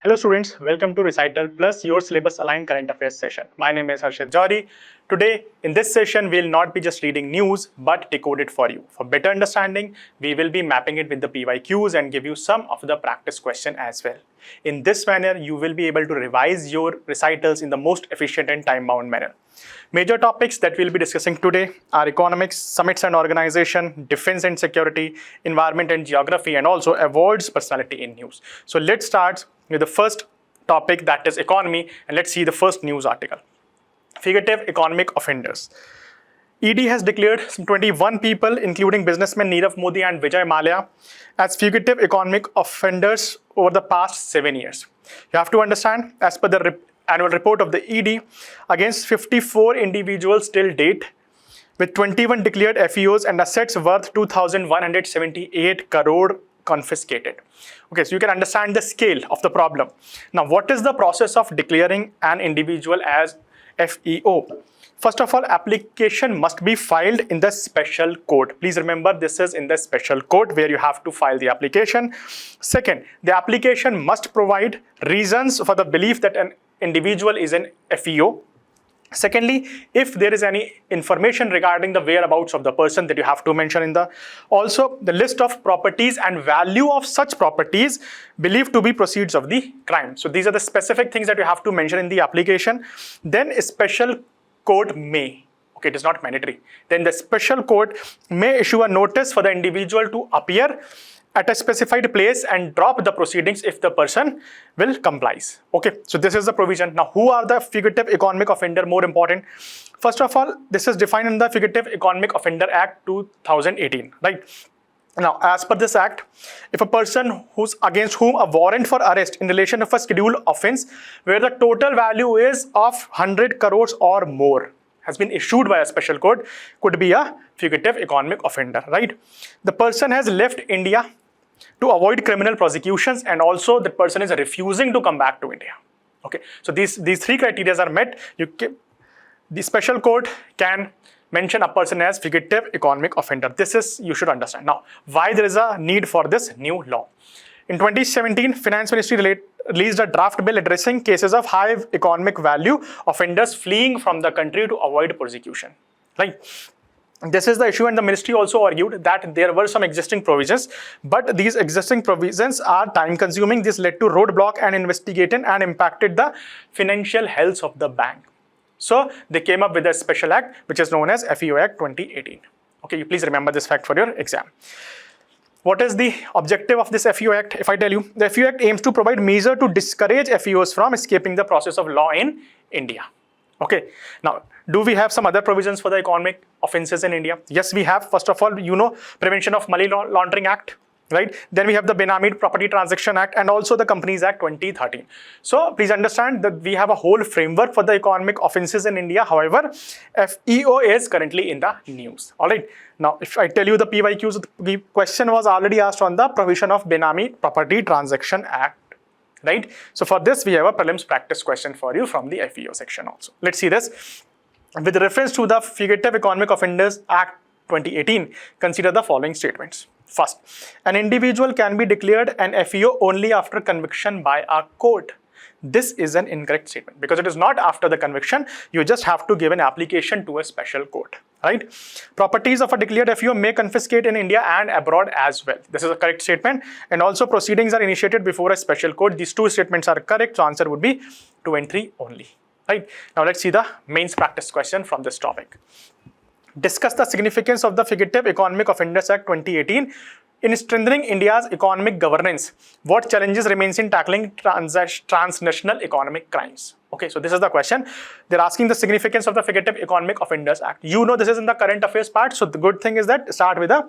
Hello students, welcome to Recital plus your syllabus aligned current affairs session. My name is Harshit Jari. Today in this session we will not be just reading news but decode it for you. For better understanding, we will be mapping it with the PYQs and give you some of the practice question as well. In this manner, you will be able to revise your recitals in the most efficient and time-bound manner. Major topics that we'll be discussing today are economics, summits and organization, defense and security, environment and geography, and also awards, personality in news. So let's start with the first topic, that is economy, and let's see the first news article. Fugitive economic offenders. ED has declared some 21 people, including businessmen Nirav Modi and Vijay Mallya, as fugitive economic offenders over the past 7 years. You have to understand, as per the annual report of the ED, against 54 individuals till date, with 21 declared FEOs and assets worth 2,178 crore confiscated. Okay, so you can understand the scale of the problem. Now, what is the process of declaring an individual as FEO? First of all, application must be filed in the special code. Please remember, this is in the special code where you have to file the application. Second, the application must provide reasons for the belief that an individual is an FEO. Secondly, if there is any information regarding the whereabouts of the person, that you have to mention in the, also the list of properties and value of such properties believed to be proceeds of the crime. So these are the specific things that you have to mention in the application. Then a special court may, okay, it is not mandatory, then the special court may issue a notice for the individual to appear at a specified place and drop the proceedings if the person will complies. Okay, so this is the provision. Now, who are the fugitive economic offender? More important, first of all, this is defined in the Fugitive Economic Offender Act 2018, right? Now, as per this act, if a person who's against whom a warrant for arrest in relation to a scheduled offense where the total value is of 100 crores or more has been issued by a special court, could be a fugitive economic offender, right? The person has left India to avoid criminal prosecutions, and also the person is refusing to come back to India. Okay, so these three criteria are met. The special court can mention a person as fugitive economic offender. This is, you should understand. Now, why there is a need for this new law? In 2017, Finance Ministry released a draft bill addressing cases of high economic value offenders fleeing from the country to avoid persecution, right? This is the issue, and the ministry also argued that there were some existing provisions, but these existing provisions are time consuming. This led to roadblock and investigation and impacted the financial health of the bank. So they came up with a special act which is known as FEO Act 2018. Okay, you please remember this fact for your exam. What is the objective of this FEO Act? If I tell you, the FEO Act aims to provide measures to discourage FEOs from escaping the process of law in India. Okay, now, do we have some other provisions for the economic offenses in India? Yes, we have. First of all, you know, Prevention of Money Laundering Act, right? Then we have the Benami Property Transaction Act and also the Companies Act 2013. So please understand that we have a whole framework for the economic offenses in India. However, FEO is currently in the news. All right. Now, if I tell you the PYQs, the question was already asked on the provision of Benami Property Transaction Act. Right? So for this, we have a prelims practice question for you from the FEO section also. Let's see this. With reference to the Fugitive Economic Offenders Act 2018, consider the following statements. First, an individual can be declared an FEO only after conviction by a court. This is an incorrect statement because it is not after the conviction. You just have to give an application to a special court, right? Properties of a declared FEO may confiscate in India and abroad as well. This is a correct statement. And also proceedings are initiated before a special court. These two statements are correct. So answer would be 2 and 3 only, right? Now let's see the mains practice question from this topic. Discuss the significance of the Fugitive Economic Offenders Act 2018 in strengthening India's economic governance. What challenges remains in tackling transnational economic crimes? Okay, so this is the question. They're asking the significance of the Fugitive Economic Offenders Act. You know this is in the current affairs part. So the good thing is that start with a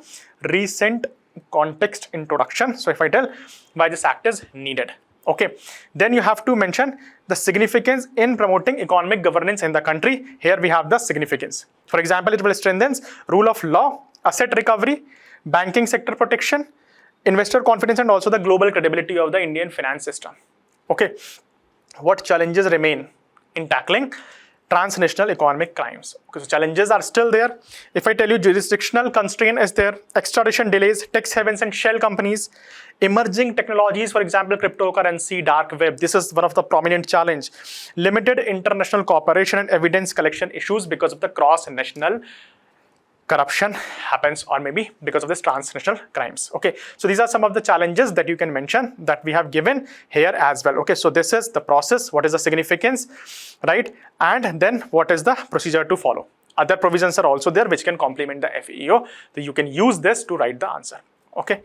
recent context introduction. So if I tell why this act is needed. Okay, then you have to mention the significance in promoting economic governance in the country. Here we have the significance. For example, it will strengthen rule of law, asset recovery, banking sector protection, investor confidence, and also the global credibility of the Indian finance system. Okay, what challenges remain in tackling transnational economic crimes. Because challenges are still there. If I tell you jurisdictional constraint is there, extradition delays, tax havens and shell companies, emerging technologies, for example, cryptocurrency, dark web. This is one of the prominent challenge. Limited international cooperation and evidence collection issues because of the cross-national corruption happens, or maybe because of this transnational crimes. Okay, so these are some of the challenges that you can mention that we have given here as well. Okay, so this is the process, what is the significance, right? And then what is the procedure to follow. Other provisions are also there which can complement the FEO, so you can use this to write the answer. Okay,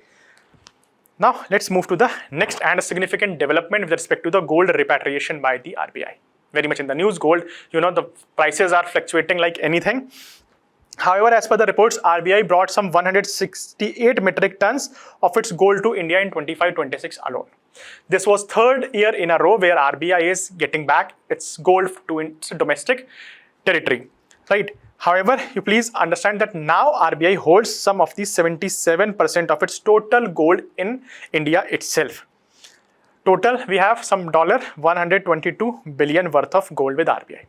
now let's move to the next and a significant development with respect to the gold repatriation by the RBI. Very much in the news, gold, you know, the prices are fluctuating like anything. However, as per the reports, RBI brought some 168 metric tons of its gold to India in 25-26 alone. This was third year in a row where RBI is getting back its gold to its domestic territory, right? However, you please understand that now RBI holds some of the 77% of its total gold in India itself. Total, we have some $122 billion worth of gold with RBI.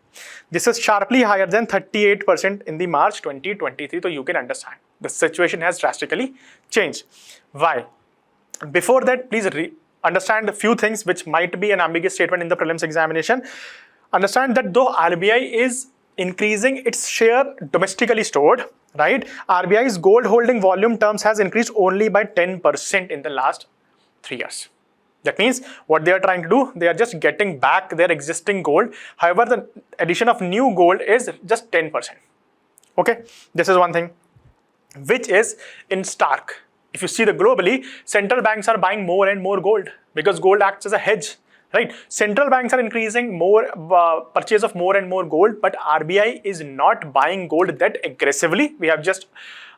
This is sharply higher than 38% in the March 2023, so you can understand the situation has drastically changed. Why? Before that, please understand a few things which might be an ambiguous statement in the prelims examination. Understand that though RBI is increasing its share domestically stored, right? RBI's gold holding volume terms has increased only by 10% in the last 3 years. That means what they are trying to do, they are just getting back their existing gold. However, the addition of new gold is just 10%. Okay, this is one thing which is in stark. If you see the globally, central banks are buying more and more gold because gold acts as a hedge, right? Central banks are increasing more purchase of more and more gold, but RBI is not buying gold that aggressively. We have just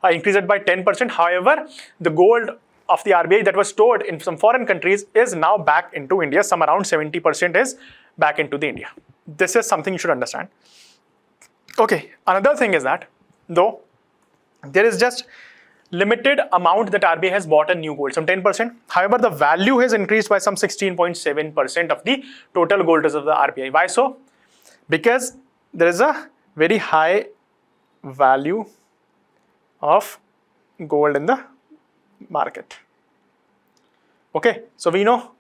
increased it by 10%. However, the gold of the RBI that was stored in some foreign countries is now back into India. Some around 70% is back into the India. This is something you should understand. Okay, another thing is that though there is just limited amount that RBI has bought a new gold, some 10%. However, the value has increased by some 16.7% of the total gold reserve of the RBI. Why so? Because there is a very high value of gold in the market. Okay, so we know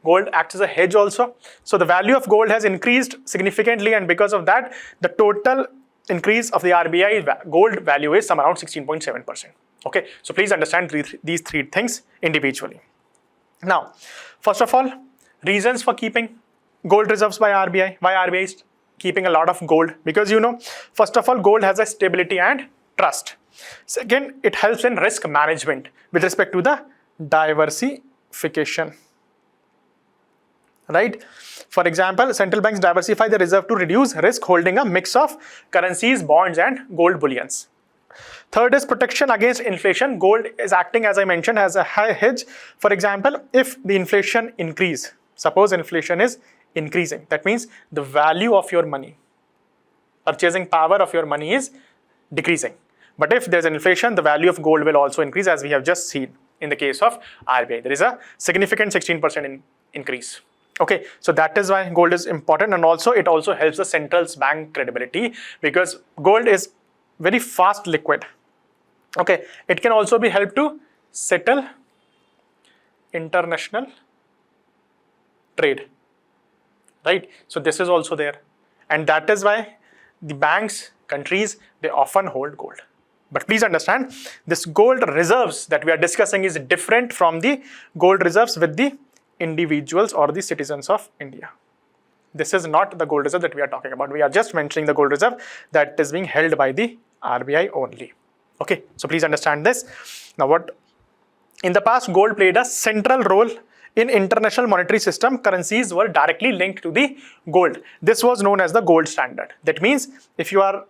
gold acts as a hedge also. So the value of gold has increased significantly, and because of that, the total increase of the RBI gold value is some around 16.7%. Okay, so please understand these three things individually. Now, first of all, reasons for keeping gold reserves by RBI. Why RBI is keeping a lot of gold? Because you know, first of all, gold has a stability and trust. Second, it helps in risk management with respect to the diversification, right? For example, central banks diversify the reserve to reduce risk, holding a mix of currencies, bonds and gold bullions. Third is protection against inflation. Gold is acting, as I mentioned, as a high hedge. For example, if the inflation increase, suppose inflation is increasing, that means the value of your money, purchasing power of your money is decreasing. But if there's an inflation, the value of gold will also increase, as we have just seen in the case of RBI. There is a significant 16% increase. Okay, so that is why gold is important, and also it also helps the central bank credibility because gold is very fast liquid. Okay, it can also be helped to settle international trade, right? So this is also there, and that is why the banks, countries, they often hold gold. But please understand, this gold reserves that we are discussing is different from the gold reserves with the individuals or the citizens of India. This is not the gold reserve that we are talking about. We are just mentioning the gold reserve that is being held by the RBI only. Okay, so please understand this. Now, what in the past, gold played a central role in international monetary system. Currencies were directly linked to the gold. This was known as the gold standard. That means if you are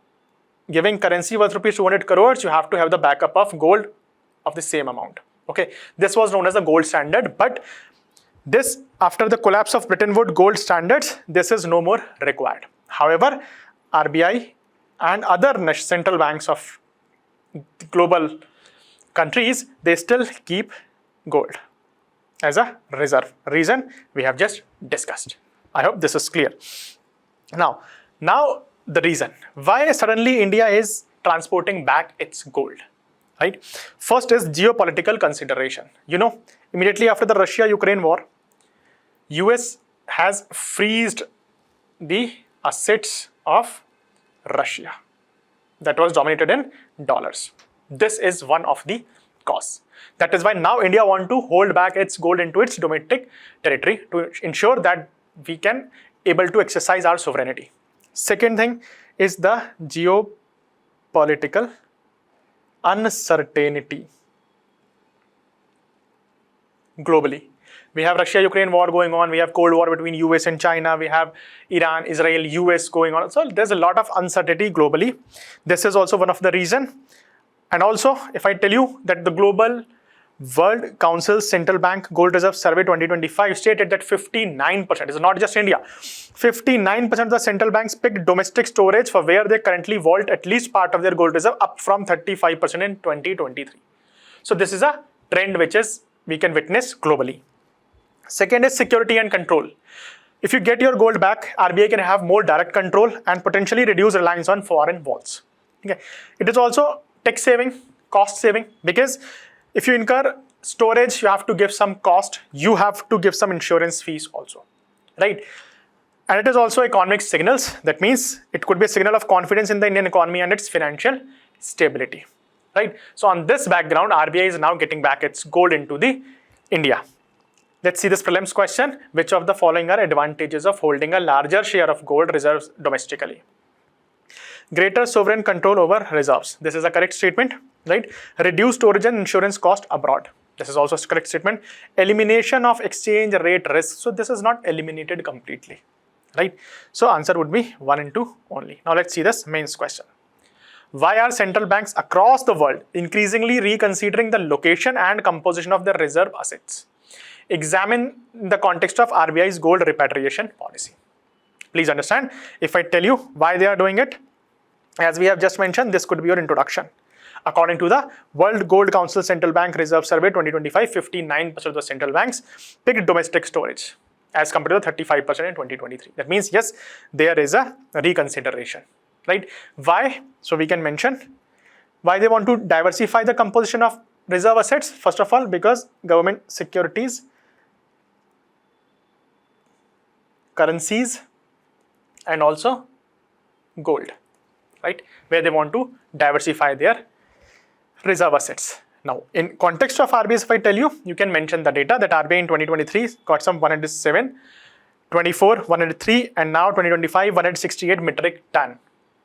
giving currency worth rupees 200 crores, you have to have the backup of gold of the same amount. Okay, this was known as the gold standard, but this, after the collapse of Bretton Woods gold standards, this is no more required. However, RBI and other central banks of global countries, they still keep gold as a reserve. Reason we have just discussed. I hope this is clear. Now the reason why suddenly India is transporting back its gold, right? First is geopolitical consideration. Immediately after the Russia-Ukraine war, US has freezed the assets of Russia that was dominated in dollars. This is one of the cause. That is why now India want to hold back its gold into its domestic territory to ensure that we can able to exercise our sovereignty. Second thing is the geopolitical uncertainty globally. We have Russia-Ukraine war going on, we have Cold War between US and China, we have Iran, Israel, US going on. So there's a lot of uncertainty globally. This is also one of the reason. And also, if I tell you that the Global World Council Central Bank Gold Reserve Survey 2025 stated that 59%, is not just India, 59% of the central banks picked domestic storage for where they currently vault at least part of their gold reserve, up from 35% in 2023. So this is a trend which is we can witness globally. Second is security and control. If you get your gold back, RBI can have more direct control and potentially reduce reliance on foreign vaults. Okay. It is also tax saving, cost saving, because if you incur storage, you have to give some cost, you have to give some insurance fees also, right? And it is also economic signals. That means it could be a signal of confidence in the Indian economy and its financial stability, right? So on this background, RBI is now getting back its gold into the India. Let's see this prelims question. Which of the following are advantages of holding a larger share of gold reserves domestically? Greater sovereign control over reserves. This is a correct statement, right? Reduced storage and insurance cost abroad. This is also a correct statement. Elimination of exchange rate risk. So this is not eliminated completely, right? So answer would be 1 and 2 only. Now let's see this mains question. Why are central banks across the world increasingly reconsidering the location and composition of their reserve assets? Examine the context of RBI's gold repatriation policy. Please understand, if I tell you why they are doing it, as we have just mentioned, this could be your introduction. According to the World Gold Council Central Bank Reserve Survey 2025, 59% of the central banks picked domestic storage as compared to 35% in 2023. That means, yes, there is a reconsideration, right? Why? So we can mention why they want to diversify the composition of reserve assets. First of all, because government securities, currencies, and also gold, right? Where they want to diversify their reserve assets. Now, in context of RBI, if I tell you, you can mention the data that RBI in 2023 got some 107, 24, 103, and now 2025, 168 metric ton.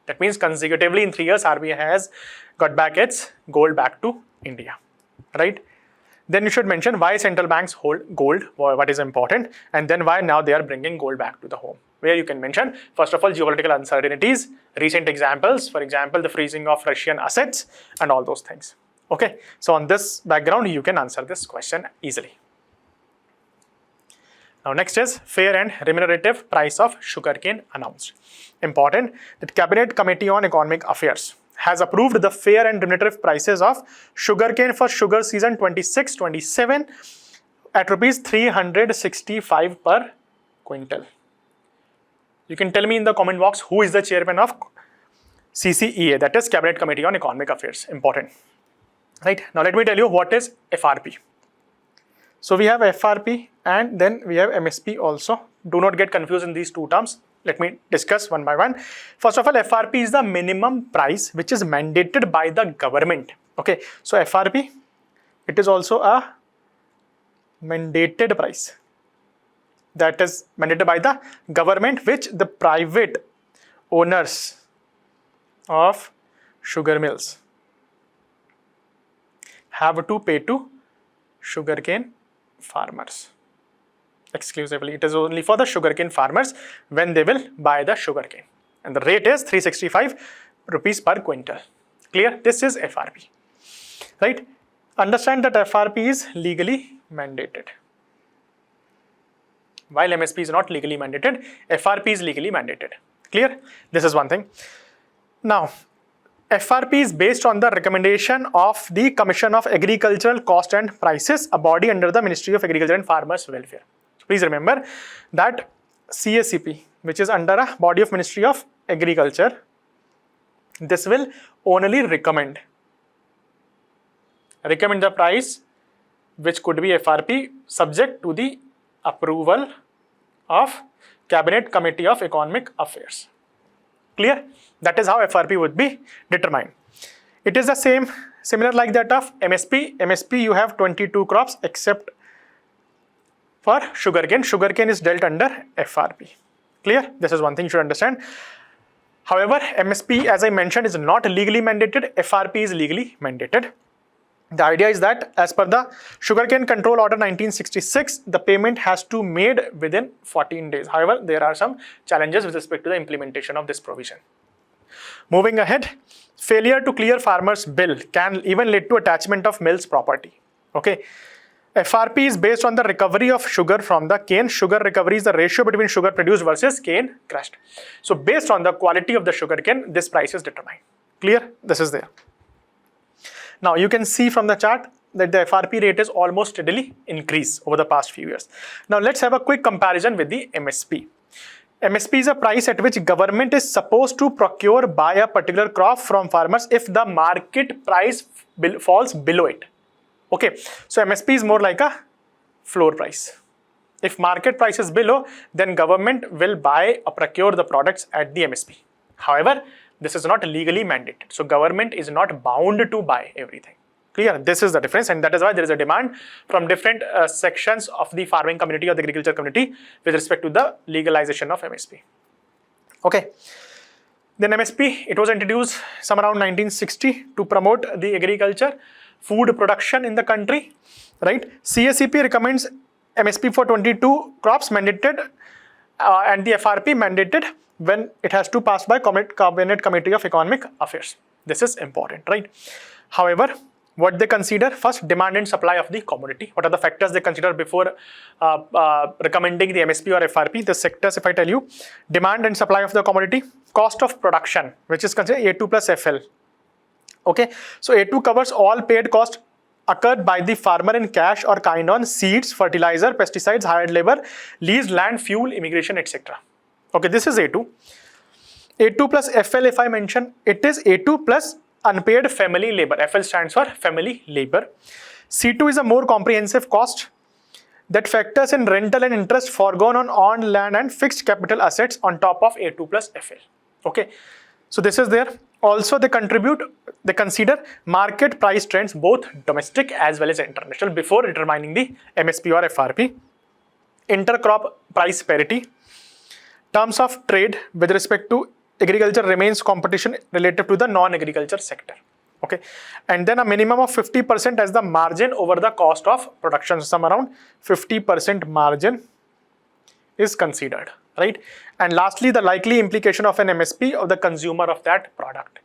That means consecutively in 3 years, RBI has got back its gold back to India, right? Then you should mention why central banks hold gold, what is important, and then why now they are bringing gold back to the home. Where you can mention, first of all, geopolitical uncertainties, recent examples, for example, the freezing of Russian assets and all those things. Okay, so on this background, you can answer this question easily. Now next is fair and remunerative price of sugarcane announced. Important that Cabinet Committee on Economic Affairs has approved the fair and remunerative prices of sugarcane for sugar season 26-27 at rupees 365 per quintal. You can tell me in the comment box who is the chairman of CCEA, that is Cabinet Committee on Economic Affairs. Important, right? Now let me tell you what is FRP. So we have FRP and then we have MSP also. Do not get confused in these two terms. Let me discuss one by one. First of all, FRP is the minimum price which is mandated by the government. Okay, so FRP, it is also a mandated price that is mandated by the government, which the private owners of sugar mills have to pay to sugarcane farmers exclusively. It is only for the sugarcane farmers when they will buy the sugarcane, and the rate is 365 rupees per quintal. Clear? This is FRP, right? Understand that FRP is legally mandated, while MSP is not legally mandated. FRP is legally mandated. Clear? This is one thing. Now, FRP is based on the recommendation of the Commission of Agricultural Cost and Prices, a body under the Ministry of Agriculture and Farmers Welfare. Please remember that CACP, which is under a body of Ministry of Agriculture, this will only recommend the price which could be FRP subject to the approval of Cabinet Committee of Economic Affairs. Clear? That is how FRP would be determined. It is the similar like that of MSP. MSP you have 22 crops except for sugarcane. Sugarcane is dealt under FRP. Clear? This is one thing you should understand. However, MSP, as I mentioned, is not legally mandated. FRP is legally mandated. The idea is that as per the Sugarcane Control Order 1966, the payment has to be made within 14 days. However, there are some challenges with respect to the implementation of this provision. Moving ahead, failure to clear farmers' bill can even lead to attachment of mill's property. Okay. FRP is based on the recovery of sugar from the cane. Sugar recovery is the ratio between sugar produced versus cane crushed. So based on the quality of the sugar cane, this price is determined. Clear? This is there. Now you can see from the chart that the FRP rate is almost steadily increased over the past few years. Now let's have a quick comparison with the MSP. MSP is a price at which government is supposed to procure buy a particular crop from farmers if the market price falls below it. Okay, so MSP is more like a floor price. If market price is below, then government will buy or procure the products at the MSP. However, this is not legally mandated. So government is not bound to buy everything. Clear? This is the difference, and that is why there is a demand from different sections of the farming community or the agriculture community with respect to the legalization of MSP. Okay. Then MSP, it was introduced some around 1960 to promote the agriculture, food production in the country, right? CACP recommends MSP for 22 crops mandated and the FRP mandated when it has to pass by Cabinet Committee of Economic Affairs. This is important, right? However, what they consider first, demand and supply of the commodity. What are the factors they consider before recommending the MSP or FRP? The sectors, if I tell you, demand and supply of the commodity, cost of production, which is considered A2 plus FL. Okay, so A2 covers all paid costs occurred by the farmer in cash or kind on seeds, fertilizer, pesticides, hired labor, leased land, fuel, immigration, etc. Okay, this is A2. A2 plus FL, if I mention, it is A2 plus unpaid family labor. FL stands for family labor. C2 is a more comprehensive cost that factors in rental and interest foregone on land and fixed capital assets on top of A2 plus FL. Okay, so this is there. Also, they consider market price trends, both domestic as well as international, before determining the MSP or FRP. Intercrop price parity. Terms of trade with respect to agriculture remains competition relative to the non-agriculture sector. Okay, and then a minimum of 50% as the margin over the cost of production. Some around 50% margin is considered, right? And lastly, the likely implication of an MSP of the consumer of that product.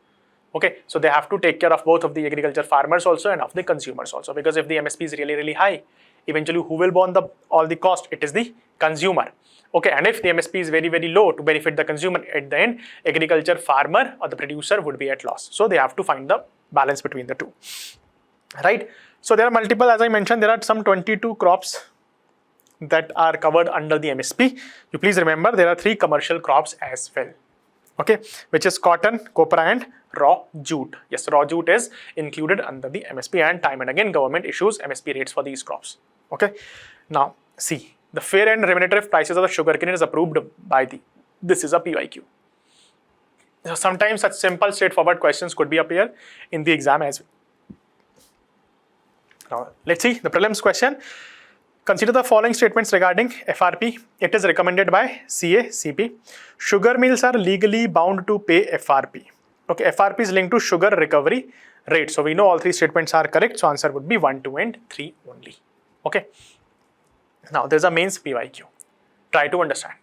Okay, so they have to take care of both of the agriculture farmers also and of the consumers also, because if the MSP is really high, eventually who will bear all the cost? It is the consumer. Okay, and if the MSP is very low to benefit the consumer, at the end, agriculture farmer or the producer would be at loss. So they have to find the balance between the two, right? So there are multiple, as I mentioned, there are some 22 crops that are covered under the MSP. You please remember there are 3 commercial crops as well. Okay, which is cotton, copra and raw jute. Yes, raw jute is included under the MSP, and time and again government issues MSP rates for these crops. Okay, now see. The fair and remunerative prices of the sugarcane is approved by this is a PYQ. So sometimes such simple straightforward questions could be appear in the exam as well. Now let's see the prelims question. Consider the following statements regarding FRP. It is recommended by CACP. Sugar mills are legally bound to pay FRP. Okay, FRP is linked to sugar recovery rate. So we know all 3 statements are correct. So answer would be 1, 2 and 3 only. Okay. Now there's a mains PYQ. Try to understand.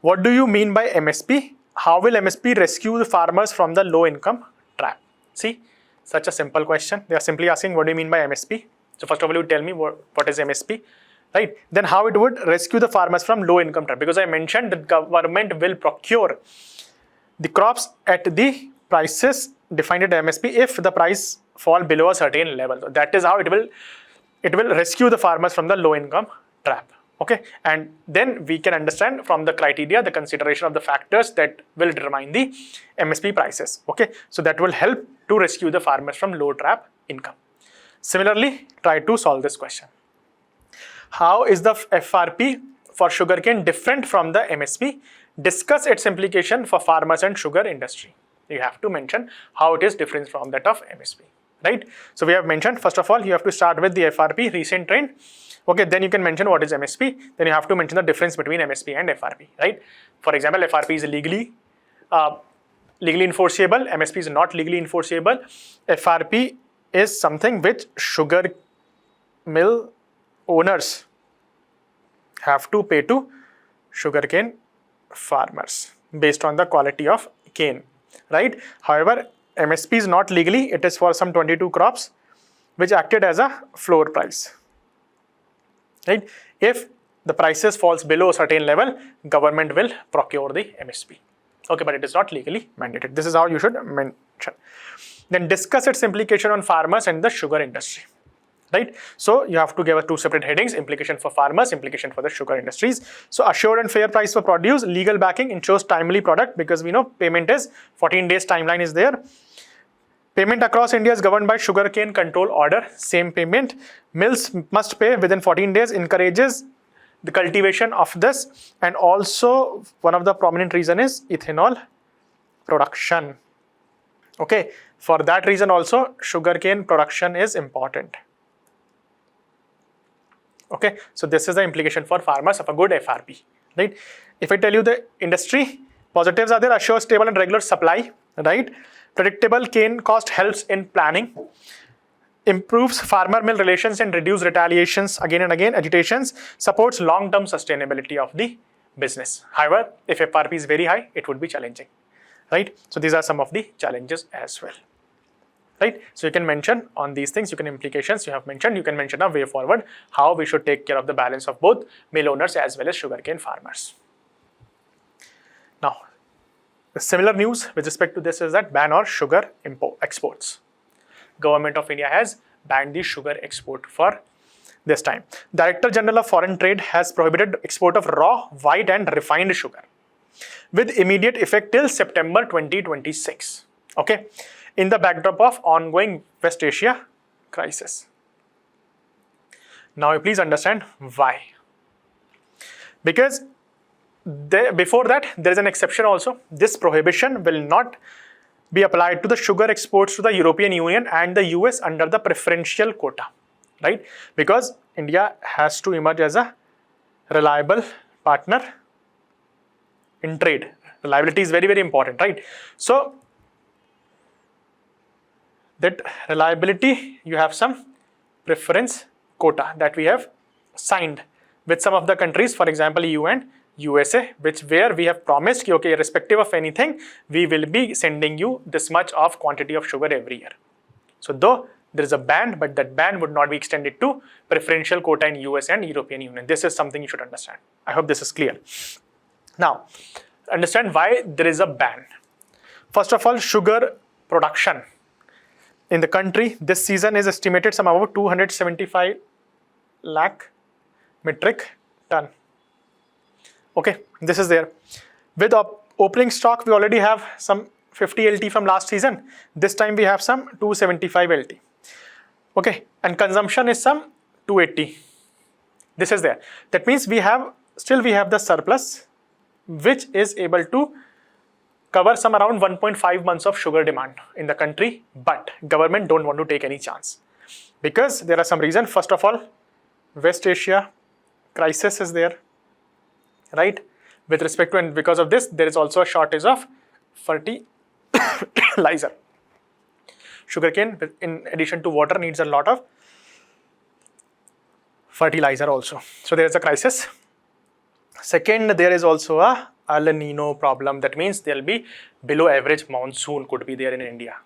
What do you mean by MSP? How will MSP rescue the farmers from the low income trap? See, such a simple question. They are simply asking what do you mean by MSP? So first of all, you tell me what is MSP, right? Then how it would rescue the farmers from low income trap, because I mentioned that government will procure the crops at the prices defined at MSP if the price fall below a certain level. So that is how it will rescue the farmers from the low income trap. Okay, and then we can understand from the criteria the consideration of the factors that will determine the MSP prices. Okay, so that will help to rescue the farmers from low trap income. Similarly, try to solve this question. How is the FRP for sugarcane different from the MSP? Discuss its implication for farmers and sugar industry. You have to mention how it is different from that of MSP, right? So we have mentioned, first of all, you have to start with the FRP, recent trend. Okay, then you can mention what is MSP. Then you have to mention the difference between MSP and FRP, right? For example, FRP is legally enforceable. MSP is not legally enforceable. FRP is something which sugar mill owners have to pay to sugarcane farmers based on the quality of cane, right? However, MSP is not legally, it is for some 22 crops which acted as a floor price, right? If the prices falls below a certain level, government will procure the MSP. Okay, but it is not legally mandated. This is how you should mention. Then discuss its implication on farmers and the sugar industry, right? So you have to give us two separate headings: implication for farmers, implication for the sugar industries. So assured and fair price for produce, legal backing ensures timely product, because we know payment is 14 days timeline is there. Payment across India is governed by sugarcane control order, same payment. Mills must pay within 14 days, encourages the cultivation of this, and also one of the prominent reason is ethanol production. Okay, for that reason also sugarcane production is important. Okay, so this is the implication for farmers of a good FRP, right? If I tell you the industry, positives are there: assure stable and regular supply, right? Predictable cane cost helps in planning, improves farmer-mill relations and reduce retaliations, again and again, agitations, supports long-term sustainability of the business. However, if FRP is very high, it would be challenging, right? So these are some of the challenges as well, right? So you can mention on these things, you can implications you have mentioned, you can mention a way forward, how we should take care of the balance of both mill owners as well as sugarcane farmers. Now, the similar news with respect to this is that ban on sugar exports. Government of India has banned the sugar export for this time. Director General of Foreign Trade has prohibited export of raw, white and refined sugar with immediate effect till September 2026. Okay, in the backdrop of ongoing West Asia crisis. Now, please understand why. Because before that, there is an exception also. This prohibition will not be applied to the sugar exports to the European Union and the US under the preferential quota, right? Because India has to emerge as a reliable partner in trade. Reliability is very, very important, right? So, that reliability, you have some preference quota that we have signed with some of the countries, for example, EU and USA, where we have promised, okay, irrespective of anything, we will be sending you this much of quantity of sugar every year. So though there is a ban, but that ban would not be extended to preferential quota in US and European Union. This is something you should understand. I hope this is clear. Now, understand why there is a ban. First of all, sugar production in the country this season is estimated some about 275 lakh metric ton. Okay, this is there. With opening stock, we already have some 50 LT from last season. This time we have some 275 LT. Okay, and consumption is some 280. This is there. That means we have the surplus, which is able to cover some around 1.5 months of sugar demand in the country. But government don't want to take any chance because there are some reasons. First of all, West Asia crisis is there, right? With respect to, and because of this, there is also a shortage of fertilizer. Sugarcane, in addition to water, needs a lot of fertilizer also. So there is a crisis. Second, there is also a El Nino problem. That means there will be below average monsoon could be there in India.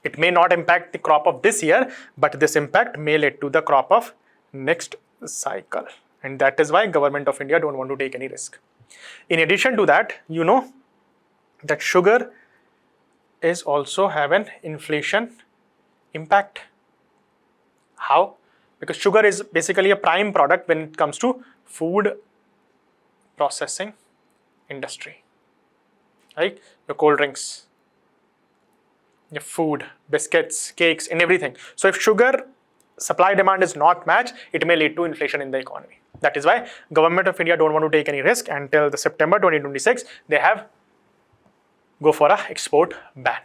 It may not impact the crop of this year, but this impact may lead to the crop of next cycle. And that is why government of India don't want to take any risk. In addition to that, you know that sugar is also have an inflation impact. How? Because sugar is basically a prime product when it comes to food processing industry, right? Your cold drinks, your food, biscuits, cakes, and everything. So if sugar supply demand is not matched, it may lead to inflation in the economy. That is why government of India don't want to take any risk. Until the September 2026, they have go for a export ban.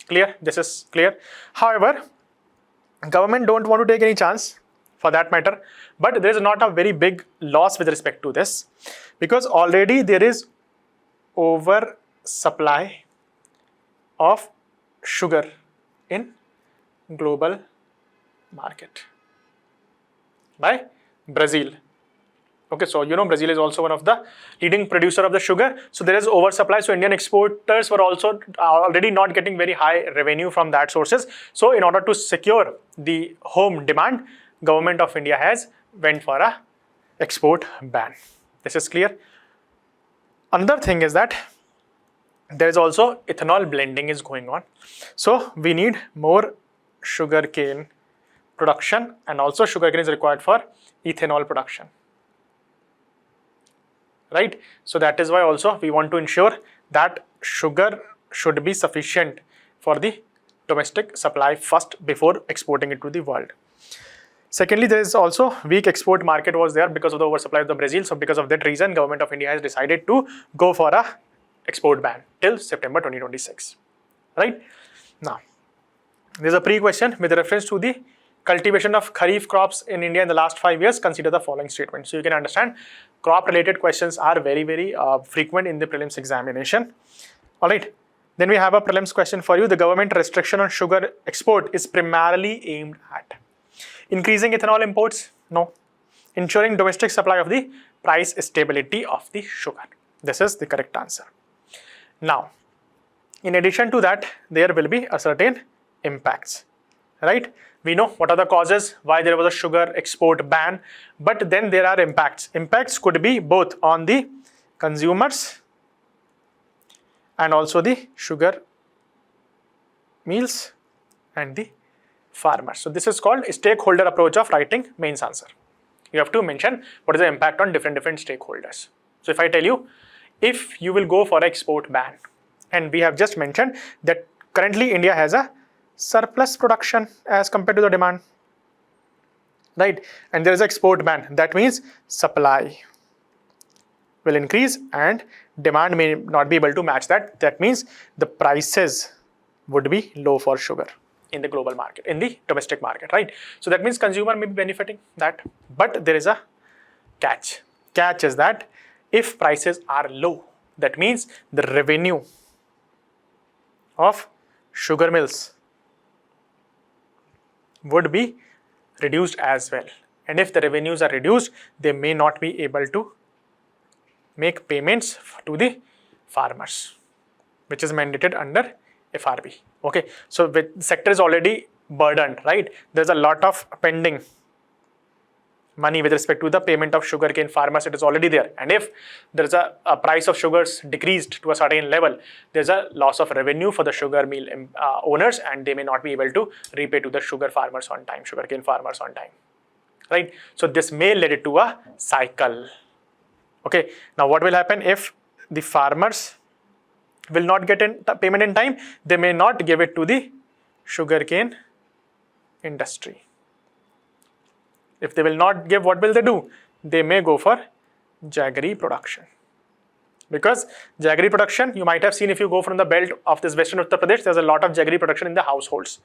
Clear? This is clear. However, government don't want to take any chance for that matter, but there is not a very big loss with respect to this, because already there is over supply of sugar in global market by Brazil. Okay, so you know Brazil is also one of the leading producer of the sugar. So there is oversupply. So Indian exporters were also already not getting very high revenue from that sources. So in order to secure the home demand, government of India has went for a export ban. This is clear. Another thing is that there is also ethanol blending is going on. So we need more sugarcane production, and also sugarcane is required for ethanol production. Right? So that is why also we want to ensure that sugar should be sufficient for the domestic supply first before exporting it to the world. Secondly, there is also weak export market was there because of the oversupply of the Brazil. So because of that reason, government of India has decided to go for a export ban till September 2026. Right? Now, there is a pre-question with reference to the cultivation of kharif crops in India in the last 5 years. Consider the following statement. So you can understand crop related questions are very frequent in the prelims examination. Alright, then we have a prelims question for you. The government restriction on sugar export is primarily aimed at increasing ethanol imports? No. Ensuring domestic supply of the price stability of the sugar. This is the correct answer. Now, in addition to that, there will be a certain impacts, right? We know what are the causes why there was a sugar export ban, but then there are impacts. Impacts could be both on the consumers and also the sugar mills and the farmers. So this is called stakeholder approach of writing mains answer. You have to mention what is the impact on different stakeholders. So if I tell you, if you will go for an export ban, and we have just mentioned that currently India has a surplus production as compared to the demand, right? And there is an export ban. That means supply will increase and demand may not be able to match that. That means the prices would be low for sugar in the global market, in the domestic market, right? So that means consumer may be benefiting that, but there is a catch. Catch is that if prices are low, that means the revenue of sugar mills would be reduced as well. And if the revenues are reduced, they may not be able to make payments to the farmers, which is mandated under FRB. Okay, so the sector is already burdened, right? There's a lot of pending money with respect to the payment of sugarcane farmers. It is already there, and if there's a price of sugars decreased to a certain level, there's a loss of revenue for the sugar mill owners, and they may not be able to repay to the sugar farmers on time, sugarcane farmers on time, right? So this may lead to a cycle. Okay, now what will happen if the farmers will not get payment in time? They may not give it to the sugarcane industry. If they will not give, what will they do? They may go for jaggery production. Because jaggery production, you might have seen if you go from the belt of this western Uttar Pradesh, there's a lot of jaggery production in the households.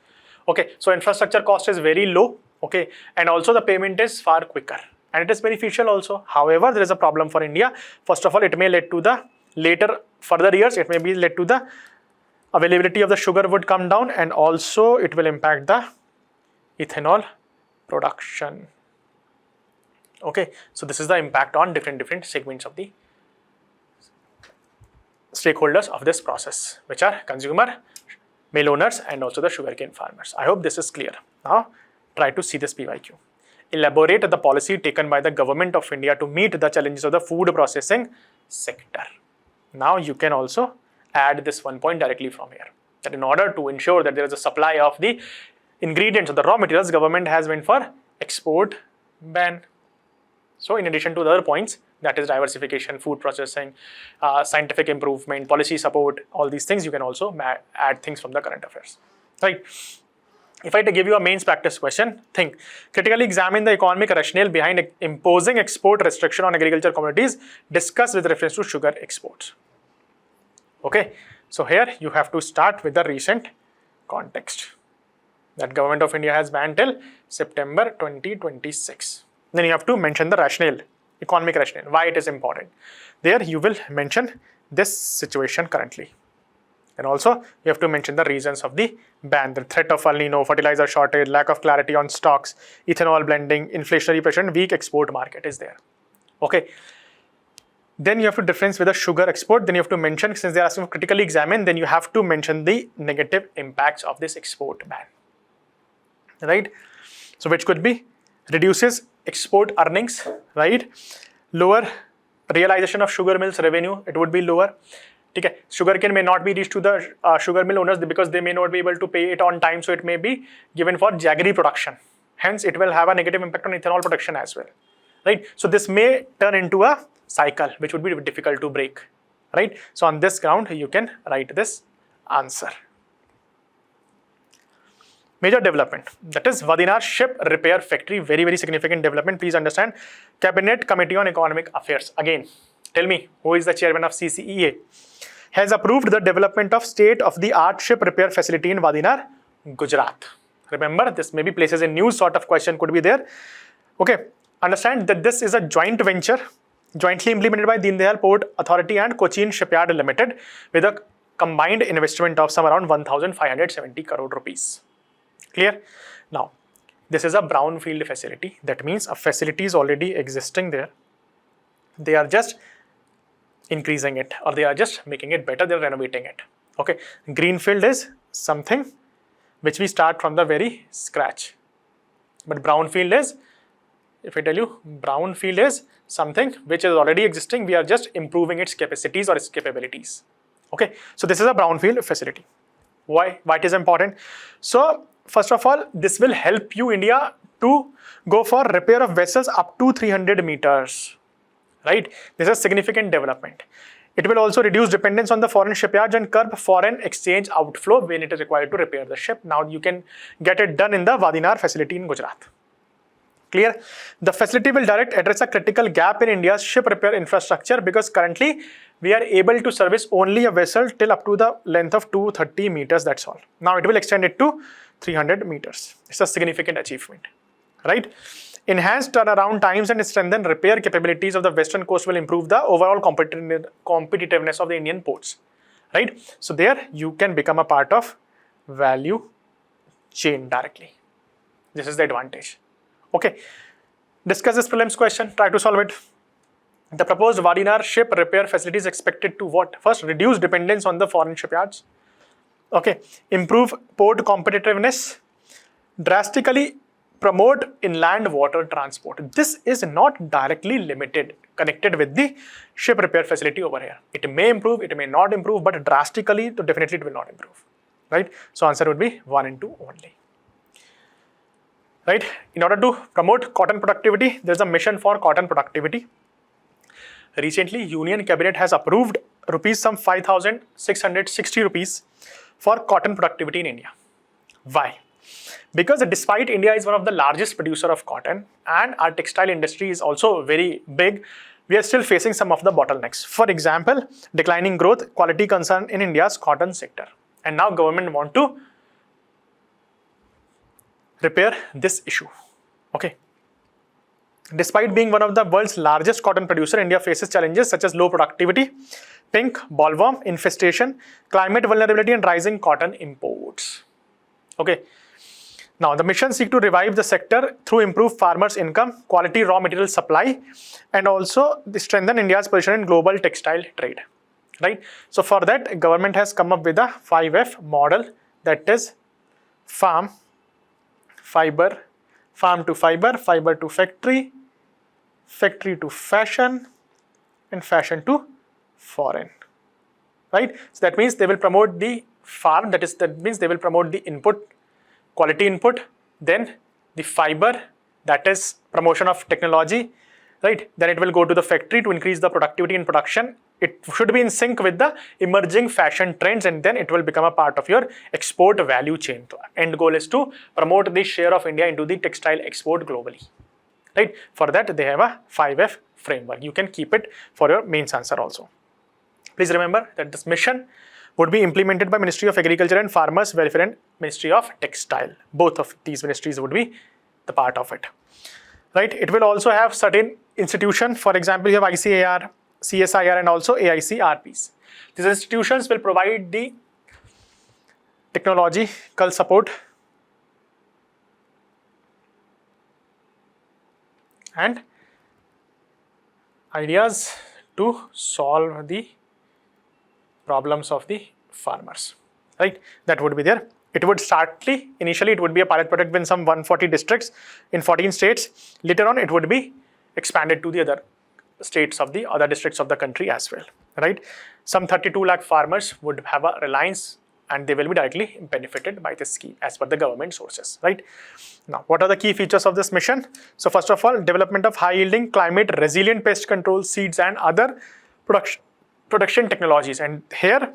Okay, so infrastructure cost is very low, okay, and also the payment is far quicker. And it is beneficial also. However, there is a problem for India. First of all, it may lead to the later further years, it may be led to the availability of the sugar would come down, and also it will impact the ethanol production. Okay, so this is the impact on different segments of the stakeholders of this process, which are consumer, mill owners, and also the sugarcane farmers. I hope this is clear. Now, try to see this PYQ. Elaborate the policy taken by the government of India to meet the challenges of the food processing sector. Now, you can also add this one point directly from here, that in order to ensure that there is a supply of the ingredients of the raw materials, government has went for export ban. So in addition to the other points, that is diversification, food processing, scientific improvement, policy support, all these things, you can also add things from the current affairs, right? If I give you a mains practice question, think, critically examine the economic rationale behind imposing export restriction on agriculture commodities, discuss with reference to sugar exports. Okay, so here you have to start with the recent context that Government of India has banned till September 2026. Then you have to mention the rationale, economic rationale, why it is important. There you will mention this situation currently. And also you have to mention the reasons of the ban, the threat of El Nino, fertilizer shortage, lack of clarity on stocks, ethanol blending, inflationary pressure, and weak export market is there. Okay. Then you have to difference with the sugar export. Then you have to mention, since they are asking for critically examine, then you have to mention the negative impacts of this export ban. Right? So which could be reduces export earnings, right? Lower realization of sugar mills revenue, it would be lower. Okay. Sugarcane may not be reached to the sugar mill owners because they may not be able to pay it on time, so it may be given for jaggery production. Hence, it will have a negative impact on ethanol production as well, right? So this may turn into a cycle, which would be difficult to break, right? So on this ground, you can write this answer. Major development, that is Vadinar ship repair factory, very, very significant development. Please understand, Cabinet Committee on Economic Affairs. Again, tell me, who is the chairman of CCEA? Has approved the development of state-of-the-art ship repair facility in Vadinar, Gujarat. Remember, this may be places in news sort of question could be there. Okay, understand that this is a joint venture, jointly implemented by Deen Dayal Port Authority and Cochin Shipyard Limited with a combined investment of some around 1,570 crore rupees. Clear? Now, this is a brownfield facility. That means a facility is already existing there. They are just increasing it, or they are just making it better, they're renovating it. Okay, greenfield is something which we start from the very scratch. But brownfield is, if I tell you, brownfield is something which is already existing, we are just improving its capacities or its capabilities. Okay, so this is a brownfield facility. Why it is important? So first of all, this will help you, India, to go for repair of vessels up to 300 meters. Right? This is a significant development. It will also reduce dependence on the foreign shipyards and curb foreign exchange outflow when it is required to repair the ship. Now you can get it done in the Vadinar facility in Gujarat. Clear? The facility will direct address a critical gap in India's ship repair infrastructure because currently we are able to service only a vessel till up to the length of 230 meters, that's all. Now it will extend it to 300 meters. It's a significant achievement. Right? Enhanced turnaround times and strengthen repair capabilities of the western coast will improve the overall competitiveness of the Indian ports. Right? So there you can become a part of value chain directly. This is the advantage. Okay. Discuss this prelims question. Try to solve it. The proposed Vadinar ship repair facility is expected to what? First, reduce dependence on the foreign shipyards. Okay. Improve port competitiveness. Drastically promote inland water transport. This is not directly connected with the ship repair facility over here. It may improve, it may not improve, but drastically, so definitely it will not improve. Right? So answer would be 1 and 2 only. Right? In order to promote cotton productivity, there is a mission for cotton productivity. Recently, Union Cabinet has approved some 5,660 rupees for cotton productivity in India. Why? Because despite India is one of the largest producer of cotton and our textile industry is also very big, we are still facing some of the bottlenecks. For example, declining growth, quality concern in India's cotton sector. And now government want to repair this issue. Okay. Despite being one of the world's largest cotton producer, India faces challenges such as low productivity, pink bollworm infestation, climate vulnerability, and rising cotton imports. Okay. Now, the mission seeks to revive the sector through improved farmers' income, quality raw material supply, and also strengthen India's position in global textile trade. Right? So, for that, government has come up with a 5F model, that is farm, fiber, farm to fiber, fiber to factory, factory to fashion, and fashion to foreign. Right? So, that means they will promote the farm, that means they will promote the input, quality input, then the fiber, that is promotion of technology, right? Then it will go to the factory to increase the productivity in production. It should be in sync with the emerging fashion trends, and then it will become a part of your export value chain. So end goal is to promote the share of India into the textile export globally, right? For that, they have a 5F framework. You can keep it for your mains answer also. Please remember that this mission would be implemented by Ministry of Agriculture and Farmers Welfare and Ministry of Textile. Both of these ministries would be the part of it, right? It will also have certain institution. For example, you have ICAR, CSIR, and also AICRPs. These institutions will provide the technological support and ideas to solve the problems of the farmers, right? That would be there. It would initially it would be a pilot project in some 140 districts in 14 states. Later on, it would be expanded to the other states of the other districts of the country as well, right? Some 32 lakh farmers would have a reliance, and they will be directly benefited by this scheme as per the government sources, right? Now, what are the key features of this mission? So first of all, development of high yielding, climate resilient pest control seeds and other production technologies, and here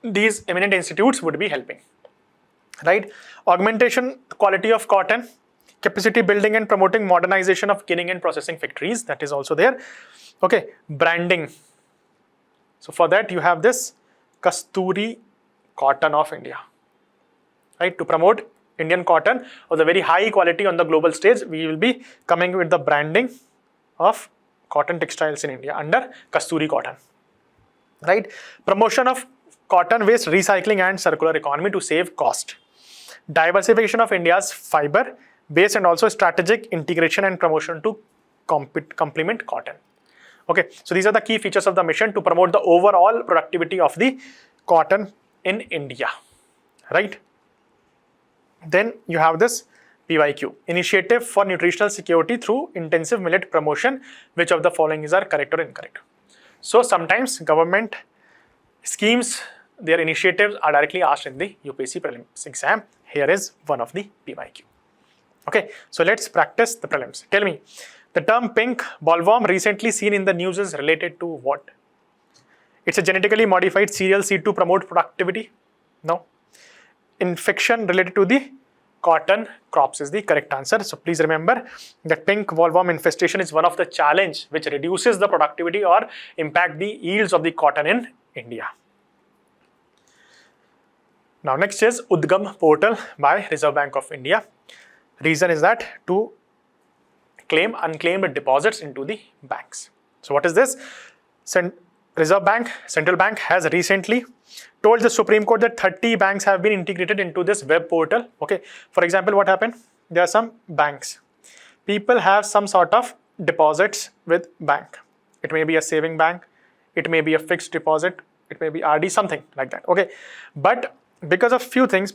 these eminent institutes would be helping, right? Augmentation quality of cotton, capacity building and promoting modernization of ginning and processing factories, that is also there. Okay, branding. So for that you have this Kasturi cotton of India, right? To promote Indian cotton of the very high quality on the global stage, we will be coming with the branding of cotton textiles in India under Kasturi cotton, right? Promotion of cotton waste recycling and circular economy to save cost. Diversification of India's fiber base and also strategic integration and promotion to complement cotton. Okay, so these are the key features of the mission to promote the overall productivity of the cotton in India, right? Then you have this PYQ, Initiative for Nutritional Security through Intensive Millet Promotion. Which of the following is correct or incorrect? So sometimes government schemes, their initiatives are directly asked in the UPSC Prelims exam. Here is one of the PYQ. Okay, so let's practice the prelims. Tell me, the term pink bollworm recently seen in the news is related to what? It's a genetically modified cereal seed to promote productivity? No. Infection related to the cotton crops is the correct answer. So please remember that pink bollworm infestation is one of the challenge which reduces the productivity or impact the yields of the cotton in India. Now next is Udgam portal by Reserve Bank of India. Reason is that to claim unclaimed deposits into the banks. So what is this? Reserve Bank, Central Bank has recently told the Supreme Court that 30 banks have been integrated into this web portal. Okay, for example, what happened? There are some banks. People have some sort of deposits with bank. It may be a saving bank, it may be a fixed deposit, it may be RD, something like that. Okay, but because of few things,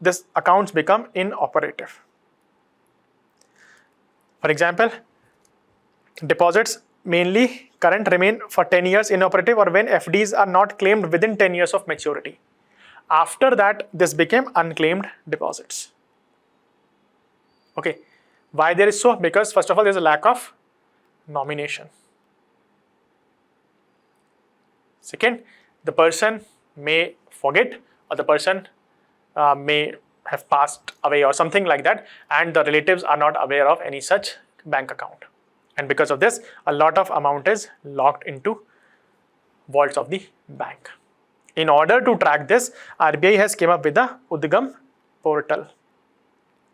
this accounts become inoperative. For example, deposits mainly current remain for 10 years inoperative, or when FDs are not claimed within 10 years of maturity. After that, this became unclaimed deposits. Okay, why there is so? Because first of all, there is a lack of nomination. Second, the person may forget, or the person may have passed away or something like that, and the relatives are not aware of any such bank account. And because of this, a lot of amount is locked into vaults of the bank. In order to track this, RBI has came up with the Udgam portal.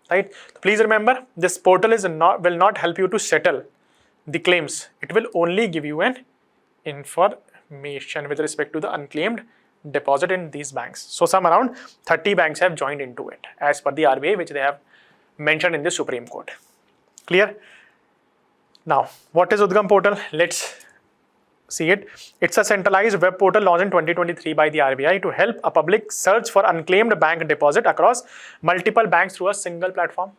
Right? Please remember, this portal will not help you to settle the claims. It will only give you an information with respect to the unclaimed deposit in these banks. So some around 30 banks have joined into it as per the RBI, which they have mentioned in the Supreme Court. Clear? Now, what is Udgam portal? Let's see it. It's a centralized web portal launched in 2023 by the RBI to help a public search for unclaimed bank deposit across multiple banks through a single platform.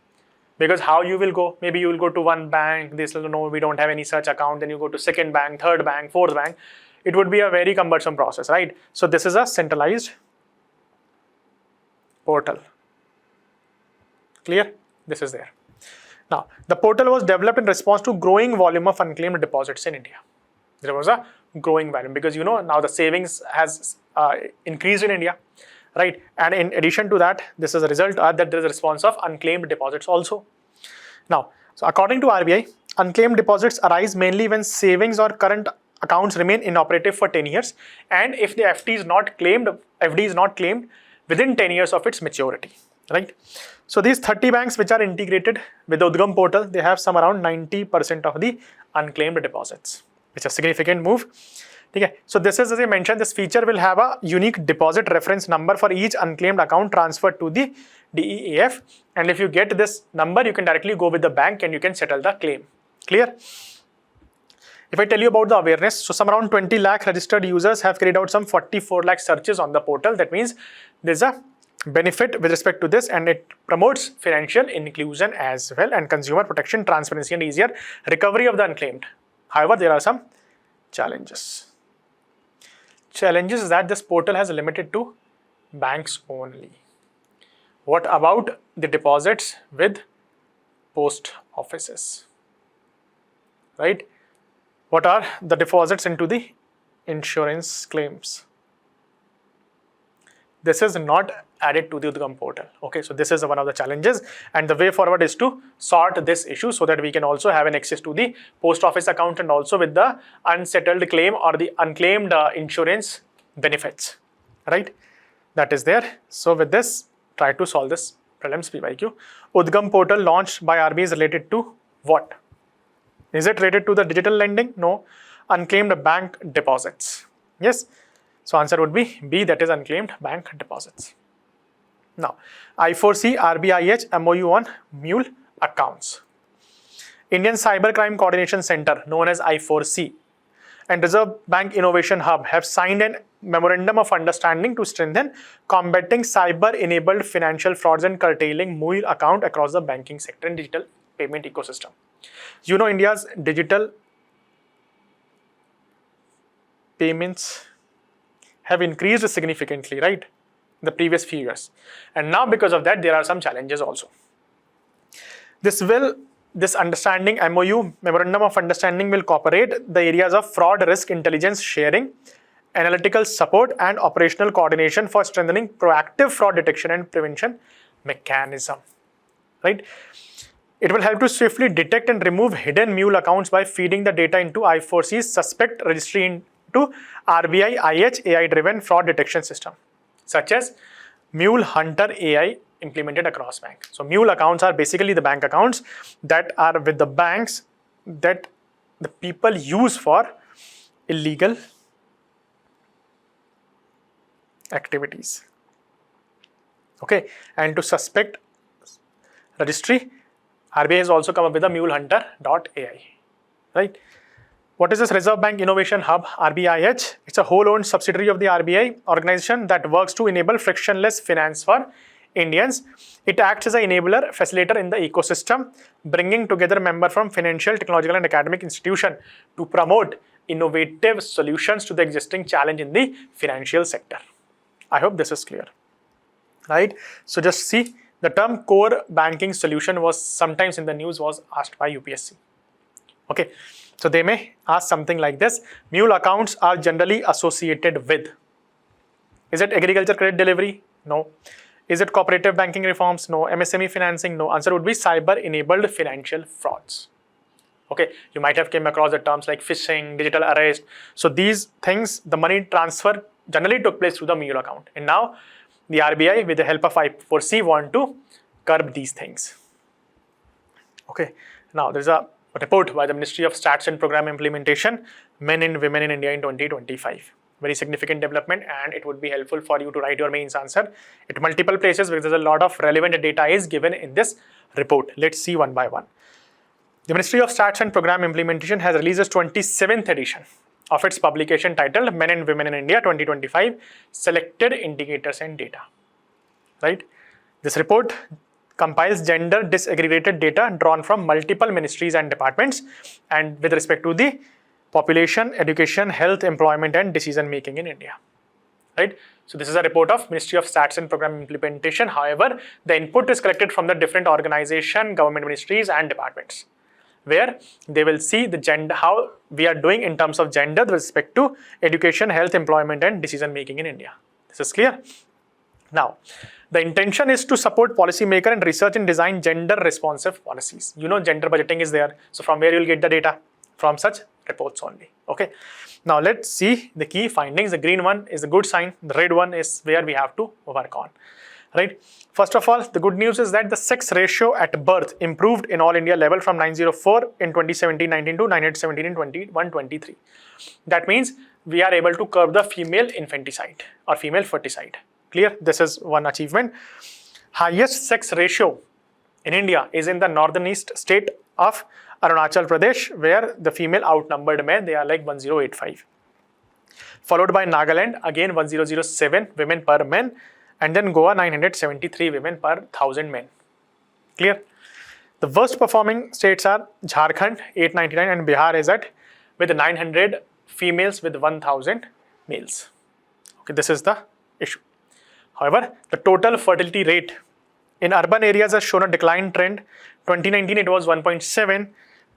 Because how you will go? Maybe you will go to one bank, this will know we don't have any such account, then you go to second bank, third bank, fourth bank. It would be a very cumbersome process, right? So this is a centralized portal. Clear? This is there. Now, the portal was developed in response to growing volume of unclaimed deposits in India. There was a growing volume because now the savings has increased in India, right? And in addition to that, this is a result that there is a response of unclaimed deposits also. Now, so according to RBI, unclaimed deposits arise mainly when savings or current accounts remain inoperative for 10 years, and if the FD is not claimed within 10 years of its maturity, right? So these 30 banks which are integrated with the Udgam portal, they have some around 90% of the unclaimed deposits, which is a significant move. Okay. So this is, as I mentioned, this feature will have a unique deposit reference number for each unclaimed account transferred to the DEAF, and if you get this number, you can directly go with the bank and you can settle the claim. Clear? If I tell you about the awareness, so some around 20 lakh registered users have carried out some 44 lakh searches on the portal. That means there's a benefit with respect to this, and it promotes financial inclusion as well, and consumer protection, transparency, and easier recovery of the unclaimed. However, there are some challenges. Challenges is that this portal has limited to banks only. What about the deposits with post offices? Right? What are the deposits into the insurance claims? This is not added to the Udgam portal. Okay, so this is one of the challenges, and the way forward is to sort this issue so that we can also have an access to the post office account and also with the unsettled claim or the unclaimed insurance benefits, right? That is there. So with this, try to solve this prelims PYQ. Udgam portal launched by RBI is related to what? Is it related to the digital lending? No. Unclaimed bank deposits. Yes. So answer would be B, that is unclaimed bank deposits. Now, I4C RBIH MOU on mule accounts. Indian Cybercrime Coordination Center, known as I4C, and Reserve Bank Innovation Hub have signed a memorandum of understanding to strengthen combating cyber-enabled financial frauds and curtailing mule account across the banking sector and digital payment ecosystem. India's digital payments have increased significantly, right, in the previous few years, and now because of that there are some challenges also. This understanding MOU, memorandum of understanding, will cooperate the areas of fraud risk intelligence sharing, analytical support, and operational coordination for strengthening proactive fraud detection and prevention mechanism, right? It will help to swiftly detect and remove hidden mule accounts by feeding the data into I4C's suspect registry into RBI IH AI-driven fraud detection system, such as Mule Hunter AI implemented across banks. So mule accounts are basically the bank accounts that are with the banks that the people use for illegal activities. Okay, and to suspect registry, RBI has also come up with a mulehunter.ai, right? What is this Reserve Bank Innovation Hub, RBIH? It's a whole owned subsidiary of the RBI organization that works to enable frictionless finance for Indians. It acts as an enabler, facilitator in the ecosystem, bringing together members from financial, technological, and academic institutions to promote innovative solutions to the existing challenge in the financial sector. I hope this is clear, right? So just see, the term core banking solution was sometimes in the news, was asked by UPSC. Okay, so they may ask something like this: mule accounts are generally associated with, is it agriculture credit delivery? No. Is it cooperative banking reforms? No. MSME financing? No. Answer would be cyber-enabled financial frauds. Okay, you might have came across the terms like phishing, digital arrest. So these things, the money transfer generally took place through the mule account, and now the RBI, with the help of I4C, want to curb these things. Okay, now there's a report by the Ministry of Stats and Program Implementation, Men and Women in India in 2025. Very significant development, and it would be helpful for you to write your mains answer at multiple places because there's a lot of relevant data is given in this report. Let's see one by one. The Ministry of Stats and Program Implementation has released its 27th edition of its publication titled Men and Women in India 2025, Selected Indicators and Data. Right? This report compiles gender disaggregated data drawn from multiple ministries and departments, and with respect to the population, education, health, employment, and decision making in India. right? So this is a report of Ministry of Stats and Program Implementation. However, the input is collected from the different organization, government ministries and departments, where they will see the gender, how we are doing in terms of gender with respect to education, health, employment and decision making in India. This is clear. Now, the intention is to support policymaker and research and design gender responsive policies. You know, gender budgeting is there. So from where you will get the data? From such reports only. Okay. Now let's see the key findings. The green one is a good sign. The red one is where we have to work on. Right. First of all, the good news is that the sex ratio at birth improved in all India level from 904 in 2017-19 to 917 in 21-23. That means we are able to curb the female infanticide or female ferticide. Clear? This is one achievement. Highest sex ratio in India is in the northern east state of Arunachal Pradesh, where the female outnumbered men, they are like 1085. Followed by Nagaland, again 1007 women per men, and then Goa 973 women per 1000 men. Clear? The worst performing states are Jharkhand 899 and Bihar is at with 900 females with 1000 males. Okay, this is the issue. However, the total fertility rate in urban areas has shown a decline trend. 2019 it was 1.7,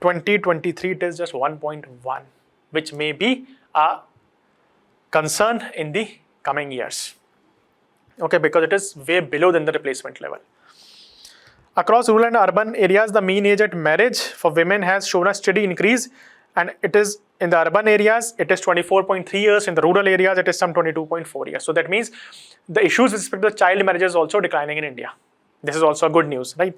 2023 it is just 1.1, which may be a concern in the coming years. Okay, because it is way below than the replacement level. Across rural and urban areas, the mean age at marriage for women has shown a steady increase, and it is in the urban areas, it is 24.3 years. In the rural areas, it is some 22.4 years. So that means the issues with respect to child marriage is also declining in India. This is also good news, right?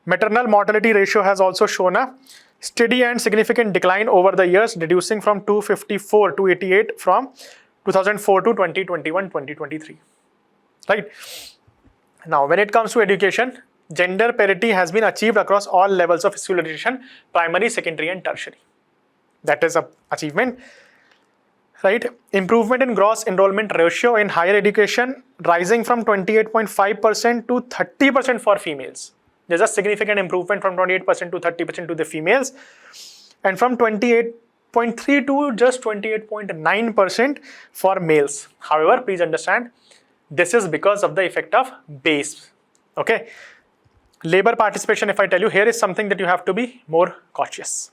Maternal mortality ratio has also shown a steady and significant decline over the years, reducing from 254 to 88 from 2004 to 2021-2023, right? Now, when it comes to education, gender parity has been achieved across all levels of school education, primary, secondary and tertiary. That is an achievement, right? Improvement in gross enrollment ratio in higher education, rising from 28.5% to 30% for females. There's a significant improvement from 28% to 30% to the females, and from 28.3 to just 28.9% for males. However, please understand, this is because of the effect of base. Okay. Labor participation, if I tell you, here is something that you have to be more cautious.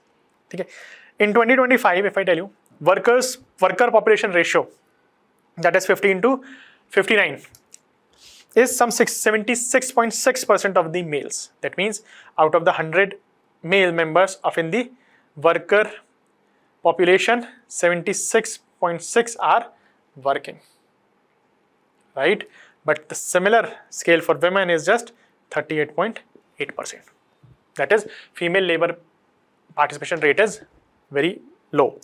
Okay. In 2025, if I tell you, worker population ratio, that is 15 to 59, is some 76.6% of the males. That means out of the 100 male members of in the worker population, 76.6 are working, right? But the similar scale for women is just 38.8%. That is, female labor participation rate is very low.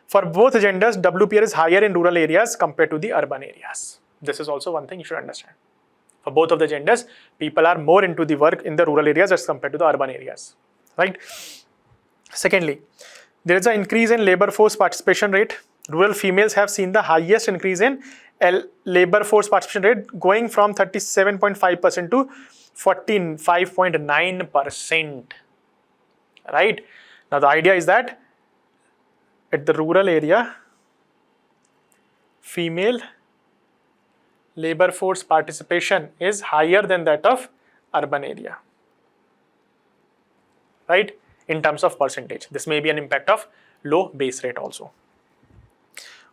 For both genders, WPR is higher in rural areas compared to the urban areas. This is also one thing you should understand. For both of the genders, people are more into the work in the rural areas as compared to the urban areas, right? Secondly, there is an increase in labor force participation rate. Rural females have seen the highest increase in labor force participation rate, going from 37.5% to 45.9%, right? Now the idea is that at the rural area, female labor force participation is higher than that of urban area, right? In terms of percentage, this may be an impact of low base rate also.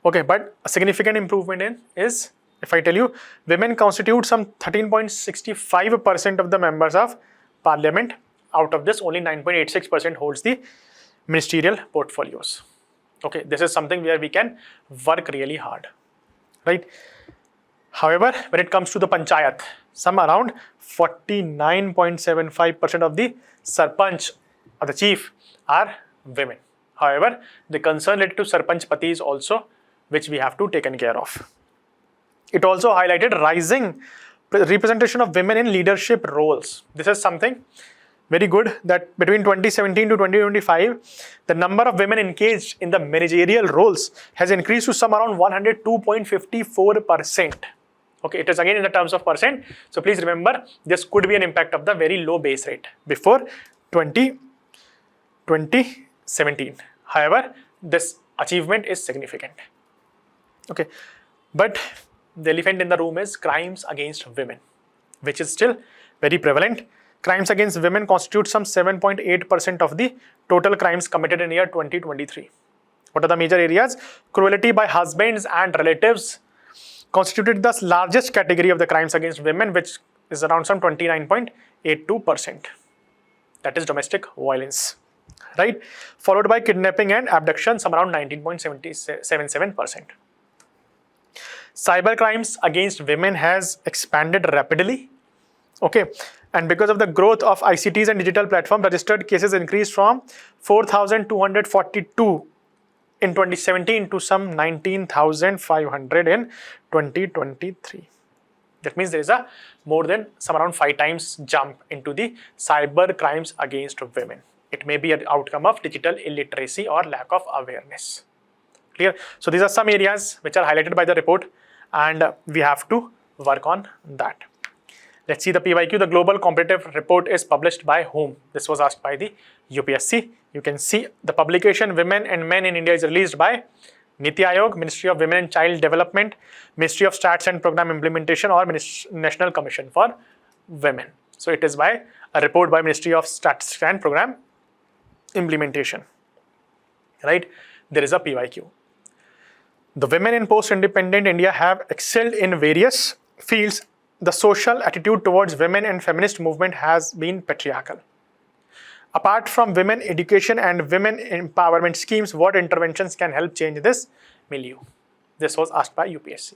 Okay, but a significant improvement in is, if I tell you, women constitute some 13.65% of the members of parliament. Out of this, only 9.86% holds the ministerial portfolios. Okay, this is something where we can work really hard, right? However, when it comes to the panchayat, some around 49.75% of the sarpanch or the chief are women. However, the concern related to sarpanch pati is also which we have to taken care of. It also highlighted rising representation of women in leadership roles. This is something very good, that between 2017 to 2025, the number of women engaged in the managerial roles has increased to some around 102.54%. Okay, it is again in the terms of percent. So please remember, this could be an impact of the very low base rate before 2017. However, this achievement is significant. Okay, But the elephant in the room is crimes against women, which is still very prevalent. Crimes against women constitute some 7.8% of the total crimes committed in year 2023. What are the major areas? Cruelty by husbands and relatives constituted the largest category of the crimes against women, which is around some 29.82%. That is domestic violence, right? Followed by kidnapping and abduction, some around 19.77%. Cyber crimes against women has expanded rapidly. Okay, and because of the growth of ICTs and digital platforms, registered cases increased from 4,242 in 2017 to some 19,500 in 2023. That means there is a more than some around 5 times jump into the cyber crimes against women. It may be an outcome of digital illiteracy or lack of awareness. Clear? So these are some areas which are highlighted by the report, and we have to work on that. Let's see the PYQ. The global competitive report is published by whom? This was asked by the UPSC. You can see the publication Women and Men in India is released by Niti Aayog, Ministry of Women and Child Development, Ministry of Stats and Program Implementation, or National Commission for Women. So it is by a report by Ministry of Stats and Program Implementation. Right? There is a PYQ. The women in post-independent India have excelled in various fields. The social attitude towards women and feminist movement has been patriarchal. Apart from women education and women empowerment schemes, what interventions can help change this milieu? This was asked by UPSC.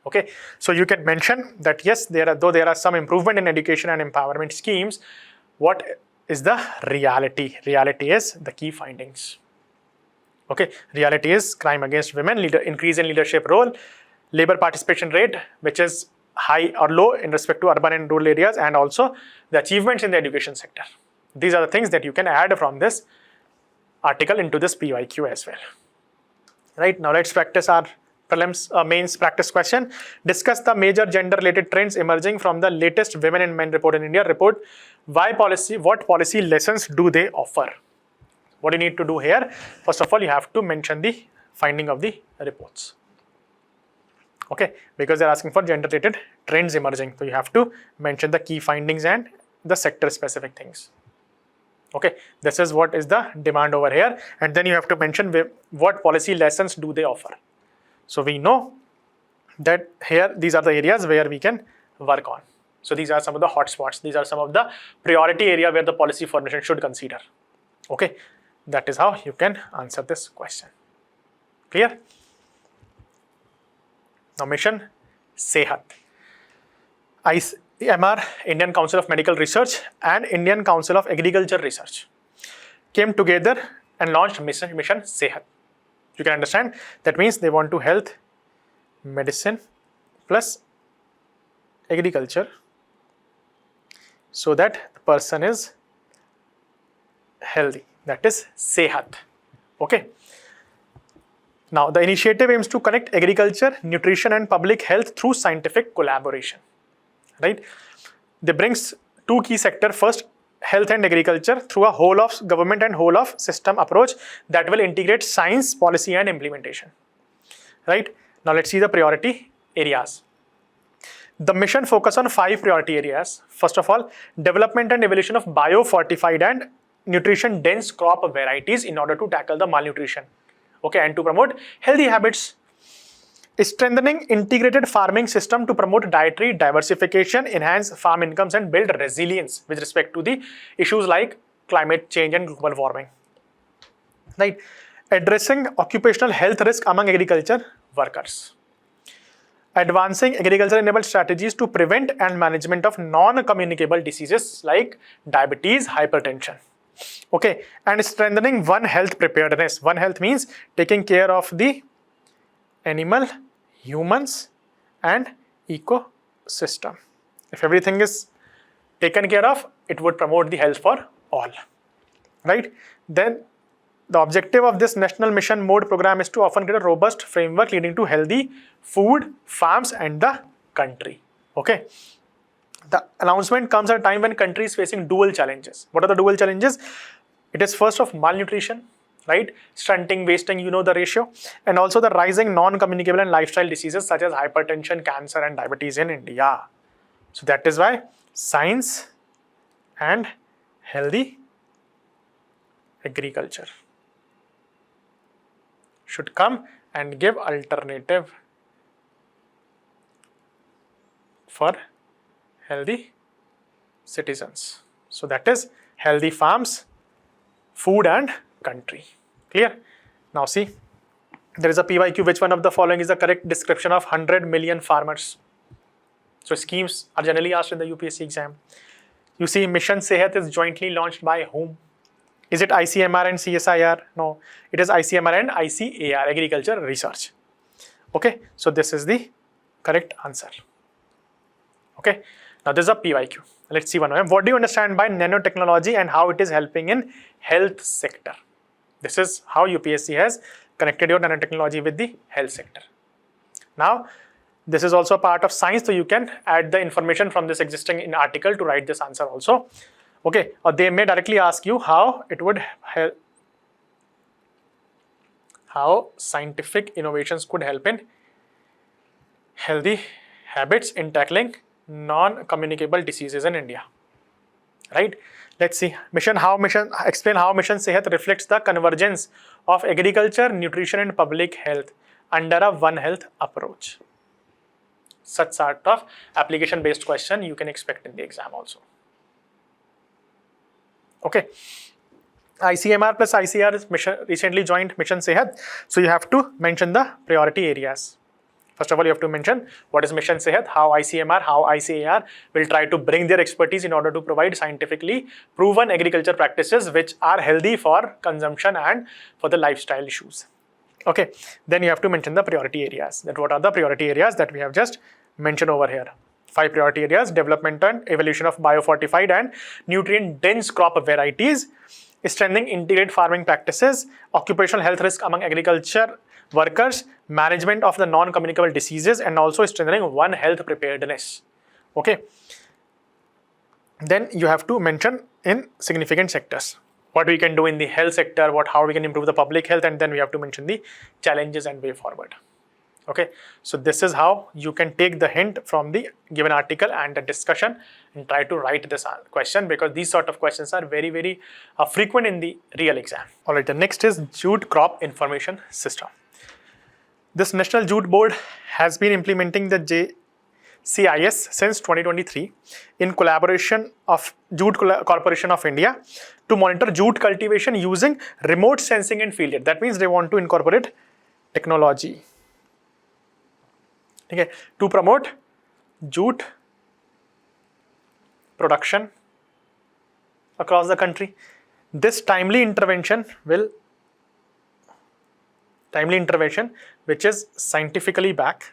Okay, so you can mention that yes, there are some improvement in education and empowerment schemes. What is the reality? Reality is the key findings. Okay, reality is crime against women, increase in leadership role, labor participation rate, which is high or low in respect to urban and rural areas, and also the achievements in the education sector. These are the things that you can add from this article into this PYQ as well. Right, now let's practice our prelims mains practice question. Discuss the major gender related trends emerging from the latest Women and Men report in India report. What policy lessons do they offer? What you need to do here, first of all, you have to mention the finding of the reports. Okay, because they're asking for gender related trends emerging, so you have to mention the key findings and the sector specific things. Okay, this is what is the demand over here, and then you have to mention what policy lessons do they offer. So we know that here these are the areas where we can work on. So these are some of the hotspots. These are some of the priority area where the policy formation should consider. Okay, that is how you can answer this question. Clear? Now mission Sehat. ICMR, Indian Council of Medical Research, and Indian Council of Agriculture Research came together and launched mission Sehat. You can understand that means they want to health, medicine plus agriculture so that the person is healthy. That is Sehat. Okay. Now the initiative aims to connect agriculture, nutrition and public health through scientific collaboration. Right? They brings two key sectors. First, health and agriculture through a whole of government and whole of system approach that will integrate science, policy and implementation. Right? Now let's see the priority areas. The mission focus on 5 priority areas. First of all, development and evolution of biofortified and nutrition dense crop varieties in order to tackle the malnutrition. Okay, and to promote healthy habits. Strengthening integrated farming system to promote dietary diversification, enhance farm incomes and build resilience with respect to the issues like climate change and global warming. Right? Addressing occupational health risk among agriculture workers. Advancing agriculture-enabled strategies to prevent and management of non-communicable diseases like diabetes, hypertension. Okay, and strengthening One Health preparedness. One Health means taking care of the animal, humans and ecosystem. If everything is taken care of, it would promote the health for all. Right? Then the objective of this national mission mode program is to often get a robust framework leading to healthy food, farms and the country. Okay. The announcement comes at a time when country is facing dual challenges. What are the dual challenges? It is first of malnutrition right? Stunting, wasting, you know the ratio. And also the rising non-communicable and lifestyle diseases such as hypertension, cancer and diabetes in India. So that is why science and healthy agriculture should come and give alternative for healthy citizens. So that is healthy farms, food and country. Clear? Now see, there is a PYQ. Which one of the following is the correct description of 100 million farmers? So schemes are generally asked in the UPSC exam. You see, Mission Sehat is jointly launched by whom? Is it ICMR and CSIR? No, it is ICMR and ICAR, Agriculture Research. Okay, so this is the correct answer. Okay, now this is a PYQ. Let's see one more. What do you understand by nanotechnology and how it is helping in health sector? This is how UPSC has connected your nanotechnology with the health sector. Now, this is also a part of science, so you can add the information from this existing in article to write this answer also. Okay, or they may directly ask you how it would help, how scientific innovations could help in healthy habits in tackling non-communicable diseases in India. Right? Let's see. Explain how Mission Sehat reflects the convergence of agriculture, nutrition and public health under a One Health approach. Such sort of application-based question you can expect in the exam also. Okay. ICMR plus ICR is recently joined Mission Sehat. So you have to mention the priority areas. First of all, you have to mention what is Mission Sehat, how ICMR, how ICAR will try to bring their expertise in order to provide scientifically proven agriculture practices which are healthy for consumption and for the lifestyle issues. Okay, then you have to mention the priority areas. That what are the priority areas that we have just mentioned over here. 5 priority areas: development and evolution of biofortified and nutrient-dense crop varieties, strengthening integrated farming practices, occupational health risk among agriculture workers, management of the non-communicable diseases, and also strengthening One Health preparedness. Okay. Then you have to mention in significant sectors what we can do in the health sector, how we can improve the public health, and then we have to mention the challenges and way forward. Okay, so this is how you can take the hint from the given article and the discussion and try to write this question, because these sort of questions are very, very frequent in the real exam. All right, the next is Jute Crop Information System. This National Jute Board has been implementing the JCIS since 2023 in collaboration of Jute Corporation of India to monitor jute cultivation using remote sensing and field data. That means they want to incorporate technology. Okay, to promote jute production across the country. This timely intervention, which is scientifically backed,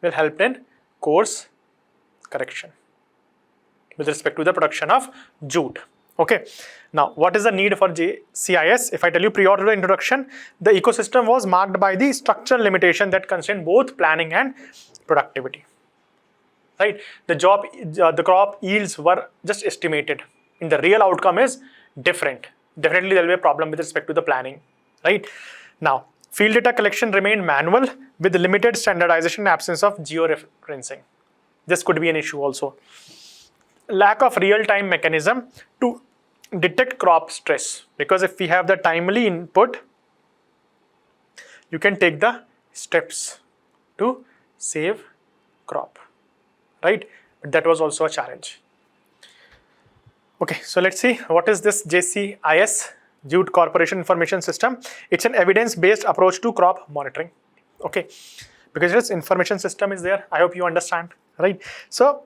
will help in course correction with respect to the production of jute. Okay, now what is the need for JCIS? If I tell you prior to the introduction, the ecosystem was marked by the structural limitation that constrained both planning and productivity. Right? The crop yields were just estimated. In the real outcome is different. Definitely there will be a problem with respect to the planning. Right? Now, field data collection remained manual with limited standardization and absence of georeferencing. This could be an issue also. Lack of real-time mechanism to detect crop stress, because if we have the timely input, you can take the steps to save crop, right? But that was also a challenge. Okay, so let's see what is this JCIS, Jute Corporation Information System. It's an evidence-based approach to crop monitoring. Okay, because this information system is there. I hope you understand, right? So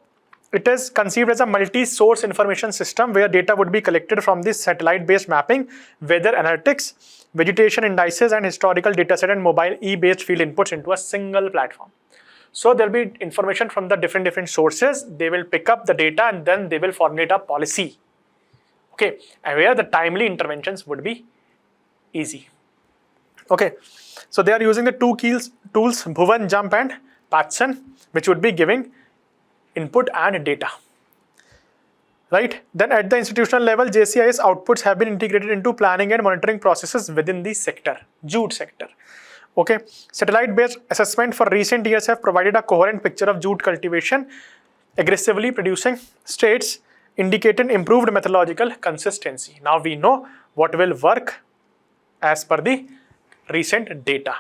it is conceived as a multi-source information system where data would be collected from this satellite-based mapping, weather analytics, vegetation indices, and historical dataset and mobile e-based field inputs into a single platform. So there will be information from the different sources. They will pick up the data and then they will formulate a policy. Okay, and where the timely interventions would be easy. Okay, so they are using the two tools, Bhuvan, Jump and Patson, which would be giving input and data. right? Then at the institutional level, JCIS outputs have been integrated into planning and monitoring processes within the sector, jute sector. Okay, satellite-based assessment for recent years have provided a coherent picture of jute cultivation aggressively producing states, indicating improved methodological consistency. Now we know what will work as per the recent data.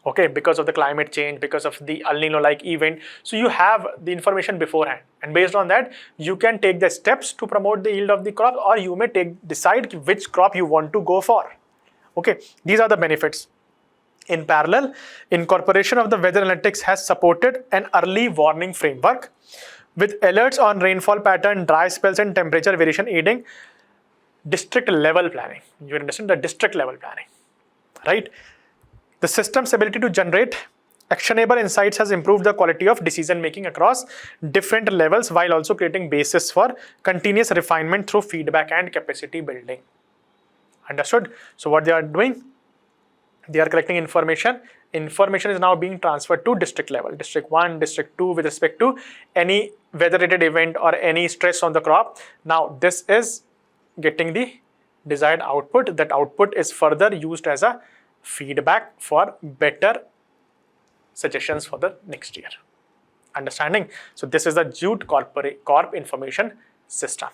Okay, because of the climate change, because of the El Nino like event, so you have the information beforehand, and based on that you can take the steps to promote the yield of the crop, or you may decide which crop you want to go for. Okay, these are the benefits. In parallel, incorporation of the weather analytics has supported an early warning framework with alerts on rainfall pattern, dry spells and temperature variation aiding district level planning. You understand, the district level planning, right? The system's ability to generate actionable insights has improved the quality of decision making across different levels, while also creating basis for continuous refinement through feedback and capacity building. Understood? So what they are doing? They are collecting information. Information is now being transferred to district level, district 1, district 2, with respect to any weather related event or any stress on the crop. Now this is getting the desired output. That output is further used as a feedback for better suggestions for the next year. Understanding? So this is the jute corp information system.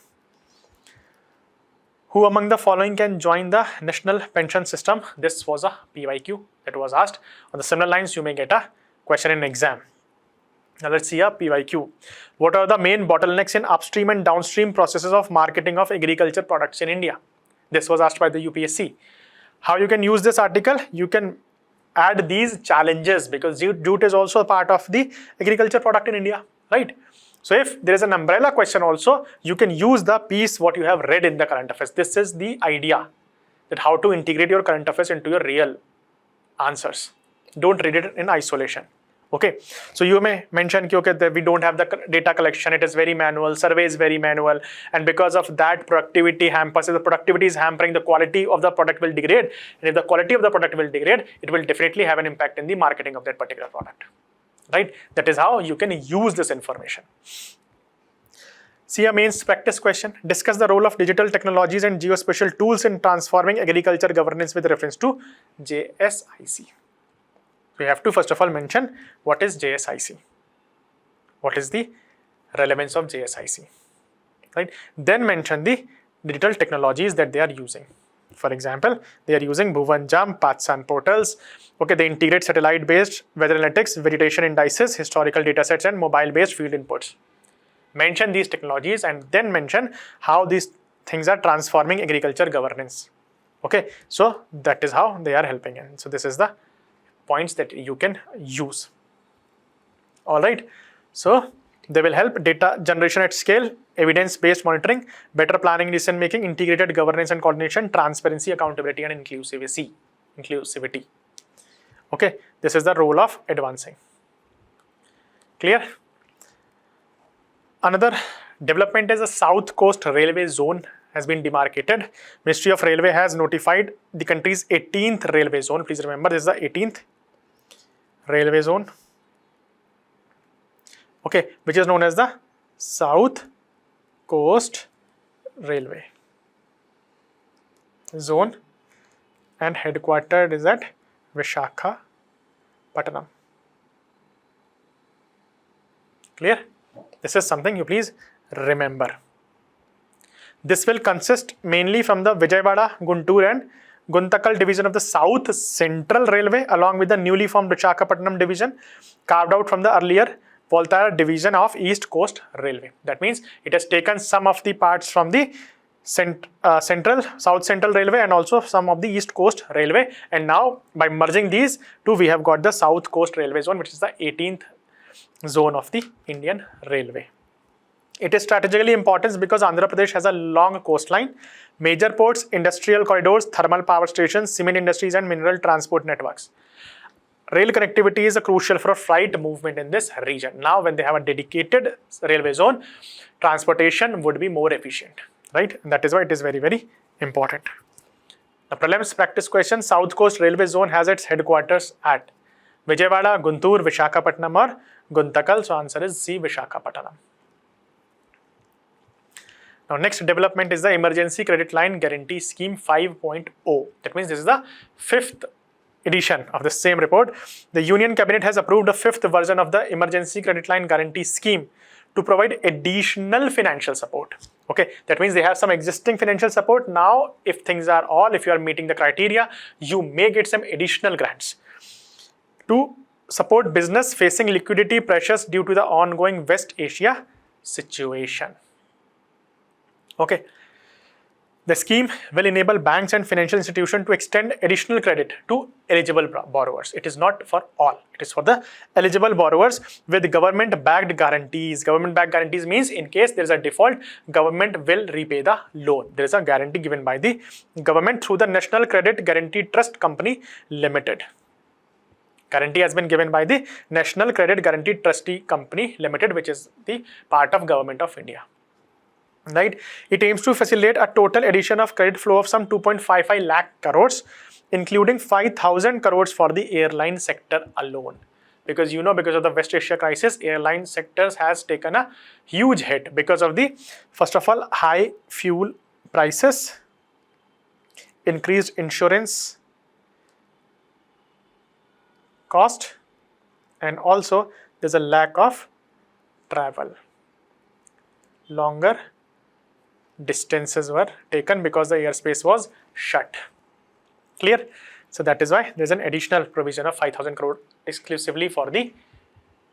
Who among the following can join the national pension system? This was a PYQ that was asked. On the similar lines, you may get a question in exam. Now let's see a PYQ. What are the main bottlenecks in upstream and downstream processes of marketing of agriculture products in India? This was asked by the UPSC. How you can use this article? You can add these challenges, because jute is also a part of the agriculture product in India, right? So if there is an umbrella question also, you can use the piece what you have read in the current affairs. This is the idea, that how to integrate your current affairs into your real answers. Don't read it in isolation. Okay, so you may mention okay, that we don't have the data collection, it is very manual, survey is very manual, and because of that productivity hampers. If the productivity is hampering, the quality of the product will degrade, and if the quality of the product will degrade, it will definitely have an impact in the marketing of that particular product, right? That is how you can use this information. See a mains practice question. Discuss the role of digital technologies and geospatial tools in transforming agriculture governance with reference to JSIC. We have to first of all mention what is JSIC, what is the relevance of JSIC, right? Then mention the digital technologies that they are using. For example, they are using Bhuvanjam, Patsan portals. Okay, they integrate satellite-based weather analytics, vegetation indices, historical datasets, and mobile-based field inputs. Mention these technologies and then mention how these things are transforming agriculture governance. Okay, so that is how they are helping in. So this is the points that you can use. All right, so they will help data generation at scale, evidence-based monitoring, better planning, decision making, integrated governance and coordination, transparency, accountability, and inclusivity. Okay, this is the role of advancing. Clear? Another development is the South Coast Railway Zone has been demarcated. Ministry of Railway has notified the country's 18th railway zone. Please remember, this is the 18th railway zone, okay, which is known as the South Coast Railway Zone, and headquartered is at Visakhapatnam. Clear? This is something you please remember. This will consist mainly from the Vijayawada, Guntur and Guntakal division of the South Central Railway, along with the newly formed Visakhapatnam division, carved out from the earlier Voltara division of East Coast Railway. That means it has taken some of the parts from the South Central Railway and also some of the East Coast Railway, and now by merging these two, we have got the South Coast Railway Zone, which is the 18th zone of the Indian Railway. It is strategically important because Andhra Pradesh has a long coastline, major ports, industrial corridors, thermal power stations, cement industries, and mineral transport networks. Rail connectivity is crucial for freight movement in this region. Now, when they have a dedicated railway zone, transportation would be more efficient, right? And that is why it is very, very important. The prelims practice question: South Coast Railway Zone has its headquarters at Vijayawada, Guntur, Visakhapatnam, or Guntakal. So answer is C, Visakhapatnam. Now next development is the Emergency Credit Line Guarantee Scheme 5.0. That means this is the 5th edition of the same report. The Union Cabinet has approved the 5th version of the Emergency Credit Line Guarantee Scheme to provide additional financial support. Okay, that means they have some existing financial support. Now, if things are if you are meeting the criteria, you may get some additional grants to support business facing liquidity pressures due to the ongoing West Asia situation. Okay. The scheme will enable banks and financial institutions to extend additional credit to eligible borrowers. It is not for all. It is for the eligible borrowers with government-backed guarantees. Government-backed guarantees means in case there is a default, government will repay the loan. There is a guarantee given by the government through the National Credit Guarantee Trust Company Limited. Guarantee has been given by the National Credit Guarantee Trustee Company Limited, which is the part of Government of India. Right, it aims to facilitate a total addition of credit flow of some 2.55 lakh crores, including 5,000 crores for the airline sector alone. Because because of the West Asia crisis, airline sectors has taken a huge hit because of the, first of all, high fuel prices, increased insurance cost, and also there's a lack of travel. Longer distances were taken because the airspace was shut. Clear? So that is why there is an additional provision of 5,000 crore exclusively for the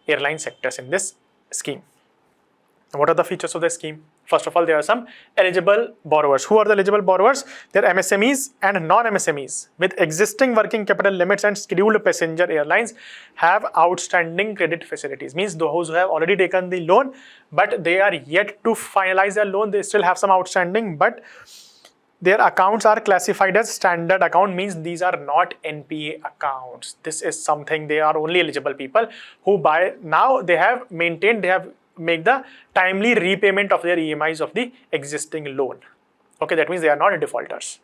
airline sectors in this scheme. What are the features of the scheme? First of all, there are some eligible borrowers. Who are the eligible borrowers? They are MSMEs and non-MSMEs with existing working capital limits and scheduled passenger airlines have outstanding credit facilities. Means those who have already taken the loan, but they are yet to finalize their loan. They still have some outstanding, but their accounts are classified as standard account. Means these are not NPA accounts. This is something they are only eligible people who by now they have make the timely repayment of their EMIs of the existing loan. Okay, that means they are not defaulters.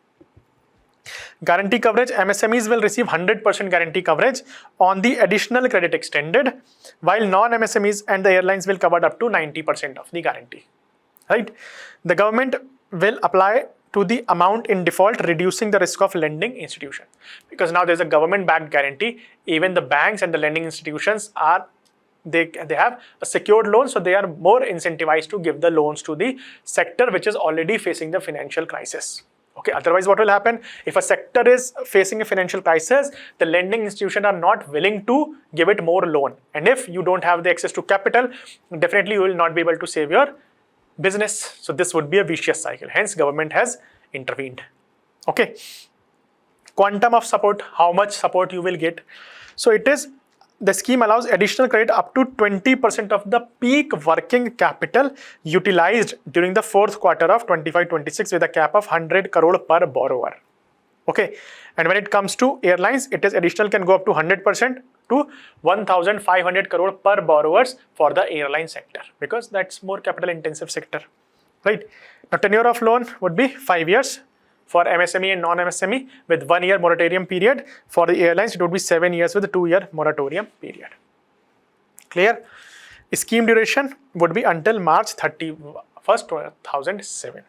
Guarantee coverage, MSMEs will receive 100% guarantee coverage on the additional credit extended, while non-MSMEs and the airlines will cover up to 90% of the guarantee. Right? The government will apply to the amount in default, reducing the risk of lending institution. Because now there's a government-backed guarantee, even the banks and the lending institutions are they have a secured loan, so they are more incentivized to give the loans to the sector which is already facing the financial crisis. Okay, otherwise what will happen? If a sector is facing a financial crisis, the lending institutions are not willing to give it more loan. And if you don't have the access to capital, definitely you will not be able to save your business. So this would be a vicious cycle. Hence, government has intervened. Okay. Quantum of support, how much support you will get. So it is, the scheme allows additional credit up to 20% of the peak working capital utilized during the fourth quarter of 25-26 with a cap of 100 crore per borrower. Okay, and when it comes to airlines, it is additional can go up to 100% to 1,500 crore per borrowers for the airline sector, because that's more capital intensive sector, right? Now tenure of loan would be 5 years for MSME and non-MSME with 1 year moratorium period. For the airlines, it would be 7 years with a 2-year moratorium period. Clear? Scheme duration would be until March 31st, 2007.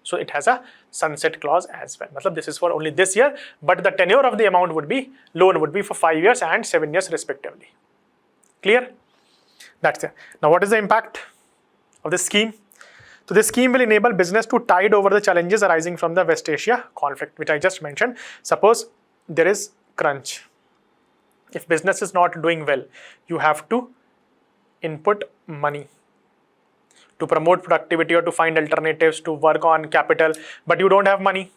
So it has a sunset clause as well. Matlab this is for only this year, but the tenure of the amount would be, loan would be for 5 years and 7 years respectively. Clear? That's it. Now what is the impact of this scheme? So this scheme will enable business to tide over the challenges arising from the West Asia conflict, which I just mentioned. Suppose there is crunch. If business is not doing well, you have to input money to promote productivity or to find alternatives to work on capital, but you don't have money.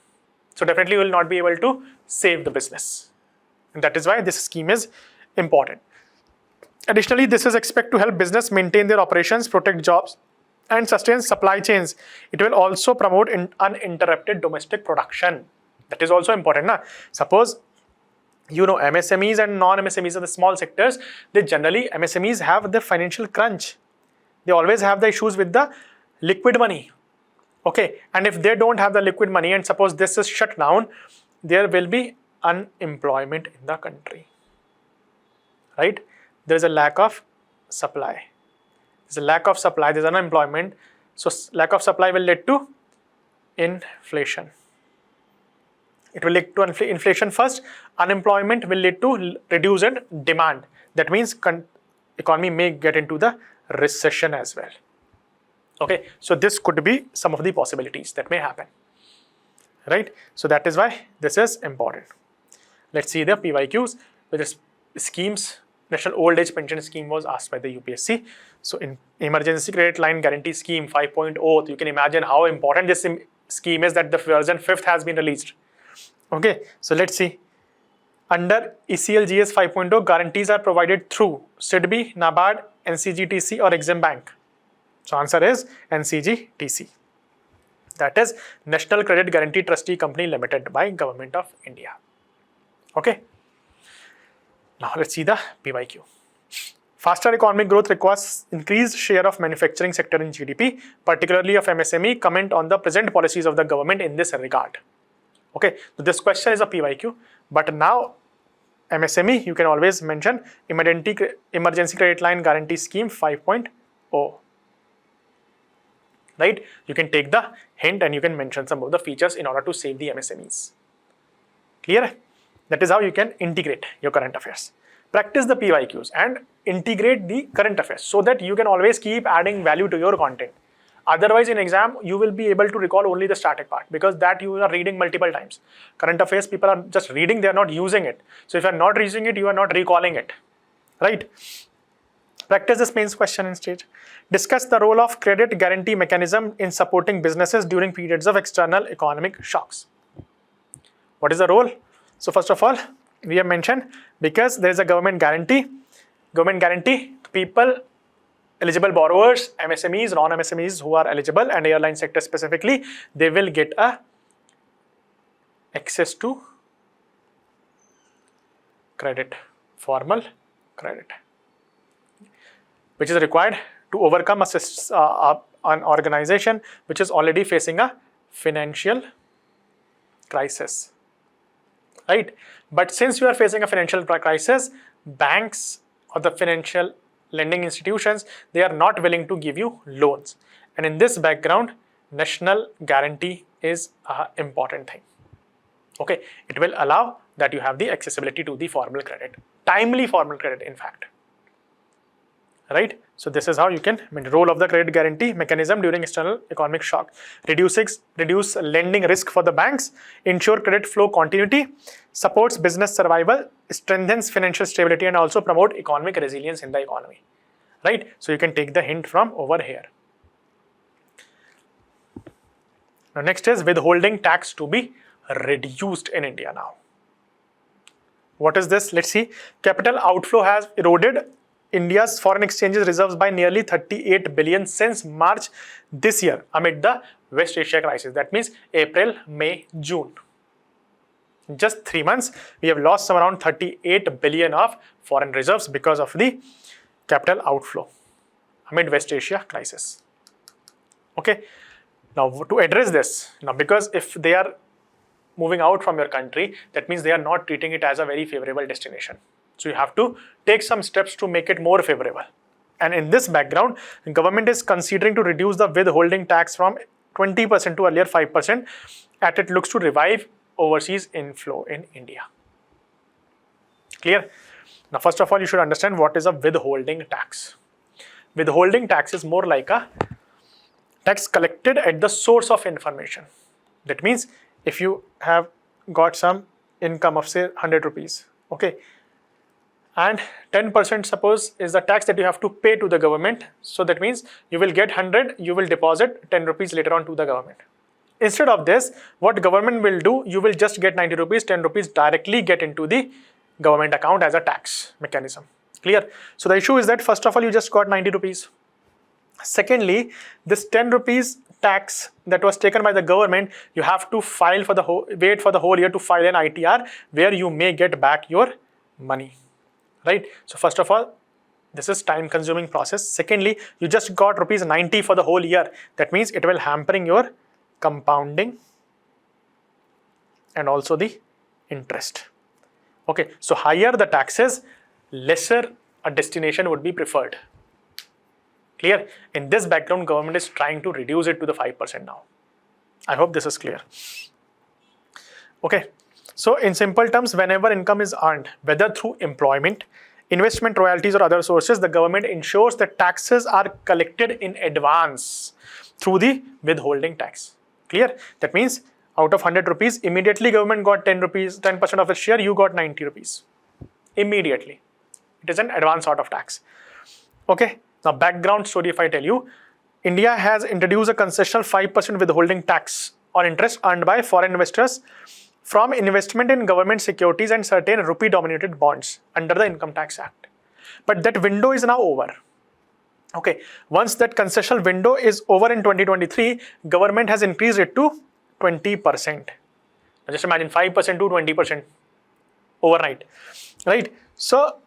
So definitely you will not be able to save the business. And that is why this scheme is important. Additionally, this is expected to help business maintain their operations, protect jobs, and sustain supply chains. It will also promote uninterrupted domestic production. That is also important. Na? Suppose, MSMEs and non-MSMEs are the small sectors. They generally, MSMEs have the financial crunch. They always have the issues with the liquid money. Okay, and if they don't have the liquid money and suppose this is shut down, there will be unemployment in the country. Right? There is a lack of supply. There's a lack of supply, there's unemployment. So lack of supply will lead to inflation. It will lead to inflation first. Unemployment will lead to reduced demand. That means economy may get into the recession as well. Okay, so this could be some of the possibilities that may happen, right? So that is why this is important. Let's see the PYQs. With the schemes, National Old Age Pension Scheme was asked by the UPSC. So in Emergency Credit Line Guarantee Scheme 5.0, you can imagine how important this scheme is that the version 5th has been released. Okay, so let's see. Under ECLGS 5.0, guarantees are provided through SIDBI, NABARD, NCGTC or Exim Bank. So answer is NCGTC. That is National Credit Guarantee Trustee Company Limited by Government of India. Okay. Now let's see the PYQ. Faster economic growth requires increased share of manufacturing sector in GDP, particularly of MSME. Comment on the present policies of the government in this regard. Okay, so this question is a PYQ, but now MSME you can always mention Emergency Credit Line Guarantee Scheme 5.0. Right? You can take the hint and you can mention some of the features in order to save the MSMEs. Clear? That is how you can integrate your current affairs. Practice the PYQs and integrate the current affairs so that you can always keep adding value to your content. Otherwise, in exam, you will be able to recall only the static part because that you are reading multiple times. Current affairs, people are just reading, they are not using it. So if you are not using it, you are not recalling it. Right? Practice this mains question instead. Discuss the role of credit guarantee mechanism in supporting businesses during periods of external economic shocks. What is the role? So first of all, we have mentioned because there is a government guarantee, people, eligible borrowers, MSMEs, non-MSMEs who are eligible and airline sector specifically, they will get access to credit, formal credit, which is required to overcome an organization which is already facing a financial crisis. Right? But since you are facing a financial crisis, banks or the financial lending institutions, they are not willing to give you loans. And in this background, national guarantee is an important thing. Okay, it will allow that you have the accessibility to the formal credit, timely formal credit in fact. Right? So this is how you can role of the credit guarantee mechanism during external economic shock. Reduce lending risk for the banks, ensure credit flow continuity, supports business survival, strengthens financial stability and also promote economic resilience in the economy. Right? So you can take the hint from over here. Now next is withholding tax to be reduced in India now. What is this? Let's see. Capital outflow has eroded India's foreign exchanges reserves by nearly 38 billion since March this year amid the West Asia crisis. That means April, May, June. In just 3 months, we have lost some around 38 billion of foreign reserves because of the capital outflow amid West Asia crisis. Okay. Now to address this, now because if they are moving out from your country, that means they are not treating it as a very favorable destination. So you have to take some steps to make it more favorable. And in this background, the government is considering to reduce the withholding tax from 20% to earlier 5% as it looks to revive overseas inflow in India. Clear? Now first of all, you should understand what is a withholding tax. Withholding tax is more like a tax collected at the source of information. That means if you have got some income of say 100 rupees, okay, and 10% suppose is the tax that you have to pay to the government. So that means you will get 100, you will deposit 10 rupees later on to the government. Instead of this, what government will do, you will just get 90 rupees, 10 rupees directly get into the government account as a tax mechanism. Clear? So the issue is that first of all, you just got 90 rupees. Secondly, this 10 rupees tax that was taken by the government, you have to file for wait for the whole year to file an ITR where you may get back your money. Right? So first of all, this is time consuming process. Secondly, you just got rupees 90 for the whole year. That means it will hampering your compounding and also the interest. Okay, so higher the taxes, lesser a destination would be preferred. Clear? In this background, government is trying to reduce it to the 5% now. I hope this is clear. Okay. So in simple terms, whenever income is earned, whether through employment, investment, royalties or other sources, the government ensures that taxes are collected in advance through the withholding tax. Clear? That means out of 100 rupees, immediately government got 10 rupees, 10% of its share, you got 90 rupees. Immediately. It is an advance sort of tax. Okay. Now background story, if I tell you, India has introduced a concessional 5% withholding tax on interest earned by foreign investors from investment in government securities and certain rupee-dominated bonds under the Income Tax Act. But that window is now over. Okay, once that concessional window is over in 2023, government has increased it to 20%. Now just imagine 5% to 20% overnight, right? So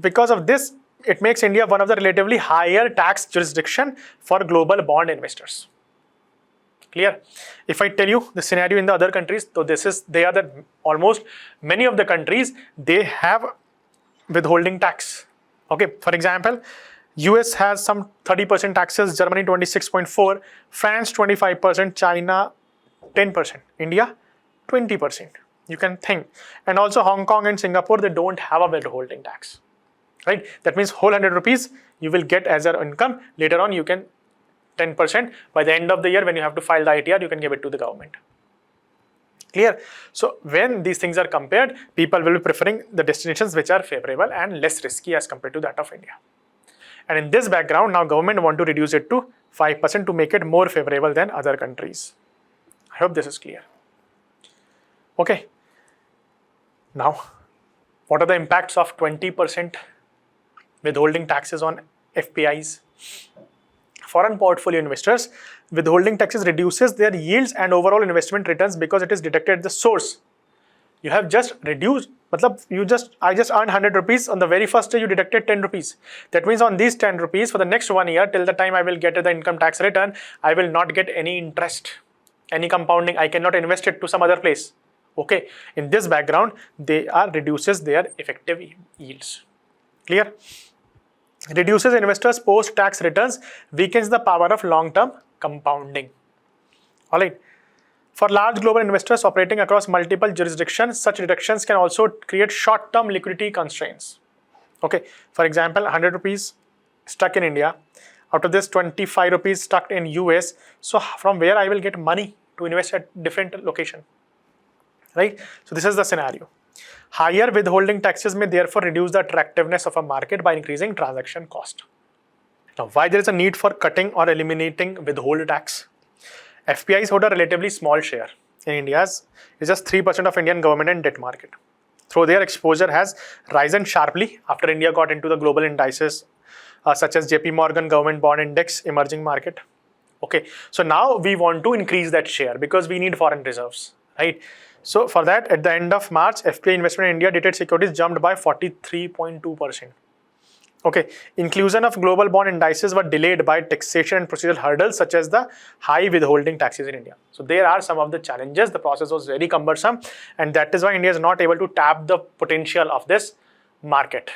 because of this, it makes India one of the relatively higher tax jurisdiction for global bond investors. Clear? If I tell you the scenario in the other countries, so they are almost many of the countries, they have withholding tax. Okay, for example, US has some 30% taxes, Germany 26.4%, France 25%, China 10%, India 20%. You can think. And also Hong Kong and Singapore, they don't have a withholding tax. Right? That means whole 100 rupees you will get as your income. Later on, you can 10%. By the end of the year, when you have to file the ITR, you can give it to the government. Clear? So when these things are compared, people will be preferring the destinations which are favorable and less risky as compared to that of India. And in this background, now government want to reduce it to 5% to make it more favorable than other countries. I hope this is clear. Okay. Now, what are the impacts of 20% withholding taxes on FPIs? Foreign portfolio investors, withholding taxes reduces their yields and overall investment returns because it is deducted at the source. You have just reduced, I just earned 100 rupees. On the very first day, you deducted 10 rupees. That means on these 10 rupees for the next 1 year, till the time I will get the income tax return, I will not get any interest, any compounding. I cannot invest it to some other place. Okay. In this background, they reduces their effective yields. Clear? Reduces investors' post-tax returns, weakens the power of long-term compounding. Alright. For large global investors operating across multiple jurisdictions, such reductions can also create short-term liquidity constraints. Okay. For example, 100 rupees stuck in India. Out of this, 25 rupees stuck in US. So from where I will get money to invest at different location? Right. So this is the scenario. Higher withholding taxes may therefore reduce the attractiveness of a market by increasing transaction cost. Now, why there is a need for cutting or eliminating withhold tax? FPIs hold a relatively small share in India's. It's just 3% of Indian government and debt market. Though their exposure has risen sharply after India got into the global indices such as JP Morgan Government Bond Index Emerging Market. Okay, so now we want to increase that share because we need foreign reserves, right? So for that, at the end of March, FPI investment in India dated securities jumped by 43.2%. Okay, inclusion of global bond indices were delayed by taxation and procedural hurdles such as the high withholding taxes in India. So there are some of the challenges. The process was very cumbersome, and that is why India is not able to tap the potential of this market.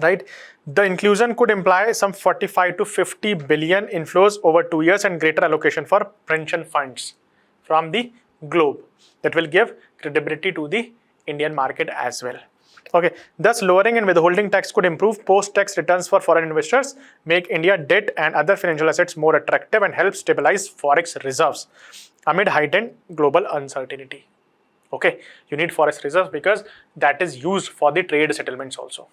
Right? The inclusion could imply some 45 to 50 billion inflows over 2 years and greater allocation for pension funds from the globe. That will give credibility to the Indian market as well. Okay, thus lowering in withholding tax could improve post-tax returns for foreign investors, make India debt and other financial assets more attractive and help stabilize forex reserves amid heightened global uncertainty. Okay, you need forex reserves because that is used for the trade settlements also.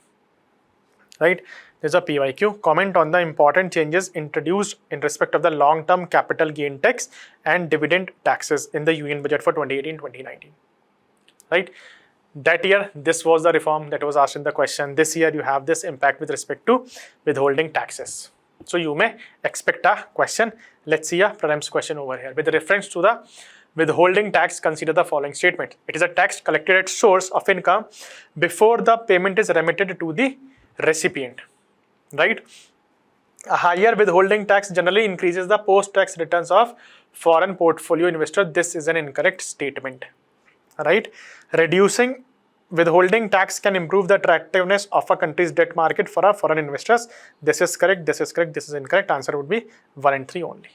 Right, there's a PYQ. Comment on the important changes introduced in respect of the long-term capital gain tax and dividend taxes in the Union budget for 2018-2019. Right, that year this was the reform that was asked in the question. This year you have this impact with respect to withholding taxes. So you may expect a question. Let's see a prelims question over here. With reference to the withholding tax, consider the following statement. It is a tax collected at source of income before the payment is remitted to the recipient, right? A higher withholding tax generally increases the post-tax returns of foreign portfolio investor. This is an incorrect statement, right? Reducing withholding tax can improve the attractiveness of a country's debt market for our foreign investors. This is correct, this is correct, this is incorrect. Answer would be 1 and 3 only,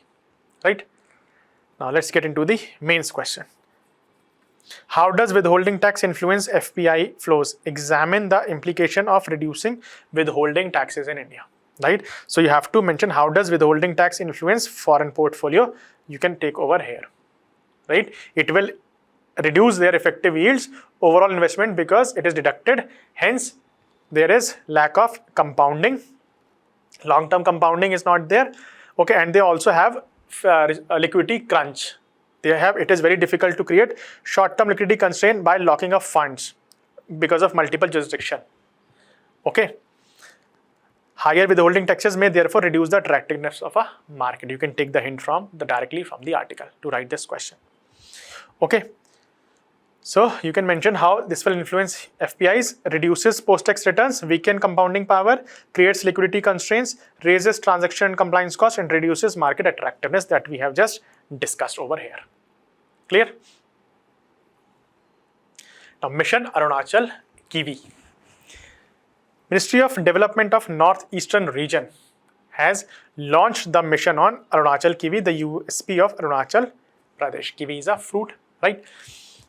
right? Now let's get into the mains question. How does withholding tax influence FPI flows? Examine the implication of reducing withholding taxes in India, right? So you have to mention how does withholding tax influence foreign portfolio. You can take over here, right? It will reduce their effective yields, overall investment, because it is deducted. Hence, there is lack of compounding. Long-term compounding is not there. Okay, and they also have liquidity crunch. It is very difficult to create short-term liquidity constraint by locking up funds because of multiple jurisdiction. Okay. Higher withholding taxes may therefore reduce the attractiveness of a market. You can take the hint directly from the article to write this question. Okay. So you can mention how this will influence FPIs, reduces post-tax returns, weaken compounding power, creates liquidity constraints, raises transaction and compliance costs, and reduces market attractiveness that we have just discussed over here. Clear? Now, Mission Arunachal Kiwi. Ministry of Development of Northeastern Region has launched the mission on Arunachal Kiwi, the USP of Arunachal Pradesh. Kiwi is a fruit, right?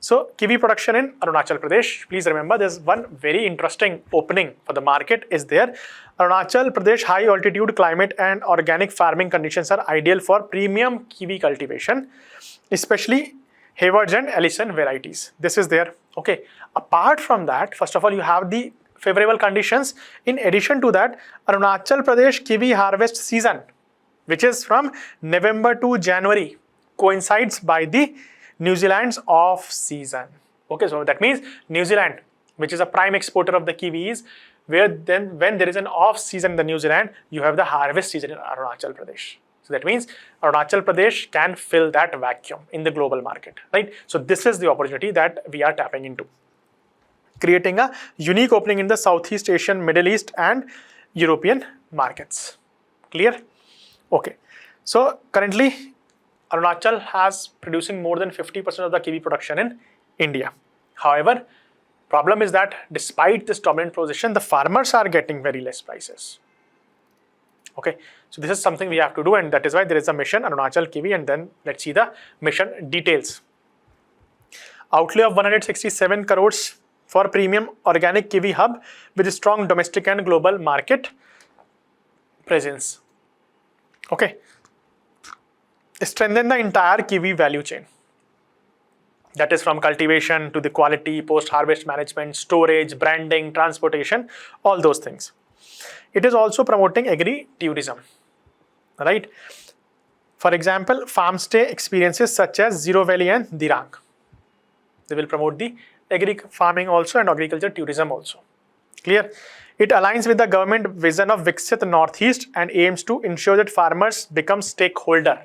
So, kiwi production in Arunachal Pradesh. Please remember, there's one very interesting opening for the market is there. Arunachal Pradesh high altitude climate and organic farming conditions are ideal for premium kiwi cultivation, especially Haywards and Ellison varieties. This is there. Okay. Apart from that, first of all, you have the favorable conditions. In addition to that, Arunachal Pradesh kiwi harvest season, which is from November to January, coincides by the New Zealand's off season. Okay, so that means New Zealand, which is a prime exporter of the kiwis, where then when there is an off season in the New Zealand, you have the harvest season in Arunachal Pradesh. So that means Arunachal Pradesh can fill that vacuum in the global market, right? So this is the opportunity that we are tapping into, creating a unique opening in the Southeast Asian, Middle East and European markets. Clear? Okay. So currently, Arunachal has producing more than 50% of the kiwi production in India. However, problem is that despite this dominant position, the farmers are getting very less prices. Okay, so this is something we have to do, and that is why there is a mission Arunachal Kiwi, and then let's see the mission details. Outlay of 167 crores for premium organic kiwi hub with a strong domestic and global market presence. Okay. Strengthen the entire kiwi value chain. That is from cultivation to the quality, post-harvest management, storage, branding, transportation, all those things. It is also promoting agri-tourism, right? For example, farm stay experiences such as Zero Valley and Dirang. They will promote the agri-farming also and agriculture tourism also. Clear? It aligns with the government vision of Viksit Northeast and aims to ensure that farmers become stakeholder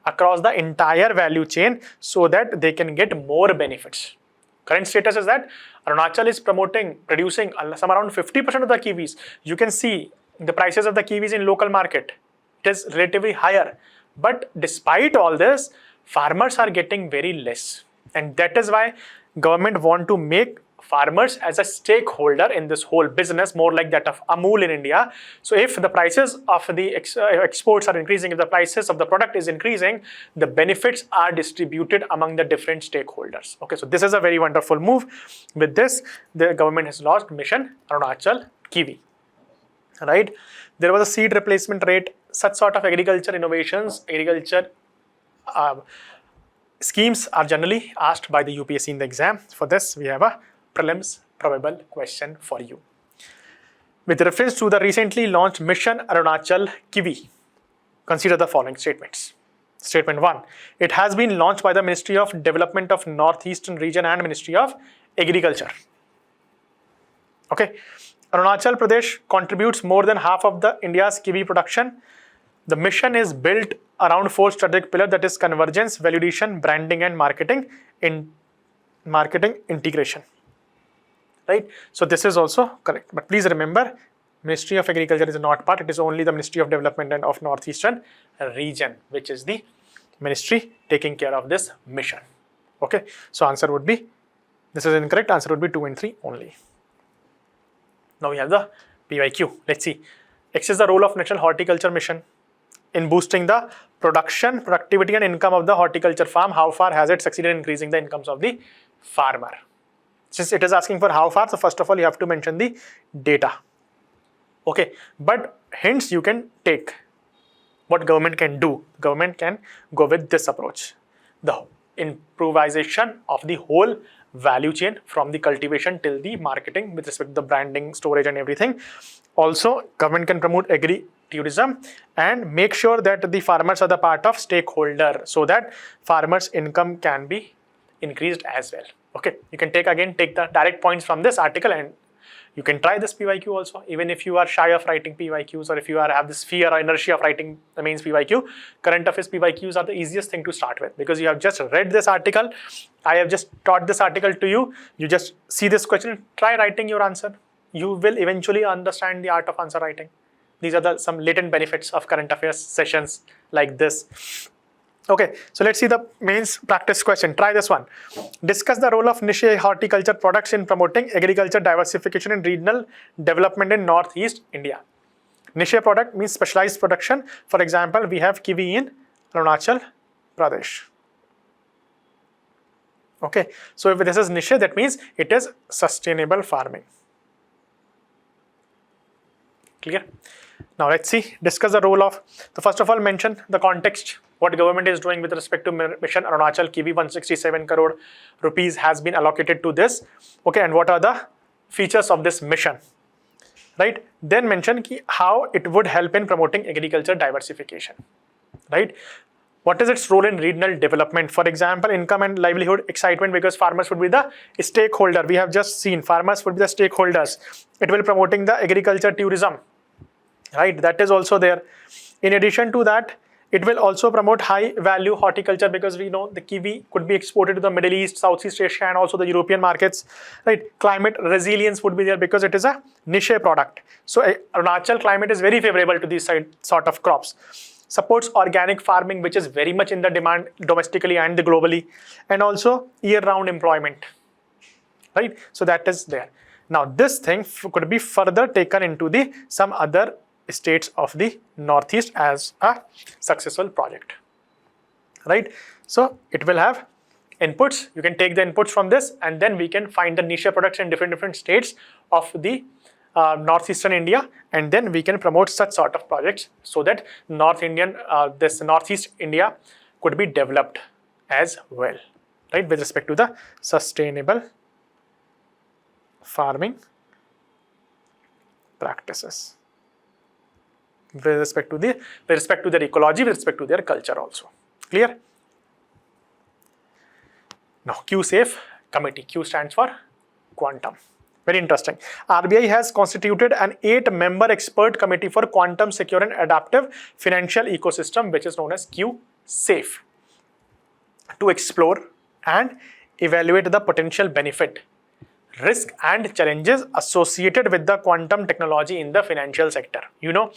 across the entire value chain so that they can get more benefits. Current status is that Arunachal is producing some around 50% of the kiwis. You can see the prices of the kiwis in local market. It is relatively higher. But despite all this, farmers are getting very less. And that is why government want to make farmers as a stakeholder in this whole business, more like that of Amul in India. So if the prices of the exports are increasing, if the prices of the product is increasing, the benefits are distributed among the different stakeholders. Okay, so this is a very wonderful move. With this, the government has launched Mission Arunachal Kiwi. Right? There was a seed replacement rate. Such sort of agriculture innovations, agriculture schemes are generally asked by the UPSC in the exam. For this, we have a prelims probable question for you. With reference to the recently launched Mission Arunachal Kiwi, consider the following statements. Statement 1. It has been launched by the Ministry of Development of Northeastern Region and Ministry of Agriculture. Okay. Arunachal Pradesh contributes more than half of the India's kiwi production. The mission is built around 4 strategic pillars, that is convergence, validation, branding and marketing integration. Right? So this is also correct. But please remember, Ministry of Agriculture is not part. It is only the Ministry of Development and of Northeastern Region, which is the ministry taking care of this mission. Okay. So answer would be This is incorrect. Answer would be 2 and 3 only. Now we have the PYQ. Let's see. X is the role of National Horticulture Mission in boosting the production, productivity and income of the horticulture farm. How far has it succeeded in increasing the incomes of the farmer? Since it is asking for how far, so first of all you have to mention the data. Okay, but hints you can take. What government can do? Government can go with this approach. The improvisation of the whole value chain from the cultivation till the marketing with respect to the branding, storage and everything. Also, government can promote agri-tourism and make sure that the farmers are the part of stakeholder so that farmers' income can be increased as well. Okay, you can take the direct points from this article and you can try this PYQ also. Even if you are shy of writing PYQs or if you have this fear or inertia of writing the mains PYQ, current affairs PYQs are the easiest thing to start with because you have just read this article. I have just taught this article to you. You just see this question, try writing your answer. You will eventually understand the art of answer writing. These are some latent benefits of current affairs sessions like this. Okay, so let's see the mains practice question. Try this one. Discuss the role of niche horticulture products in promoting agriculture diversification and regional development in Northeast India. Niche product means specialized production. For example, we have kiwi in Arunachal Pradesh. Okay, so if this is niche, that means it is sustainable farming. Clear? Now let's see, discuss the role of, so first of all mention the context, what government is doing with respect to Mission Arunachal Kiwi. 167 crore rupees has been allocated to this. Okay, and what are the features of this mission, right? Then mention how it would help in promoting agriculture diversification, right? What is its role in regional development? For example, income and livelihood excitement, because farmers would be the stakeholder. We have just seen farmers would be the stakeholders. It will promoting the agriculture tourism, right? That is also there. In addition to that, it will also promote high value horticulture because we know the kiwi could be exported to the Middle East, Southeast Asia and also the European markets, right? Climate resilience would be there because it is a niche product. So Arunachal climate is very favorable to these sort of crops. Supports organic farming, which is very much in the demand domestically and globally, and also year-round employment, right? So that is there. Now this thing could be further taken into some other states of the Northeast as a successful project, right? So it will have inputs. You can take the inputs from this and then we can find the niche products in different states of the Northeastern India, and then we can promote such sort of projects so that this Northeast India could be developed as well, right? With respect to the sustainable farming practices, with respect to their ecology, with respect to their culture also. Clear? Now, Q-Safe committee. Q stands for quantum. Very interesting. RBI has constituted an 8-member expert committee for quantum secure and adaptive financial ecosystem, which is known as Q-Safe, to explore and evaluate the potential benefit, risk and challenges associated with the quantum technology in the financial sector. You know,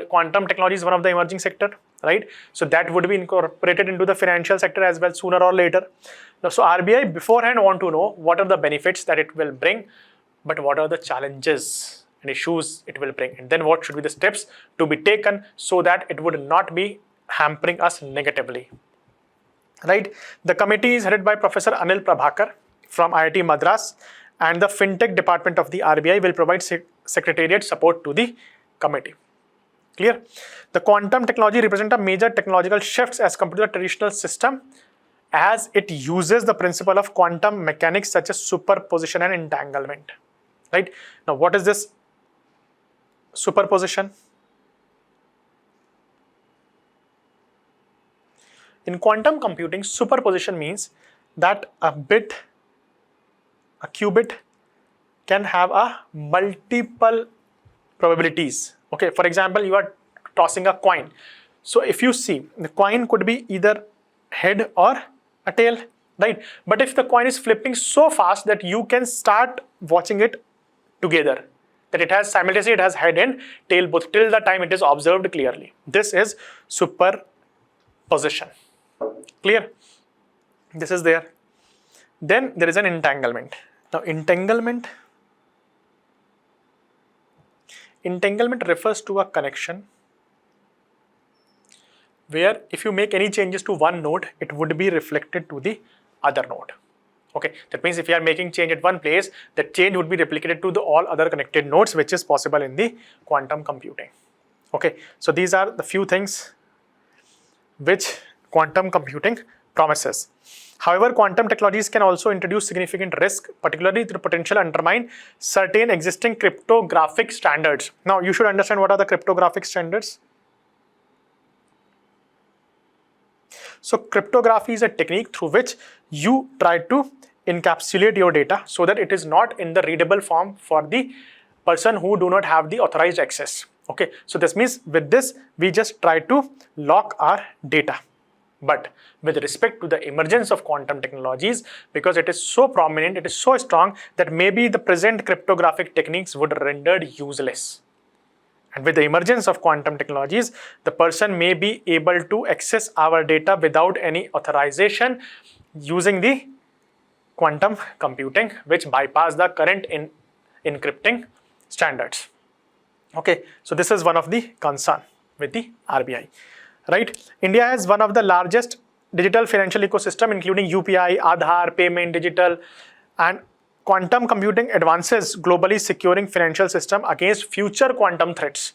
quantum technology is one of the emerging sector, right? So that would be incorporated into the financial sector as well sooner or later. Now, so RBI beforehand want to know what are the benefits that it will bring, but what are the challenges and issues it will bring, and then what should be the steps to be taken so that it would not be hampering us negatively, right? The committee is headed by Professor Anil Prabhakar from IIT Madras, and the FinTech department of the RBI will provide secretariat support to the committee. Clear? The quantum technology represents a major technological shift as compared to the traditional system, as it uses the principle of quantum mechanics such as superposition and entanglement, right? Now, what is this superposition? In quantum computing, superposition means that a qubit can have a multiple probabilities. Okay, for example, you are tossing a coin. So if you see, the coin could be either head or a tail, right? But if the coin is flipping so fast that you can start watching it together, that it has simultaneously, it has head and tail both till the time it is observed clearly. This is superposition. Clear? This is there. Then there is an entanglement. Now entanglement refers to a connection where if you make any changes to one node, it would be reflected to the other node. Okay, that means if you are making change at one place, that change would be replicated to the all other connected nodes, which is possible in the quantum computing. Okay, so these are the few things which quantum computing promises. However, quantum technologies can also introduce significant risk, particularly the potential undermine certain existing cryptographic standards. Now, you should understand what are the cryptographic standards. So, cryptography is a technique through which you try to encapsulate your data so that it is not in the readable form for the person who do not have the authorized access. Okay, so this means with this we just try to lock our data. But with respect to the emergence of quantum technologies, because it is so prominent, it is so strong that maybe the present cryptographic techniques would rendered useless. And with the emergence of quantum technologies, the person may be able to access our data without any authorization using the quantum computing, which bypass the current encrypting standards. Okay, so this is one of the concern with the RBI, right? India has one of the largest digital financial ecosystem, including UPI, Aadhaar, payment, digital, and quantum computing advances globally. Securing financial system against future quantum threats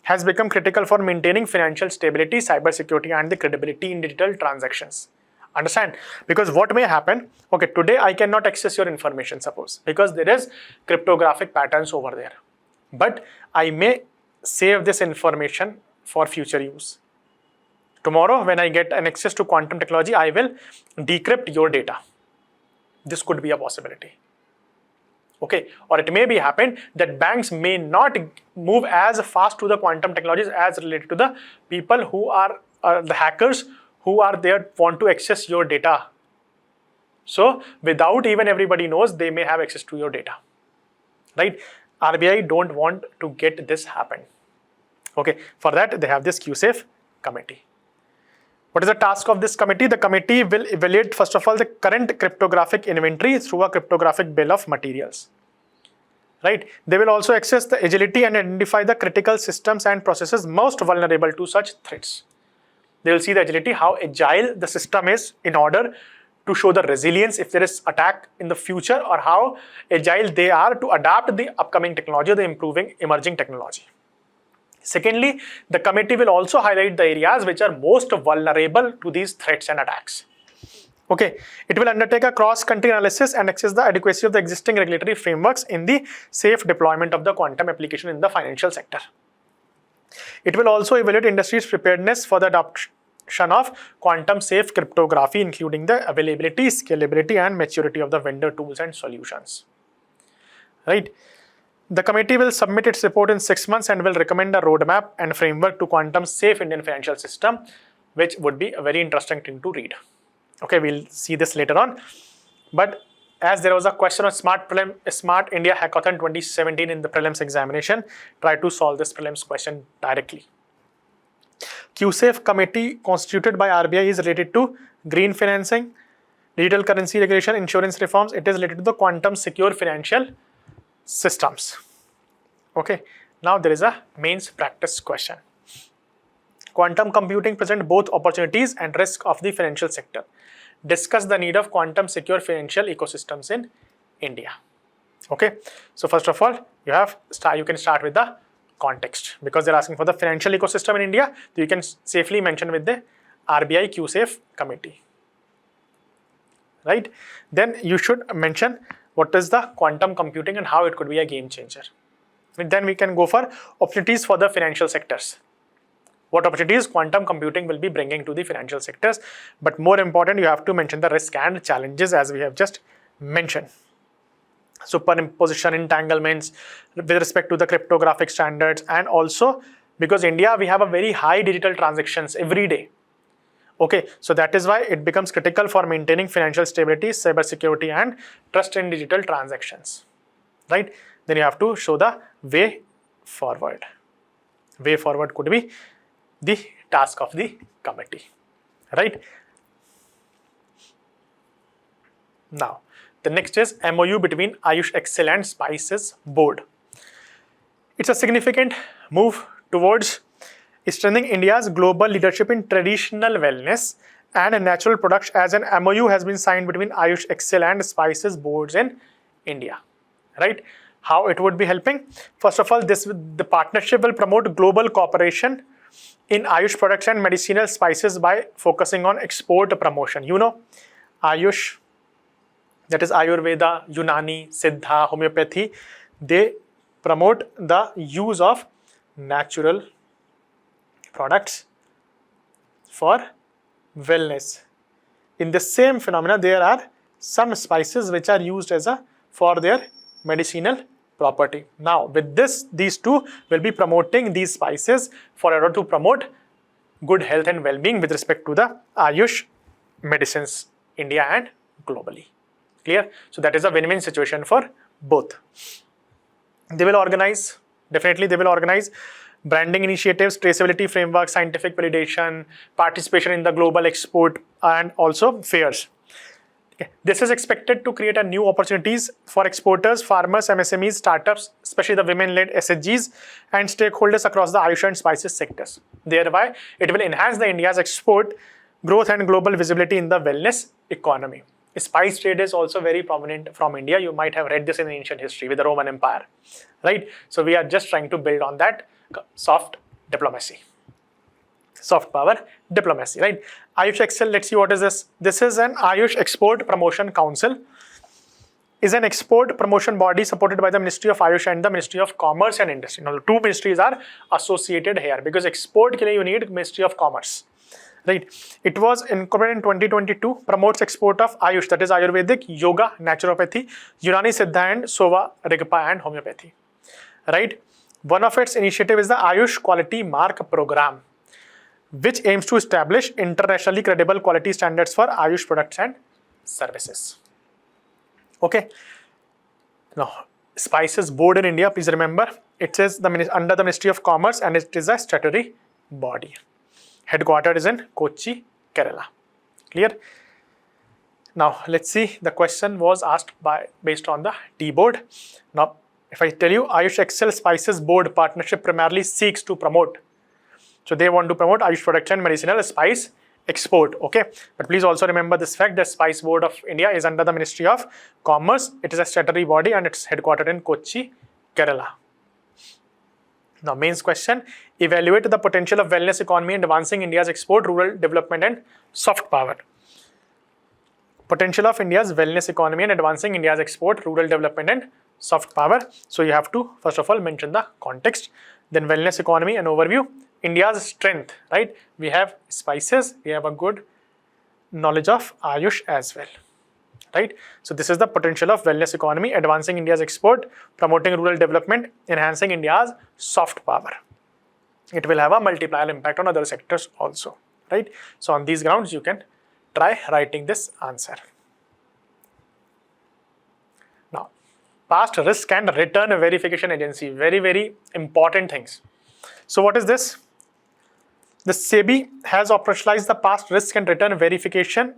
has become critical for maintaining financial stability, cybersecurity, and the credibility in digital transactions. Understand? Because what may happen, okay, today I cannot access your information, suppose, because there is cryptographic patterns over there. But I may save this information for future use. Tomorrow, when I get an access to quantum technology, I will decrypt your data. This could be a possibility. Okay, or it may be happen that banks may not move as fast to the quantum technologies as related to the people who are the hackers who are there want to access your data. So without even everybody knows, they may have access to your data, right? RBI don't want to get this happen. Okay, for that they have this QSAFE committee. What is the task of this committee? The committee will evaluate first of all the current cryptographic inventory through a cryptographic bill of materials. Right? They will also assess the agility and identify the critical systems and processes most vulnerable to such threats. They will see the agility, how agile the system is in order to show the resilience if there is attack in the future, or how agile they are to adapt the upcoming technology, the improving emerging technology. Secondly, the committee will also highlight the areas which are most vulnerable to these threats and attacks. Okay, it will undertake a cross-country analysis and assess the adequacy of the existing regulatory frameworks in the safe deployment of the quantum application in the financial sector. It will also evaluate industry's preparedness for the adoption of quantum safe cryptography, including the availability, scalability, and maturity of the vendor tools and solutions. Right? The committee will submit its report in 6 months and will recommend a roadmap and framework to quantum safe Indian financial system, which would be a very interesting thing to read. Okay, we'll see this later on. But as there was a question on Smart India Hackathon 2017 in the prelims examination, try to solve this prelims question directly. QSAFE committee constituted by RBI is related to green financing, digital currency regulation, insurance reforms. It is related to the quantum secure financial systems. Okay, now there is a mains practice question. Quantum computing presents both opportunities and risk of the financial sector. Discuss the need of quantum secure financial ecosystems in India. Okay, so first of all, you can start with the context, because they're asking for the financial ecosystem in India. So you can safely mention with the RBI QSAFE committee. Right? Then you should mention what is the quantum computing and how it could be a game changer. And then we can go for opportunities for the financial sectors. What opportunities quantum computing will be bringing to the financial sectors. But more important, you have to mention the risk and challenges as we have just mentioned. Superimposition, entanglements with respect to the cryptographic standards, and also because India, we have a very high digital transactions every day. Okay, so that is why it becomes critical for maintaining financial stability, cybersecurity, and trust in digital transactions. Right? Then you have to show the way forward. Way forward could be the task of the committee. Right? Now, the next is MOU between Ayush Excel and Spices Board. It's a significant move towards strengthening India's global leadership in traditional wellness and natural products, as an MOU has been signed between Ayush Excel and Spices Boards in India. Right? How it would be helping? First of all, the partnership will promote global cooperation in Ayush products and medicinal spices by focusing on export promotion. You know, Ayush, that is Ayurveda, Unani, Siddha, homeopathy, they promote the use of natural products for wellness. In the same phenomena, there are some spices which are used for their medicinal property. Now, with this, these two will be promoting these spices for order to promote good health and well-being with respect to the Ayush medicines, India and globally. Clear? So that is a win-win situation for both. They will organize, definitely they will organize branding initiatives, traceability framework, scientific validation, participation in the global export and also fairs. Okay. This is expected to create a new opportunities for exporters, farmers, MSMEs, startups, especially the women-led SHGs and stakeholders across the Ayush and spices sectors. Thereby, it will enhance the India's export growth and global visibility in the wellness economy. Spice trade is also very prominent from India. You might have read this in ancient history with the Roman Empire, right? So we are just trying to build on that soft diplomacy. Soft power diplomacy, right? Ayush Excel, let's see what is this. This is an Ayush Export Promotion Council. Is an export promotion body supported by the Ministry of Ayush and the Ministry of Commerce and Industry. Now, the two ministries are associated here because export ke liye you need Ministry of Commerce, right? It was incorporated in 2022, promotes export of Ayush, that is Ayurvedic, Yoga, Naturopathy, Unani Siddha and Sova, Rigpa and Homeopathy, right? One of its initiatives is the Ayush Quality Mark Program, which aims to establish internationally credible quality standards for Ayush products and services. Okay. Now, Spices Board in India, please remember, it says under the Ministry of Commerce and it is a statutory body. Headquartered is in Kochi, Kerala. Clear? Now, let's see. The question was asked based on the T board. Now, if I tell you Ayush Excel Spices Board partnership primarily seeks to promote. So they want to promote Ayush products and medicinal spice export. Okay. But please also remember this fact that Spice Board of India is under the Ministry of Commerce. It is a statutory body and it's headquartered in Kochi, Kerala. Now, mains question, evaluate the potential of wellness economy in advancing India's export, rural development and soft power. Potential of India's wellness economy and advancing India's export, rural development and soft power. So you have to first of all mention the context, then wellness economy and overview. India's strength, right? We have spices, we have a good knowledge of Ayush as well, right? So this is the potential of wellness economy, advancing India's export, promoting rural development, enhancing India's soft power. It will have a multiplier impact on other sectors also, right? So on these grounds, you can try writing this answer. Now, past risk and return verification agency, very, very important things. So what is this? The SEBI has operationalized the past risk and return verification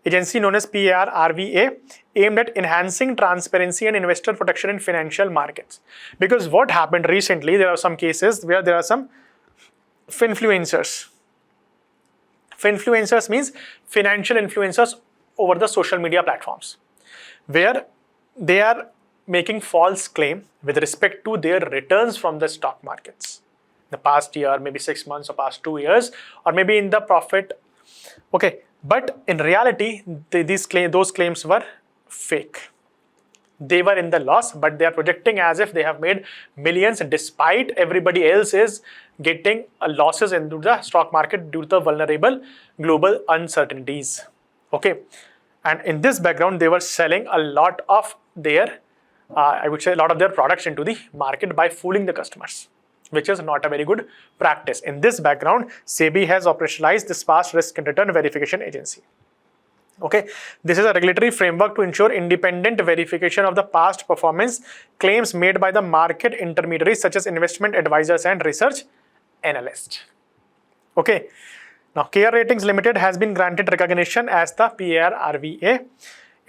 agency known as PAR-RVA, aimed at enhancing transparency and investor protection in financial markets. Because what happened recently, there are some cases where there are some finfluencers. Finfluencers means financial influencers over the social media platforms, where they are making false claim with respect to their returns from the stock markets. The past year, maybe 6 months or past 2 years, or maybe in the profit. Okay, but in reality, those claims were fake. They were in the loss, but they are projecting as if they have made millions despite everybody else is getting losses into the stock market due to the vulnerable global uncertainties. Okay, and in this background, they were selling a lot of their, I would say a lot of their products into the market by fooling the customers, which is not a very good practice. In this background, SEBI has operationalized this past risk and return verification agency. Okay, this is a regulatory framework to ensure independent verification of the past performance claims made by the market intermediaries such as investment advisors and research analysts. Okay, now CARE Ratings Limited has been granted recognition as the PAR-RVA.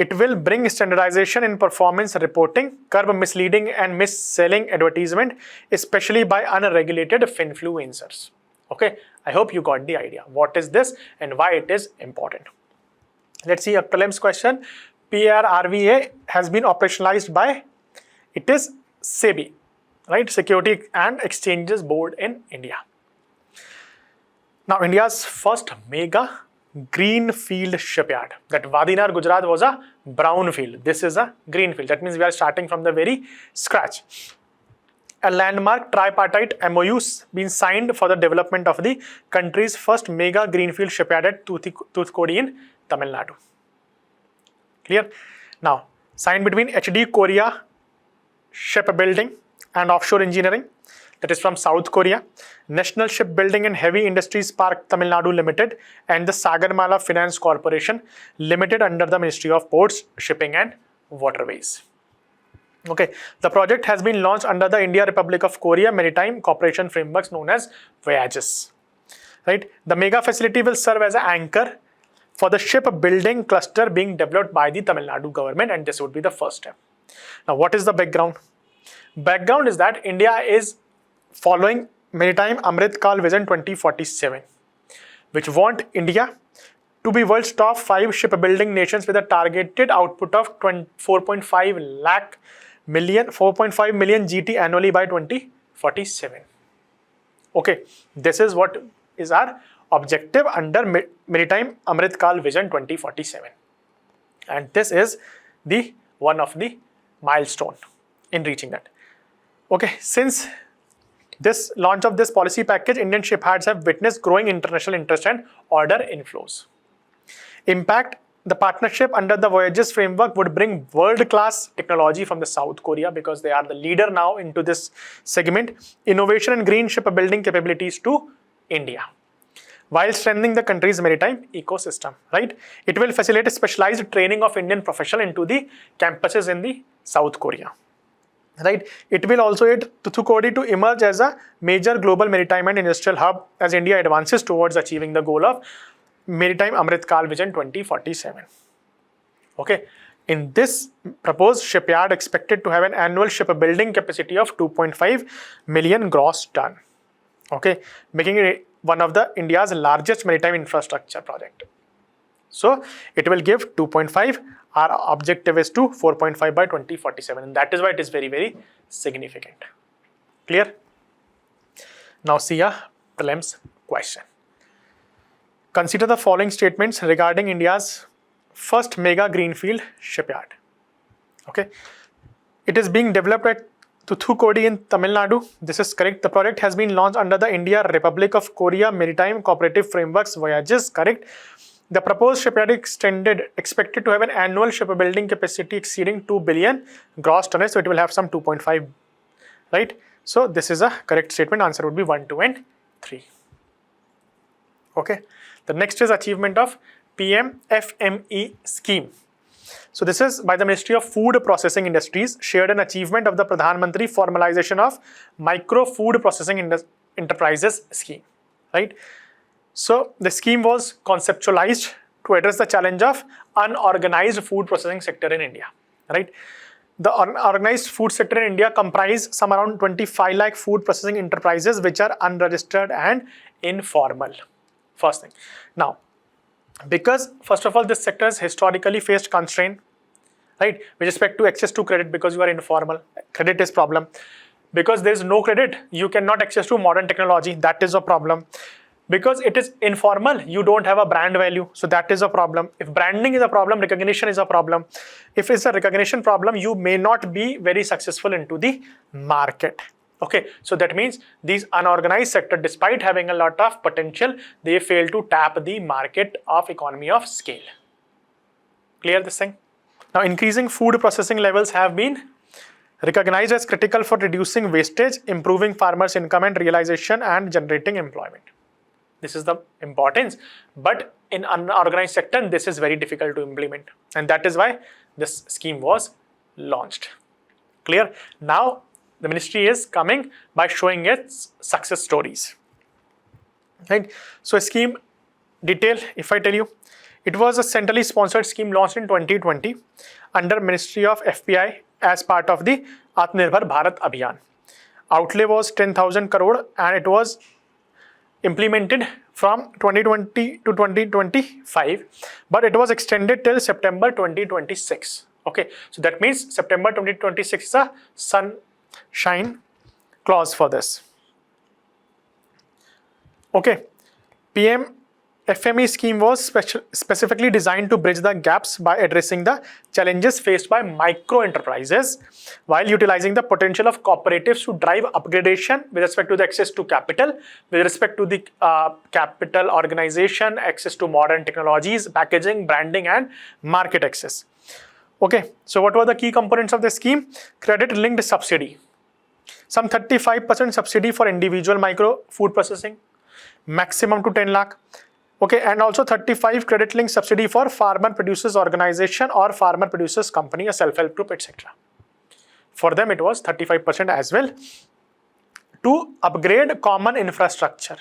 It will bring standardization in performance reporting, curb misleading and mis-selling advertisement, especially by unregulated finfluencers. Okay, I hope you got the idea. What is this and why it is important? Let's see a prelims question. PRRVA has been operationalized by, it is SEBI, right? Security and Exchanges Board in India. Now, India's first mega greenfield shipyard. That Vadinar, Gujarat was a brownfield. This is a greenfield. That means we are starting from the very scratch. A landmark tripartite MOU been signed for the development of the country's first mega greenfield shipyard at Toothukudi in Tamil Nadu. Clear? Now, signed between HD Korea Shipbuilding and Offshore Engineering, that is from South Korea, National Shipbuilding and Heavy Industries Park Tamil Nadu Limited, and the Sagarmala Finance Corporation Limited under the Ministry of Ports, Shipping and Waterways. Okay, the project has been launched under the India Republic of Korea Maritime Cooperation Frameworks known as VAGES. Right? The mega facility will serve as an anchor for the shipbuilding cluster being developed by the Tamil Nadu government, and this would be the first step. Now, what is the background? Background is that India is following Maritime Amrit Kal Vision 2047, which want India to be world's top 5 shipbuilding nations with a targeted output of 4.5 million GT annually by 2047. Okay, this is what is our objective under Maritime Amrit Kal Vision 2047, and this is the one of the milestone in reaching that. Okay, since this launch of this policy package, Indian shipyards have witnessed growing international interest and order inflows. Impact: the partnership under the Voyages framework would bring world-class technology from the South Korea, because they are the leader now into this segment, innovation and green shipbuilding capabilities to India, while strengthening the country's maritime ecosystem, right? It will facilitate specialized training of Indian professionals into the campuses in the South Korea, right? It will also aid Toothukudi to emerge as a major global maritime and industrial hub as India advances towards achieving the goal of Maritime Amrit Kal Vision 2047. Okay, in this proposed shipyard expected to have an annual shipbuilding capacity of 2.5 million gross ton. Okay, making it one of the India's largest maritime infrastructure project. So it will give 2.5. Our objective is to 4.5 by 2047, and that is why it is very, very significant. Clear? Now see a prelims question. Consider the following statements regarding India's first mega greenfield shipyard. Okay, it is being developed at Toothukudi in Tamil Nadu. This is correct. The project has been launched under the India Republic of Korea Maritime Cooperative Frameworks Voyages. Correct. The proposed shipyard expected to have an annual shipbuilding capacity exceeding 2 billion gross tonnage. So it will have some 2.5, right? So this is a correct statement. Answer would be 1, 2 and 3. Okay. The next is achievement of PM-FME scheme. So this is by the Ministry of Food Processing Industries, shared an achievement of the Pradhan Mantri formalization of micro food processing enterprises scheme, right? So the scheme was conceptualized to address the challenge of unorganized food processing sector in India, right? The unorganized food sector in India comprise some around 25 lakh food processing enterprises which are unregistered and informal. First thing. Now, because first of all, this sector has historically faced constraint, right, with respect to access to credit, because you are informal. Credit is problem. Because there is no credit, you cannot access to modern technology. That is a problem. Because it is informal, you don't have a brand value. So that is a problem. If branding is a problem, recognition is a problem. If it's a recognition problem, you may not be very successful into the market. Okay, so that means these unorganized sector, despite having a lot of potential, they fail to tap the market of economy of scale. Clear this thing? Now, increasing food processing levels have been recognized as critical for reducing wastage, improving farmers' income and realization, and generating employment. This is the importance. But in unorganized sector, this is very difficult to implement. And that is why this scheme was launched. Clear? Now, the ministry is coming by showing its success stories. Right? So, scheme detail, if I tell you, It was a centrally sponsored scheme launched in 2020 under Ministry of FPI as part of the Atmanirbhar Bharat Abhiyan. Outlay was 10,000 crore and it was implemented from 2020 to 2025, but it was extended till September 2026. Okay, so that means September 2026 is a sunshine clause for this. Okay, PM FME scheme was specifically designed to bridge the gaps by addressing the challenges faced by micro enterprises while utilizing the potential of cooperatives to drive upgradation with respect to the access to capital, with respect to the capital organization, access to modern technologies, packaging, branding and market access. Okay, so what were the key components of the scheme? Credit linked subsidy, some 35% subsidy for individual micro food processing, maximum to 10 lakh. Okay, and also 35 credit link subsidy for farmer producers organization or farmer producers company, a self-help group, etc. For them it was 35% as well. To upgrade common infrastructure,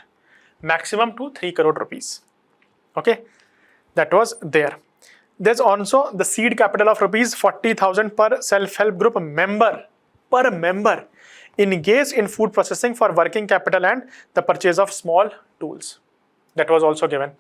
maximum to 3 crore rupees. Okay, that was there. There's also the seed capital of rupees 40,000 per self-help group member engaged in food processing for working capital and the purchase of small tools. That was also given.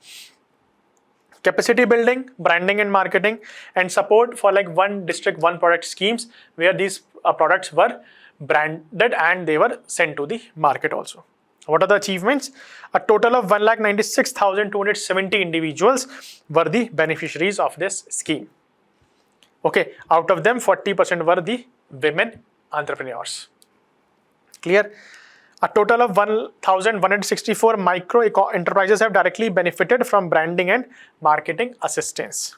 Capacity building, branding and marketing, and support for like one district, one product schemes where these products were branded and they were sent to the market also. What are the achievements? A total of 1,96,270 individuals were the beneficiaries of this scheme. Okay, out of them 40% were the women entrepreneurs. Clear? A total of 1,164 micro enterprises have directly benefited from branding and marketing assistance.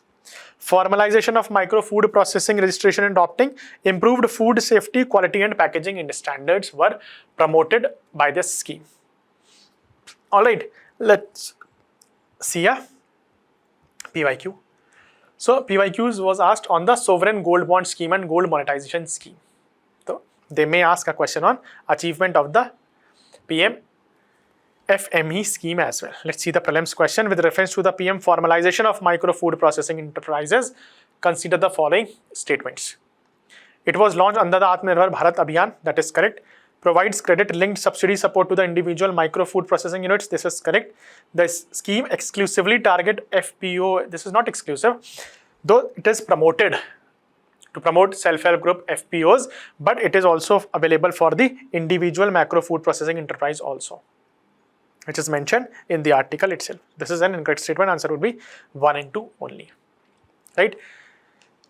Formalization of micro food processing registration and adopting improved food safety, quality and packaging standards were promoted by this scheme. Alright, let's see a PYQ. So PYQs was asked on the sovereign gold bond scheme and gold monetization scheme. So they may ask a question on achievement of the PM FME scheme as well. Let's see the prelims question with reference to the PM formalization of micro food processing enterprises. Consider the following statements. It was launched under the Atmanirbhar Bharat Abhiyan, that is correct. Provides credit linked subsidy support to the individual micro food processing units, this is correct. The scheme exclusively target FPO, this is not exclusive, though it is promoted to promote self-help group FPOs, but it is also available for the individual macro food processing enterprise also, which is mentioned in the article itself. This is an incorrect statement, answer would be 1 and 2 only, right?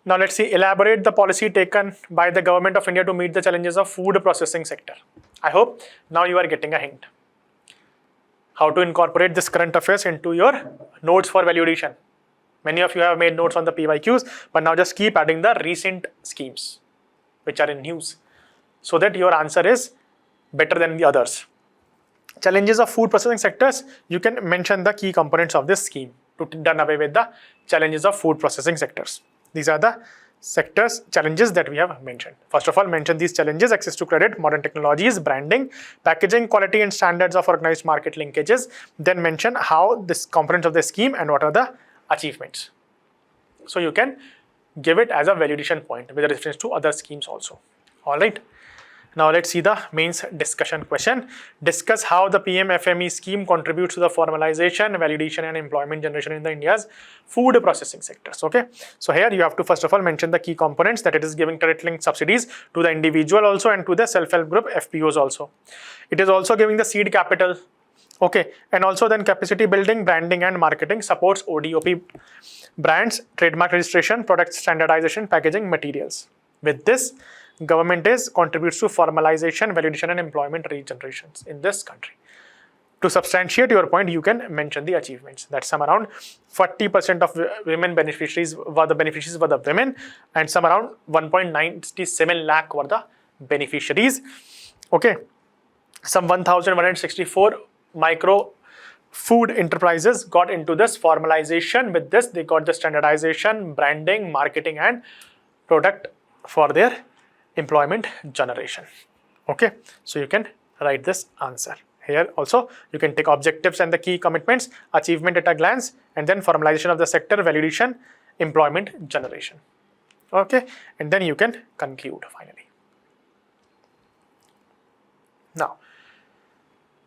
Now let's see, elaborate the policy taken by the government of India to meet the challenges of food processing sector. I hope now you are getting a hint how to incorporate this current affairs into your notes for validation. Many of you have made notes on the PYQs, but now just keep adding the recent schemes which are in news so that your answer is better than the others. Challenges of food processing sectors, you can mention the key components of this scheme to done away with the challenges of food processing sectors. These are the sectors challenges that we have mentioned. First of all, mention these challenges: access to credit, modern technologies, branding, packaging, quality and standards of organized market linkages. Then mention how this components of the scheme and what are the achievements. So you can give it as a validation point with reference to other schemes also. All right. Now let's see the mains discussion question. Discuss how the PM-FME scheme contributes to the formalization, validation and employment generation in the India's food processing sectors. Okay. So here you have to first of all mention the key components, that it is giving credit linked subsidies to the individual also and to the self-help group FPOs also. It is also giving the seed capital. Okay. And also then capacity building, branding and marketing, supports ODOP brands, trademark registration, product standardization, packaging, materials. With this, government contributes to formalization, validation and employment regenerations in this country. To substantiate your point, you can mention the achievements. That some around 40% of women beneficiaries were the women, and some around 1.97 lakh were the beneficiaries. Okay, some 1,164 micro food enterprises got into this formalization. With this, they got the standardization, branding, marketing and product for their employment generation. Okay, so you can write this answer Here also you can take objectives and the key commitments, achievement at a glance, and then formalization of the sector, validation, employment generation. Okay, and then you can conclude finally. Now,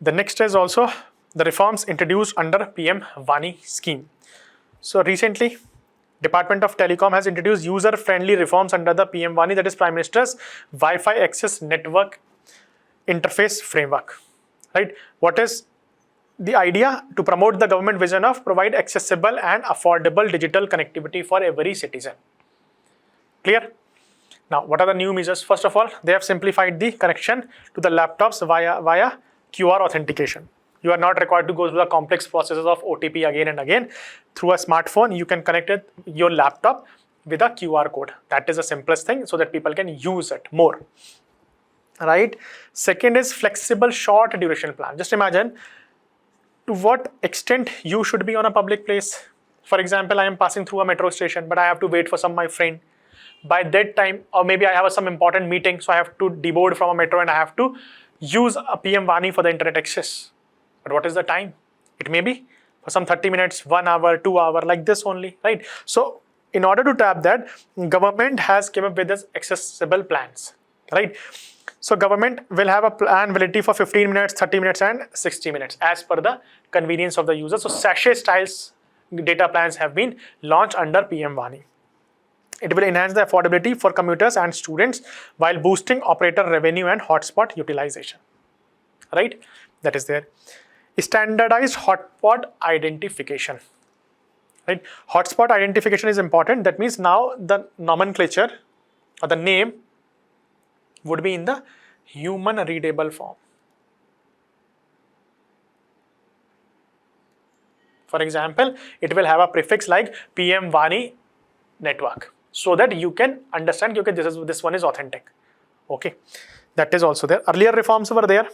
the next is also the reforms introduced under PM Vani scheme. So recently, Department of Telecom has introduced user-friendly reforms under the PM Vani, that is Prime Minister's Wi-Fi Access Network Interface Framework. Right? What is the idea? To promote the government vision of provide accessible and affordable digital connectivity for every citizen. Clear? Now, what are the new measures? First of all, they have simplified the connection to the laptops via QR authentication. You are not required to go through the complex processes of OTP again and again. Through a smartphone, you can connect your laptop with a QR code. That is the simplest thing, so that people can use it more. Right? Second is flexible short duration plan. Just imagine to what extent you should be on a public place. For example, I am passing through a metro station, but I have to wait for my friend. By that time, or maybe I have some important meeting, so I have to deboard from a metro and I have to use a PM Vani for the internet access. But what is the time? It may be for some 30 minutes, 1 hour, 2 hours, like this only, right? So in order to tap that, government has come up with this accessible plans, right? So government will have a plan validity for 15 minutes, 30 minutes and 60 minutes as per the convenience of the user. So sachet styles data plans have been launched under PM Vani. It will enhance the affordability for commuters and students while boosting operator revenue and hotspot utilization. Right? That is there. Standardized hotspot identification. Right? Hotspot identification is important. That means now the nomenclature or the name would be in the human readable form. For example, it will have a prefix like PM Vani network, so that you can understand, okay, this one is authentic. Okay, that is also there. Earlier reforms were there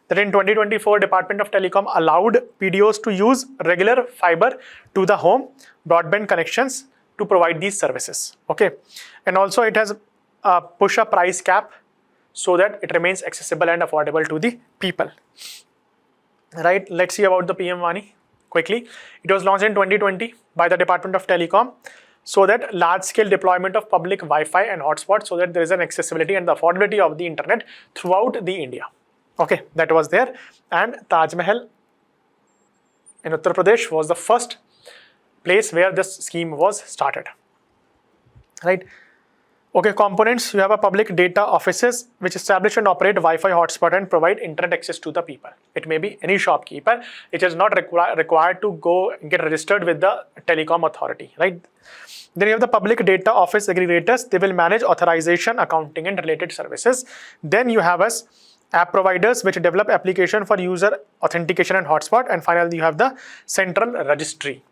that in 2024, Department of Telecom allowed PDOs to use regular fiber to the home broadband connections to provide these services. Okay, and also it has push a price cap so that it remains accessible and affordable to the people. Right? Let's see about the PM Vani quickly. It was launched in 2020 by the Department of Telecom, so that large-scale deployment of public Wi-Fi and hotspots, so that there is an accessibility and the affordability of the internet throughout the India. Okay, that was there. And Taj Mahal in Uttar Pradesh was the first place where this scheme was started. Right? Okay, components. You have a public data offices which establish and operate Wi-Fi hotspot and provide internet access to the people. It may be any shopkeeper. It is not required to go and get registered with the telecom authority, right? Then you have the public data office aggregators. They will manage authorization, accounting and related services. Then you have us app providers which develop application for user authentication and hotspot. And finally, you have the central registry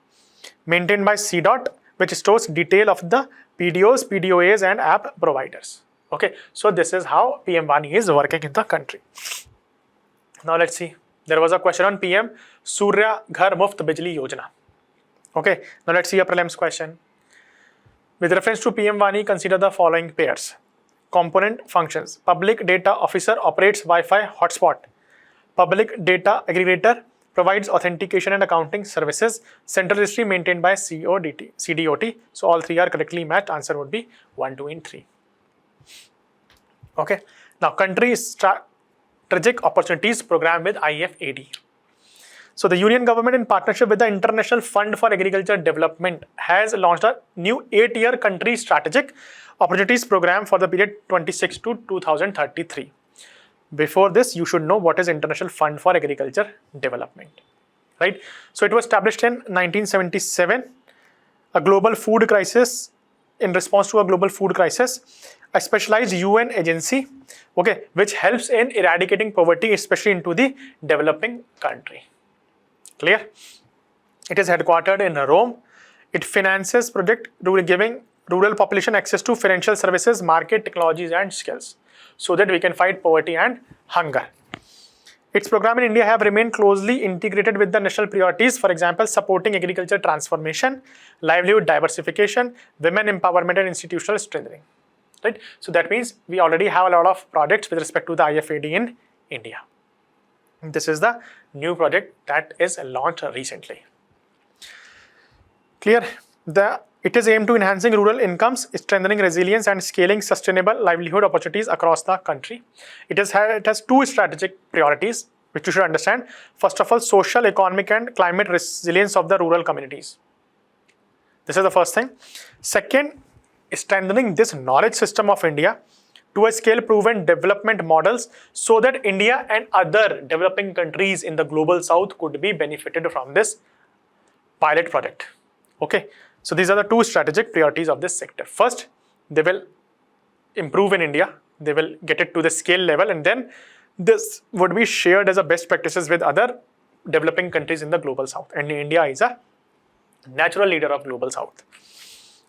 maintained by CDOT, which stores detail of the PDOs, PDOAs and app providers. Okay, so this is how PM Vani is working in the country. Now let's see. There was a question on PM Surya Ghar Muft Bijli Yojana. Okay, now let's see a prelims question. With reference to PM Vani, consider the following pairs. Component functions. Public data officer operates Wi-Fi hotspot. Public data aggregator provides authentication and accounting services. Central registry maintained by CDOT. So all three are correctly matched. Answer would be 1, 2 and 3. Okay. Now country strategic opportunities program with IFAD. So the Union government in partnership with the International Fund for Agriculture Development has launched a new 8-year country strategic opportunities program for the period 26 to 2033. Before this, you should know what is International Fund for Agriculture Development, right? So it was established in 1977, a global food crisis, in response to a global food crisis, a specialized UN agency, okay, which helps in eradicating poverty, especially into the developing country. Clear? It is headquartered in Rome. It finances project giving rural population access to financial services, market, technologies and skills, so that we can fight poverty and hunger. Its program in India have remained closely integrated with the national priorities, for example, supporting agriculture transformation, livelihood diversification, women empowerment and institutional strengthening. Right? So that means we already have a lot of projects with respect to the IFAD in India. This is the new project that is launched recently. Clear? It is aimed to enhancing rural incomes, strengthening resilience, and scaling sustainable livelihood opportunities across the country. It has two strategic priorities, which you should understand. First of all, social, economic, and climate resilience of the rural communities. This is the first thing. Second, strengthening this knowledge system of India to a scale proven development models so that India and other developing countries in the global south could be benefited from this pilot project. Okay, so these are the two strategic priorities of this sector. First, they will improve in India, they will get it to the scale level, and then this would be shared as a best practices with other developing countries in the global south. And India is a natural leader of global south,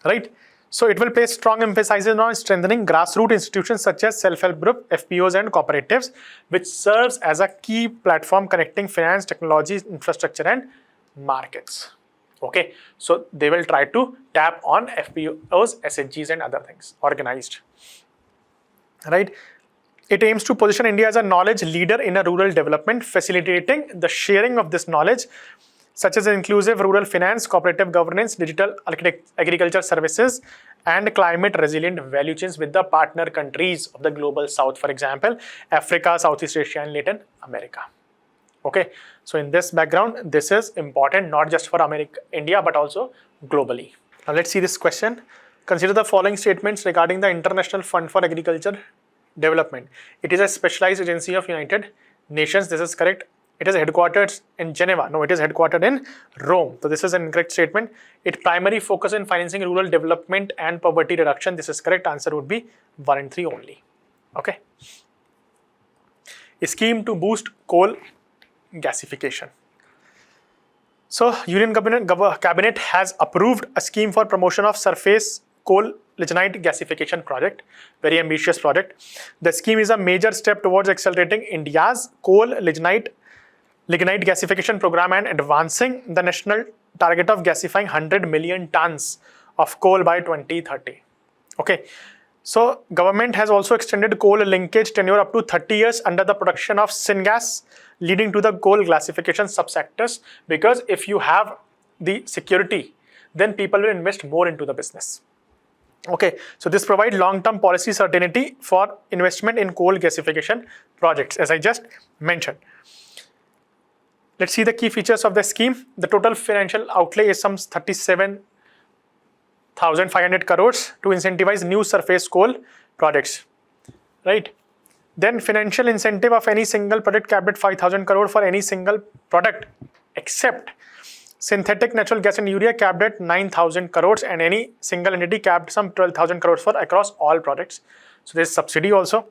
right? So it will place strong emphasis on strengthening grassroots institutions such as self-help group, FPOs, and cooperatives, which serves as a key platform connecting finance, technology, infrastructure, and markets. Okay, so they will try to tap on FPOs, SHGs, and other things organized, right? It aims to position India as a knowledge leader in a rural development, facilitating the sharing of this knowledge, such as inclusive rural finance, cooperative governance, digital agriculture services, and climate resilient value chains with the partner countries of the global south, for example, Africa, Southeast Asia, and Latin America. Okay, so in this background, this is important not just for India, but also globally. Now let's see this question. Consider the following statements regarding the International Fund for Agriculture Development. It is a specialized agency of United Nations. This is correct. It is headquartered in Geneva. No, it is headquartered in Rome. So this is an incorrect statement. It primarily focuses on financing rural development and poverty reduction. This is correct. Answer would be 1 and 3 only. Okay. A scheme to boost coal gasification. So Union Cabinet has approved a scheme for promotion of surface coal lignite gasification project, very ambitious project. The scheme is a major step towards accelerating India's coal lignite gasification program and advancing the national target of gasifying 100 million tons of coal by 2030. Okay, so government has also extended coal linkage tenure up to 30 years under the production of syngas, leading to the coal gasification subsectors, because if you have the security, then people will invest more into the business. Okay, so this provides long-term policy certainty for investment in coal gasification projects, as I just mentioned. Let's see the key features of the scheme. The total financial outlay is some 37,500 crores to incentivize new surface coal projects, right? Then financial incentive of any single project capped at 5,000 crore for any single product, except synthetic natural gas and urea capped at 9,000 crores, and any single entity capped some 12,000 crores for across all products. So there is subsidy also.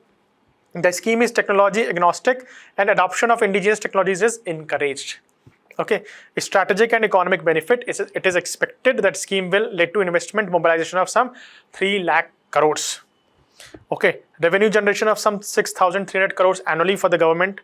The scheme is technology agnostic and adoption of indigenous technologies is encouraged. Okay, a strategic and economic benefit is it is expected that scheme will lead to investment mobilization of some 3 lakh crores. Okay, revenue generation of some 6,300 crores annually for the government,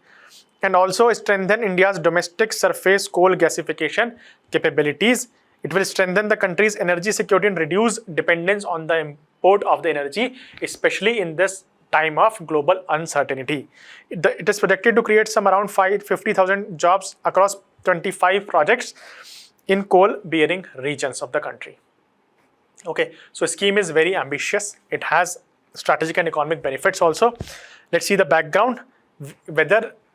and also strengthen India's domestic surface coal gasification capabilities. It will strengthen the country's energy security and reduce dependence on the import of the energy, especially in this time of global uncertainty. It is projected to create some around 50,000 jobs across 25 projects in coal-bearing regions of the country. Okay, so scheme is very ambitious. It has strategic and economic benefits also. Let's see the background,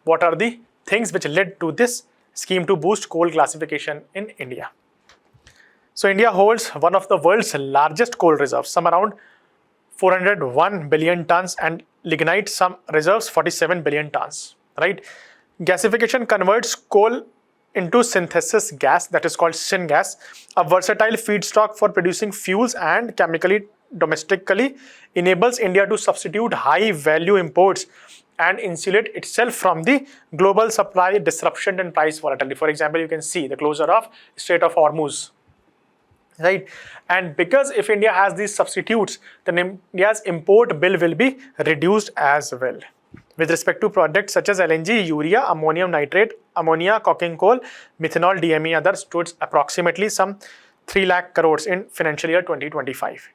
what are the things which led to this scheme to boost coal gasification in India. So India holds one of the world's largest coal reserves, some around 401 billion tons, and lignite some reserves 47 billion tons, right? Gasification converts coal into synthesis gas, that is called syngas, a versatile feedstock for producing fuels, and chemically domestically enables India to substitute high value imports and insulate itself from the global supply disruption and price volatility. For example, you can see the closure of Strait of Hormuz, right? And because if India has these substitutes, then India's import bill will be reduced as well. With respect to products such as LNG, urea, ammonium nitrate, ammonia, coking coal, methanol, DME, others stood approximately some 3 lakh crores in financial year 2025.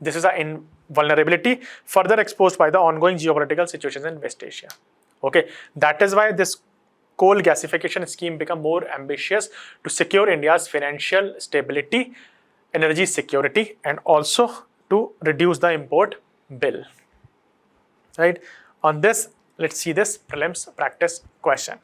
This is a vulnerability further exposed by the ongoing geopolitical situations in West Asia. Okay, that is why this coal gasification scheme become more ambitious to secure India's financial stability, energy security, and also to reduce the import bill. Right? On this, let's see this prelims practice question.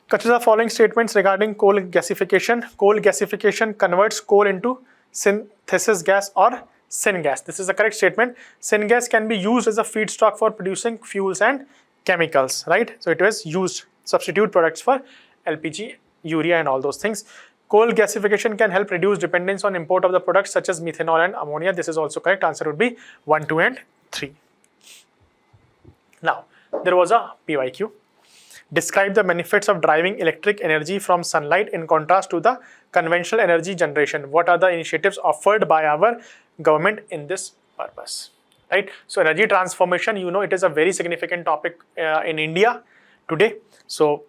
Consider the following statements regarding coal gasification. Coal gasification converts coal into synthesis gas or syngas. This is the correct statement. Syngas can be used as a feedstock for producing fuels and chemicals, right? So it was used, substitute products for LPG, urea and all those things. Coal gasification can help reduce dependence on import of the products such as methanol and ammonia. This is also correct. Answer would be 1, 2 and 3. Now, there was a PYQ. Describe the benefits of deriving electric energy from sunlight in contrast to the conventional energy generation. What are the initiatives offered by our government in this purpose? Right? So energy transformation, you know, it is a very significant topic in India today. So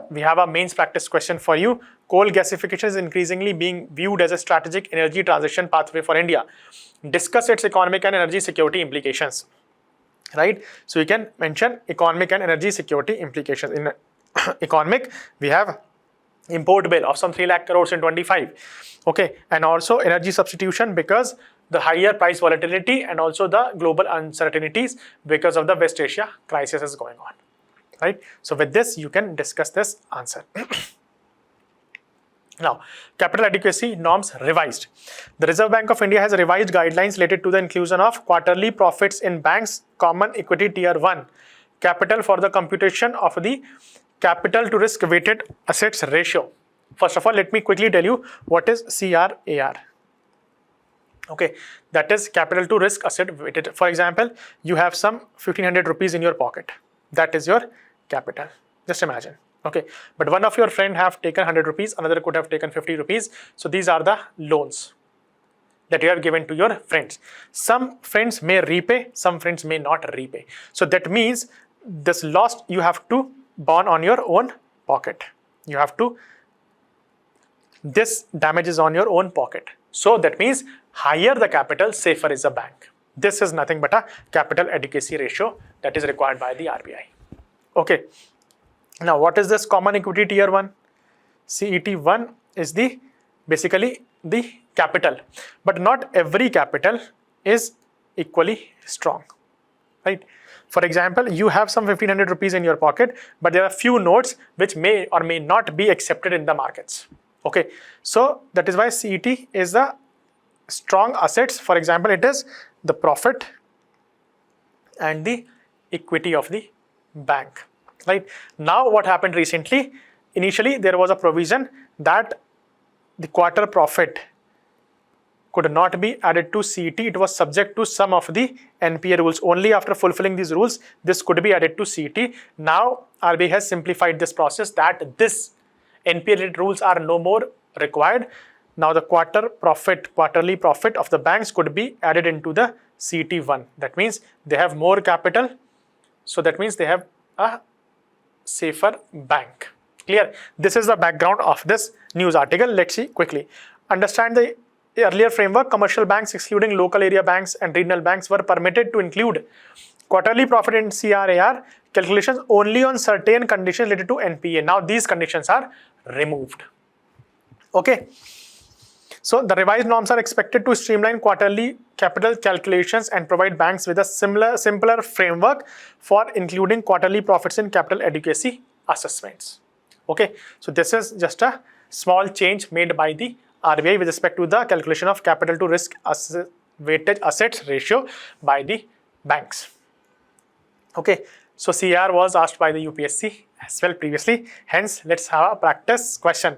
we have a mains practice question for you. Coal gasification is increasingly being viewed as a strategic energy transition pathway for India. Discuss its economic and energy security implications. Right? So you can mention economic and energy security implications. In economic, we have import bill of some 3 lakh crores in 25. Okay, and also energy substitution because the higher price volatility and also the global uncertainties because of the West Asia crisis is going on. Right? So with this, you can discuss this answer. Now, capital adequacy norms revised. The Reserve Bank of India has revised guidelines related to the inclusion of quarterly profits in banks' common equity tier 1 capital for the computation of the capital to risk weighted assets ratio. First of all, let me quickly tell you what is CRAR. Okay, that is capital to risk asset weighted. For example, you have some 1500 rupees in your pocket. That is your capital. Just imagine. Okay, but one of your friend have taken 100 rupees, another could have taken 50 rupees. So these are the loans that you have given to your friends. Some friends may repay, some friends may not repay. So that means this loss you have to borne on your own pocket. You have to, this damage is on your own pocket. So that means higher the capital, safer is the bank. This is nothing but a capital adequacy ratio that is required by the RBI. Okay. Now, what is this common equity tier 1? CET1 is basically the capital, but not every capital is equally strong, right? For example, you have some 1500 rupees in your pocket, but there are few notes which may or may not be accepted in the markets. Okay, so that is why CET is the strong assets. For example, it is the profit and the equity of the bank. Right now, what happened recently? Initially, there was a provision that the quarter profit could not be added to CET. It was subject to some of the NPA rules. Only after fulfilling these rules, this could be added to CET. Now, RBI has simplified this process that this NPA rules are no more required. Now, the quarterly profit of the banks could be added into the CET1. That means they have more capital. So that means they have a safer bank. Clear? This is the background of this news article. Let's see quickly. Understand the earlier framework. Commercial banks, excluding local area banks and regional banks, were permitted to include quarterly profit in CRAR calculations only on certain conditions related to NPA. Now these conditions are removed. Okay. So the revised norms are expected to streamline quarterly capital calculations and provide banks with a simpler framework for including quarterly profits in capital adequacy assessments. Okay, so this is just a small change made by the RBI with respect to the calculation of capital to risk weighted assets ratio by the banks. Okay, so CR was asked by the UPSC as well previously. Hence, let's have a practice question.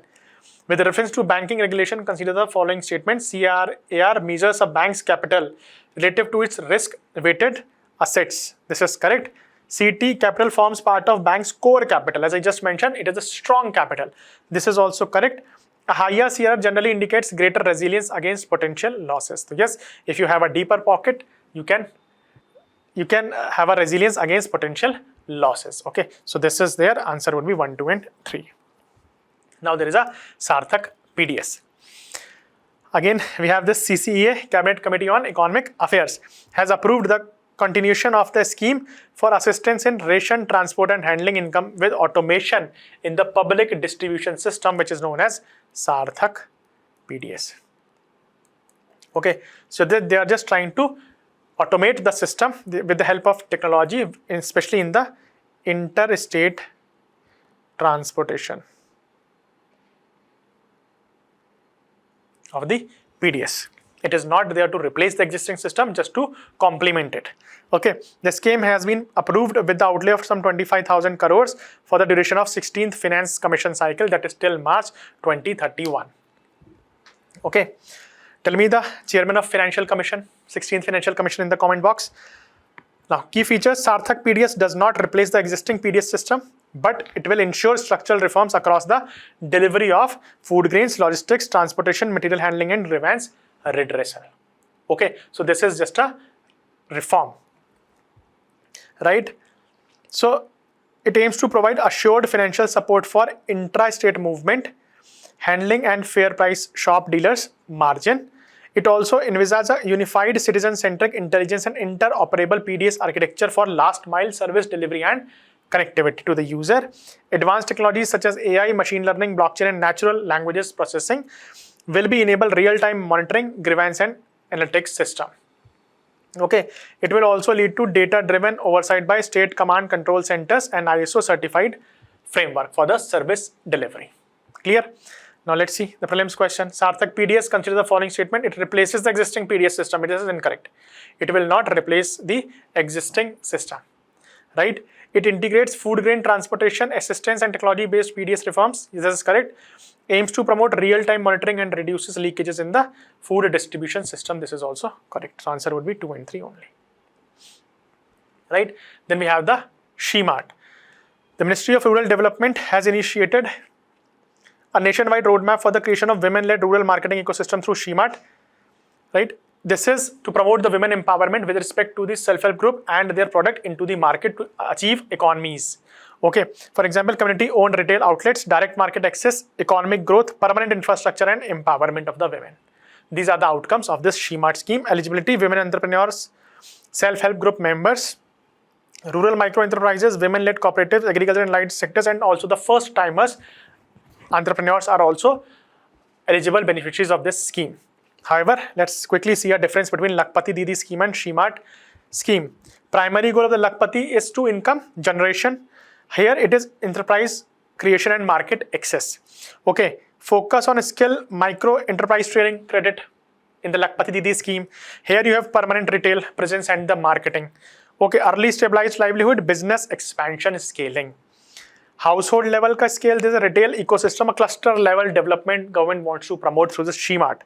With reference to banking regulation, consider the following statement. CRAR measures a bank's capital relative to its risk-weighted assets. This is correct. CET capital forms part of bank's core capital. As I just mentioned, it is a strong capital. This is also correct. A higher CRAR generally indicates greater resilience against potential losses. So yes, if you have a deeper pocket, you can have a resilience against potential losses. Okay, so this is their answer would be 1, 2 and 3. Now there is a Sarthak PDS. Again, we have this CCEA, Cabinet Committee on Economic Affairs, has approved the continuation of the scheme for assistance in ration, transport and handling income with automation in the public distribution system, which is known as Sarthak PDS. Okay, so they are just trying to automate the system with the help of technology, especially in the interstate transportation of the PDS. It is not there to replace the existing system, just to complement it. Okay, the scheme has been approved with the outlay of some 25,000 crores for the duration of 16th Finance Commission cycle, that is till March 2031. Okay, tell me the chairman of Financial Commission, 16th Financial Commission in the comment box. Now, key features: Sarthak PDS does not replace the existing PDS system, but it will ensure structural reforms across the delivery of food grains, logistics, transportation, material handling and grievance redressal. Okay, so this is just a reform, right? So it aims to provide assured financial support for intra-state movement, handling and fair price shop dealers margin. It also envisages a unified citizen-centric intelligence and interoperable PDS architecture for last mile service delivery and connectivity to the user. Advanced technologies such as AI, machine learning, blockchain and natural languages processing will be enabled real-time monitoring, grievance and analytics system. Okay, it will also lead to data-driven oversight by state command control centers and ISO certified framework for the service delivery. Clear? Now let's see the prelims question. Sarthak PDS consider the following statement: it replaces the existing PDS system. It is incorrect. It will not replace the existing system, right? It integrates food grain transportation, assistance and technology-based PDS reforms. This is correct. Aims to promote real-time monitoring and reduces leakages in the food distribution system. This is also correct. So answer would be 2 and 3 only. Right? Then we have the SHEMART. The Ministry of Rural Development has initiated a nationwide roadmap for the creation of women-led rural marketing ecosystem through SHEMART. Right? This is to promote the women empowerment with respect to the self-help group and their product into the market to achieve economies. Okay, for example, community-owned retail outlets, direct market access, economic growth, permanent infrastructure and empowerment of the women. These are the outcomes of this SHEMART scheme. Eligibility: women entrepreneurs, self-help group members, rural micro enterprises, women-led cooperatives, agriculture and allied sectors, and also the first-timers entrepreneurs are also eligible beneficiaries of this scheme. However, let's quickly see a difference between Lakpati Didi scheme and SHEMART scheme. Primary goal of the Lakpati is to income generation. Here it is enterprise creation and market access. Okay, focus on skill, micro enterprise training credit in the Lakpati Didi scheme. Here you have permanent retail presence and the marketing. Okay, early stabilized livelihood, business expansion, scaling. Household level ka scale, there is a retail ecosystem, a cluster level development government wants to promote through the SHEMART.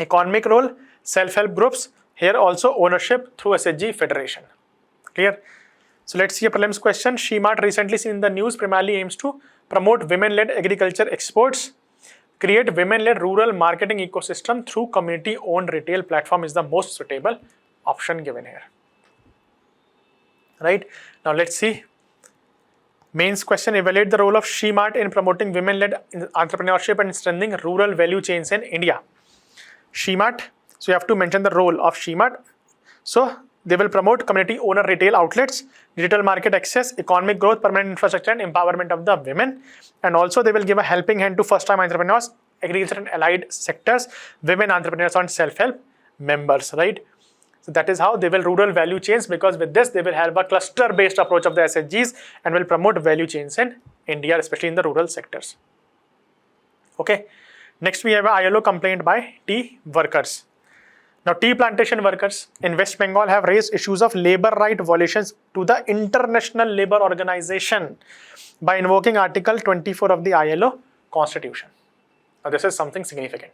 Economic role, self-help groups, here also ownership through SHG Federation. Clear? So let's see a prelims question. SHEMART, recently seen in the news, primarily aims to promote women-led agriculture exports, create women-led rural marketing ecosystem through community-owned retail platform is the most suitable option given here. Right? Now let's see. Mains question: evaluate the role of SHEMART in promoting women-led entrepreneurship and strengthening rural value chains in India. SHEMART, so you have to mention the role of SHEMART. So they will promote community owner retail outlets, digital market access, economic growth, permanent infrastructure and empowerment of the women. And also they will give a helping hand to first-time entrepreneurs, agriculture and allied sectors, women entrepreneurs and self-help members, right? So that is how they will rural value chains, because with this they will have a cluster-based approach of the SHGs and will promote value chains in India, especially in the rural sectors. Okay. Next we have an ILO complaint by tea workers. Now, tea plantation workers in West Bengal have raised issues of labor right violations to the International Labour Organization by invoking Article 24 of the ILO Constitution. Now, this is something significant.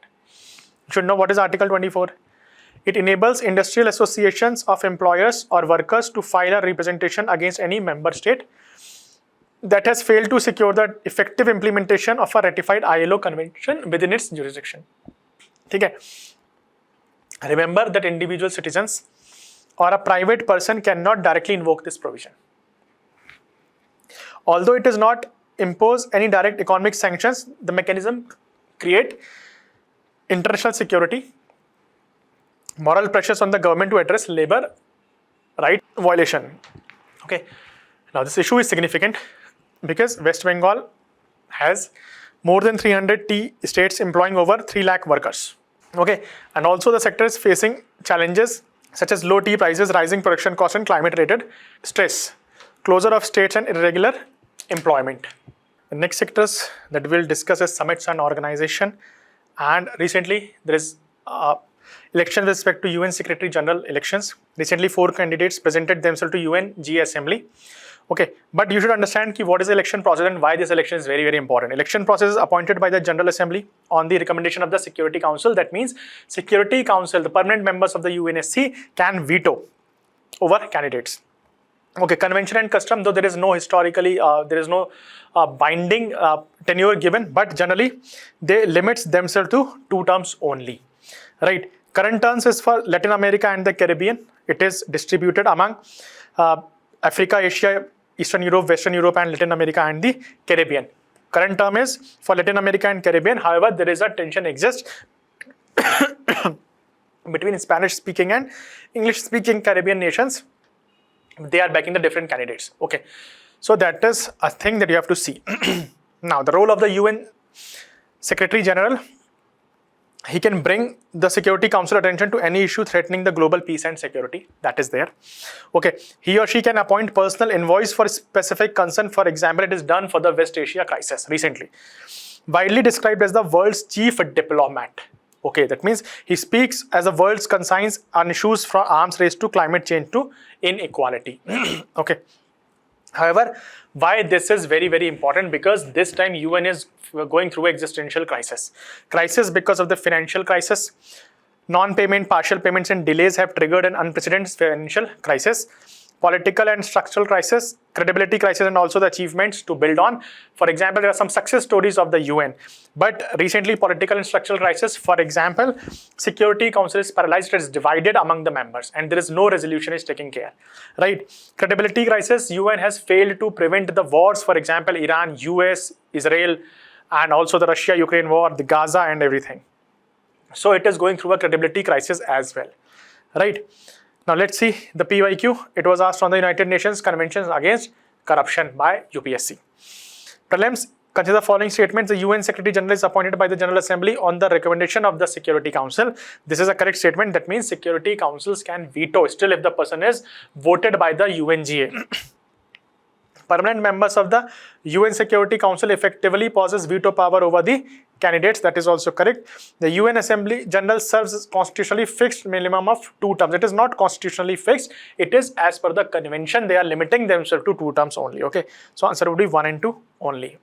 You should know what is Article 24. It enables industrial associations of employers or workers to file a representation against any member state that has failed to secure the effective implementation of a ratified ILO convention within its jurisdiction. Okay. Remember that individual citizens or a private person cannot directly invoke this provision. Although it does not impose any direct economic sanctions, the mechanism create international security, moral pressures on the government to address labor right violation. Okay, now this issue is significant because West Bengal has more than 300 tea estates employing over 3 lakh workers. Okay, and also the sector is facing challenges such as low tea prices, rising production costs, and climate-related stress, closure of states, and irregular employment. The next sectors that we'll discuss is summits and organization. And recently there is election with respect to UN Secretary General elections. Recently 4 candidates presented themselves to UN GA Assembly. Okay, but you should understand what is the election process and why this election is very, very important. Election process is appointed by the General Assembly on the recommendation of the Security Council. That means Security Council, the permanent members of the UNSC, can veto over candidates. Okay, convention and custom, though there is no historically, there is no binding tenure given, but generally they limits themselves to 2 terms only, right? Current terms is for Latin America and the Caribbean. It is distributed among Africa, Asia, Eastern Europe, Western Europe, and Latin America and the Caribbean. Current term is for Latin America and Caribbean. However, there is a tension exists between Spanish-speaking and English-speaking Caribbean nations. They are backing the different candidates. Okay, so that is a thing that you have to see. Now, the role of the UN Secretary General, he can bring the Security Council attention to any issue threatening the global peace and security. That is there. Okay, he or she can appoint personal envoys for specific concern. For example, it is done for the West Asia crisis recently. Widely described as the world's chief diplomat. Okay, that means he speaks as the world's concise on issues from arms race to climate change to inequality. Okay. However, why this is very, very important? Because this time UN is going through existential crisis. Crisis because of the financial crisis. Non-payment, partial payments and delays have triggered an unprecedented financial crisis. Political and structural crisis, credibility crisis, and also the achievements to build on. For example, there are some success stories of the UN, but recently political and structural crisis. For example, Security Council is paralyzed, it is divided among the members, and there is no resolution is taking care, right? Credibility crisis, UN has failed to prevent the wars, for example, Iran, US, Israel, and also the Russia-Ukraine war, the Gaza and everything. So it is going through a credibility crisis as well, right? Now let's see the PYQ. It was asked on the United Nations Convention Against Corruption by UPSC. Prelims, consider the following statements. The UN Secretary General is appointed by the General Assembly on the recommendation of the Security Council. This is a correct statement. That means Security Councils can veto still if the person is voted by the UNGA. Permanent members of the UN Security Council effectively possess veto power over the candidates. That is also correct. The UN Assembly General serves as constitutionally fixed minimum of 2 terms. It is not constitutionally fixed. It is as per the convention. They are limiting themselves to 2 terms only. Okay. So answer would be 1 and 2 only.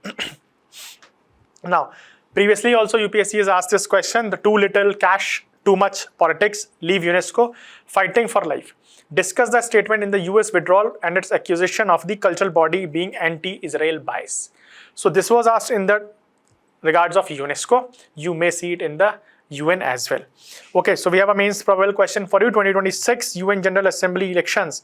Now, previously also UPSC has asked this question. The too little cash, too much politics, leave UNESCO, fighting for life. Discuss the statement in the US withdrawal and its accusation of the cultural body being anti-Israel bias. So this was asked in the regards of UNESCO. You may see it in the UN as well. Okay, so we have a mains probable question for you. 2026 UN General Assembly elections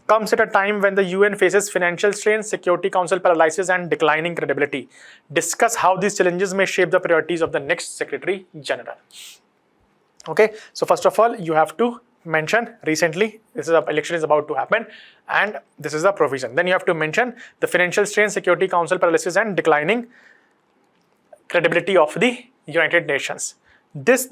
comes at a time when the UN faces financial strain, Security Council paralysis, and declining credibility. Discuss how these challenges may shape the priorities of the next Secretary General. Okay, so first of all, you have to mention recently this is election is about to happen and this is a provision. Then you have to mention the financial strain, Security Council paralysis, and declining credibility of the United Nations. This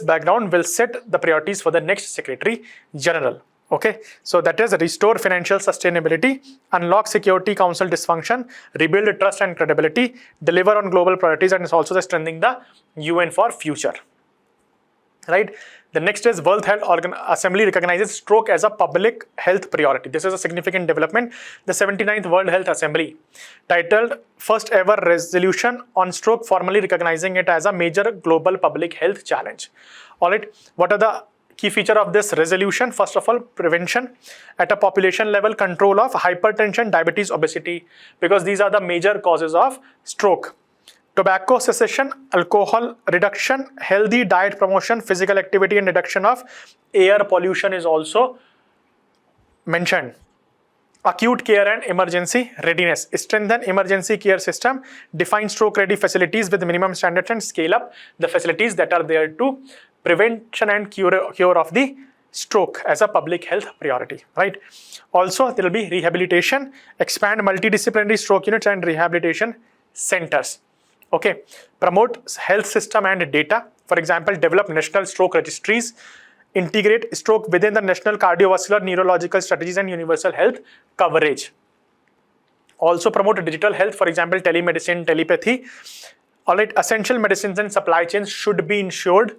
background will set the priorities for the next Secretary General. Okay, so that is restore financial sustainability, unlock Security Council dysfunction, rebuild trust and credibility, deliver on global priorities, and is also strengthening the UN for future. Right. The next is World Health Assembly recognizes stroke as a public health priority. This is a significant development. The 79th World Health Assembly, titled First Ever Resolution on Stroke, formally recognizing it as a major global public health challenge. All right. What are the key features of this resolution? First of all, prevention at a population level, control of hypertension, diabetes, obesity, because these are the major causes of stroke. Tobacco cessation, alcohol reduction, healthy diet promotion, physical activity, and reduction of air pollution is also mentioned. Acute care and emergency readiness, strengthen emergency care system, define stroke ready facilities with minimum standards, and scale up the facilities that are there to prevention and cure of the stroke as a public health priority, right? Also, there will be rehabilitation, expand multidisciplinary stroke units and rehabilitation centers. Okay, promote health system and data. For example, develop national stroke registries, integrate stroke within the national cardiovascular neurological strategies and universal health coverage. Also promote digital health, for example, telemedicine, telepathy. All right, essential medicines and supply chains should be ensured.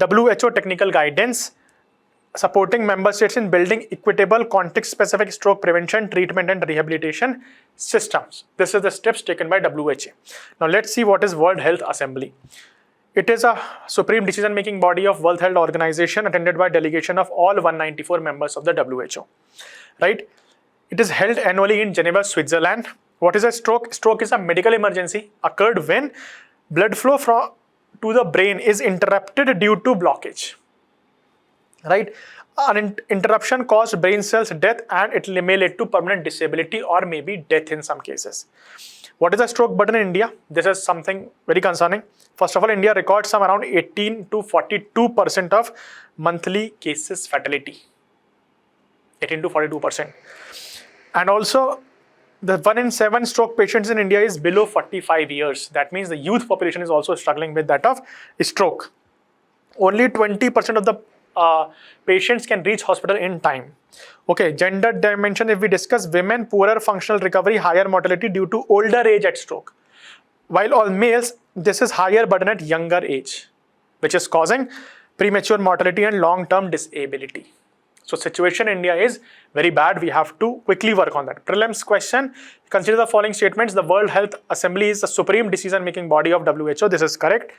WHO technical guidance, supporting member states in building equitable, context-specific stroke prevention, treatment, and rehabilitation systems. This is the steps taken by WHO. Now let's see what is World Health Assembly. It is a supreme decision-making body of World Health Organization attended by delegation of all 194 members of the WHO. Right? It is held annually in Geneva, Switzerland. What is a stroke? Stroke is a medical emergency occurred when blood flow to the brain is interrupted due to blockage. Right? An interruption caused brain cells death and it may lead to permanent disability or maybe death in some cases. What is the stroke burden in India? This is something very concerning. First of all, India records some around 18 to 42% of monthly cases fatality. 18 to 42%. And also, the 1 in 7 stroke patients in India is below 45 years. That means the youth population is also struggling with that of stroke. Only 20% of the patients can reach hospital in time. Okay, gender dimension, if we discuss, women, poorer functional recovery, higher mortality due to older age at stroke. While all males, this is higher burden at younger age, which is causing premature mortality and long-term disability. So situation in India is very bad. We have to quickly work on that. Prelims question, consider the following statements. The World Health Assembly is the supreme decision-making body of WHO. This is correct.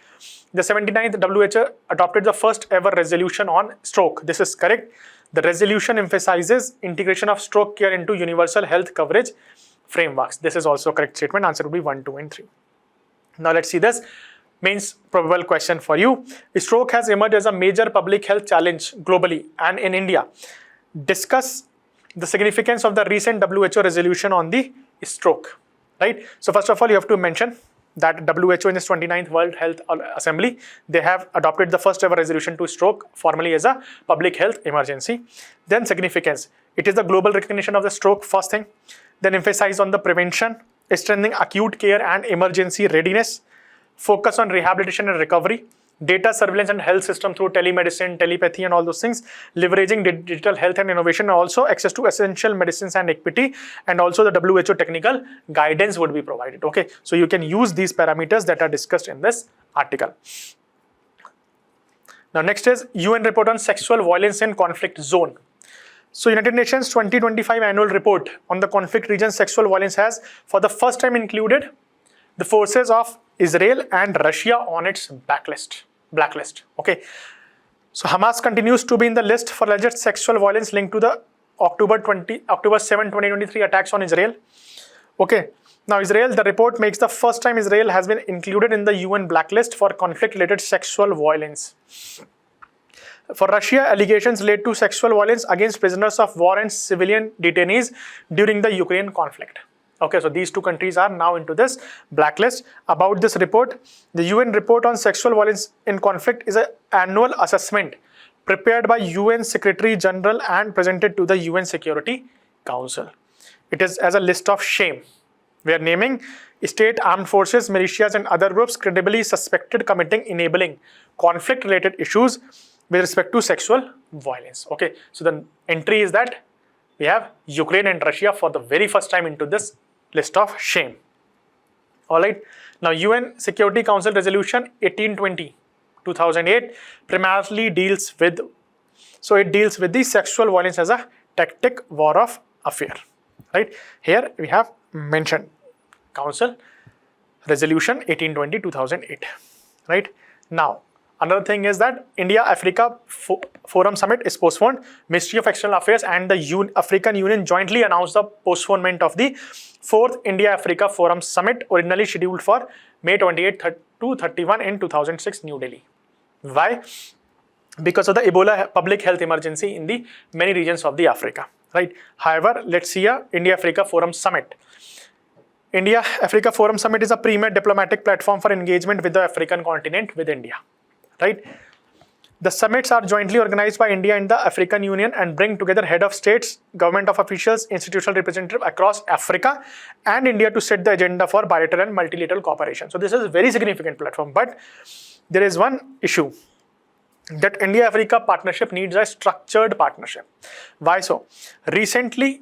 The 79th WHO adopted the first ever resolution on stroke. This is correct. The resolution emphasizes integration of stroke care into universal health coverage frameworks. This is also a correct statement. Answer will be 1, 2, and 3. Now let's see this. Means probable question for you. Stroke has emerged as a major public health challenge globally and in India. Discuss the significance of the recent WHO resolution on the stroke. Right? So first of all, you have to mention that WHO in its 29th World Health Assembly, they have adopted the first ever resolution to stroke formally as a public health emergency. Then significance. It is the global recognition of the stroke, first thing. Then emphasize on the prevention, strengthening acute care and emergency readiness. Focus on rehabilitation and recovery, data surveillance and health system through telemedicine, telepathy and all those things, leveraging digital health and innovation, and also access to essential medicines and equity, and also the WHO technical guidance would be provided. Okay, so you can use these parameters that are discussed in this article. Now next is UN report on sexual violence in conflict zone. So United Nations 2025 annual report on the conflict region sexual violence has for the first time included the forces of Israel and Russia on its blacklist. Okay, so Hamas continues to be in the list for alleged sexual violence linked to the October 7, 2023 attacks on Israel. Okay, now Israel, the report makes the first time Israel has been included in the UN blacklist for conflict-related sexual violence. For Russia, allegations relate to sexual violence against prisoners of war and civilian detainees during the Ukraine conflict. Okay, so these two countries are now into this blacklist. About this report, the UN report on sexual violence in conflict is an annual assessment prepared by UN Secretary General and presented to the UN Security Council. It is as a list of shame. We are naming state armed forces, militias and other groups credibly suspected committing enabling conflict-related issues with respect to sexual violence. Okay, so the entry is that we have Ukraine and Russia for the very first time into this list of shame. Alright, now UN Security Council Resolution 1820 2008 primarily deals with, so it deals with the sexual violence as a tactic war of affair. Right, here we have mentioned Council Resolution 1820 2008. Right, now another thing is that India-Africa Forum Summit is postponed. Ministry of External Affairs and the African Union jointly announced the postponement of the 4th India-Africa Forum Summit, originally scheduled for May 28 to 31 in 2006, New Delhi. Why? Because of the Ebola public health emergency in the many regions of the Africa. Right. However, let's see a India-Africa Forum Summit. India-Africa Forum Summit is a premier diplomatic platform for engagement with the African continent with India. Right. The summits are jointly organized by India and the African Union and bring together head of states, government of officials, institutional representatives across Africa and India to set the agenda for bilateral and multilateral cooperation. So this is a very significant platform, but there is one issue, that India-Africa partnership needs a structured partnership. Why so? Recently,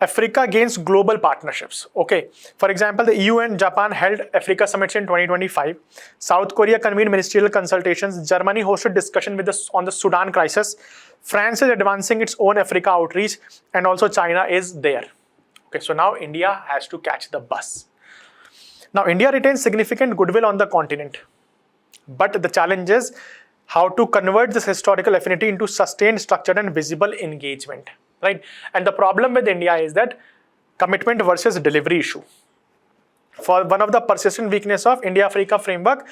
Africa gains global partnerships. Okay, for example, the EU and Japan held Africa summits in 2025. South Korea convened ministerial consultations. Germany hosted discussion on the Sudan crisis. France is advancing its own Africa outreach, and also China is there. Okay, so now India has to catch the bus. Now India retains significant goodwill on the continent, but the challenge is how to convert this historical affinity into sustained, structured, and visible engagement. Right? And the problem with India is that commitment versus delivery issue. For one of the persistent weakness of India-Africa framework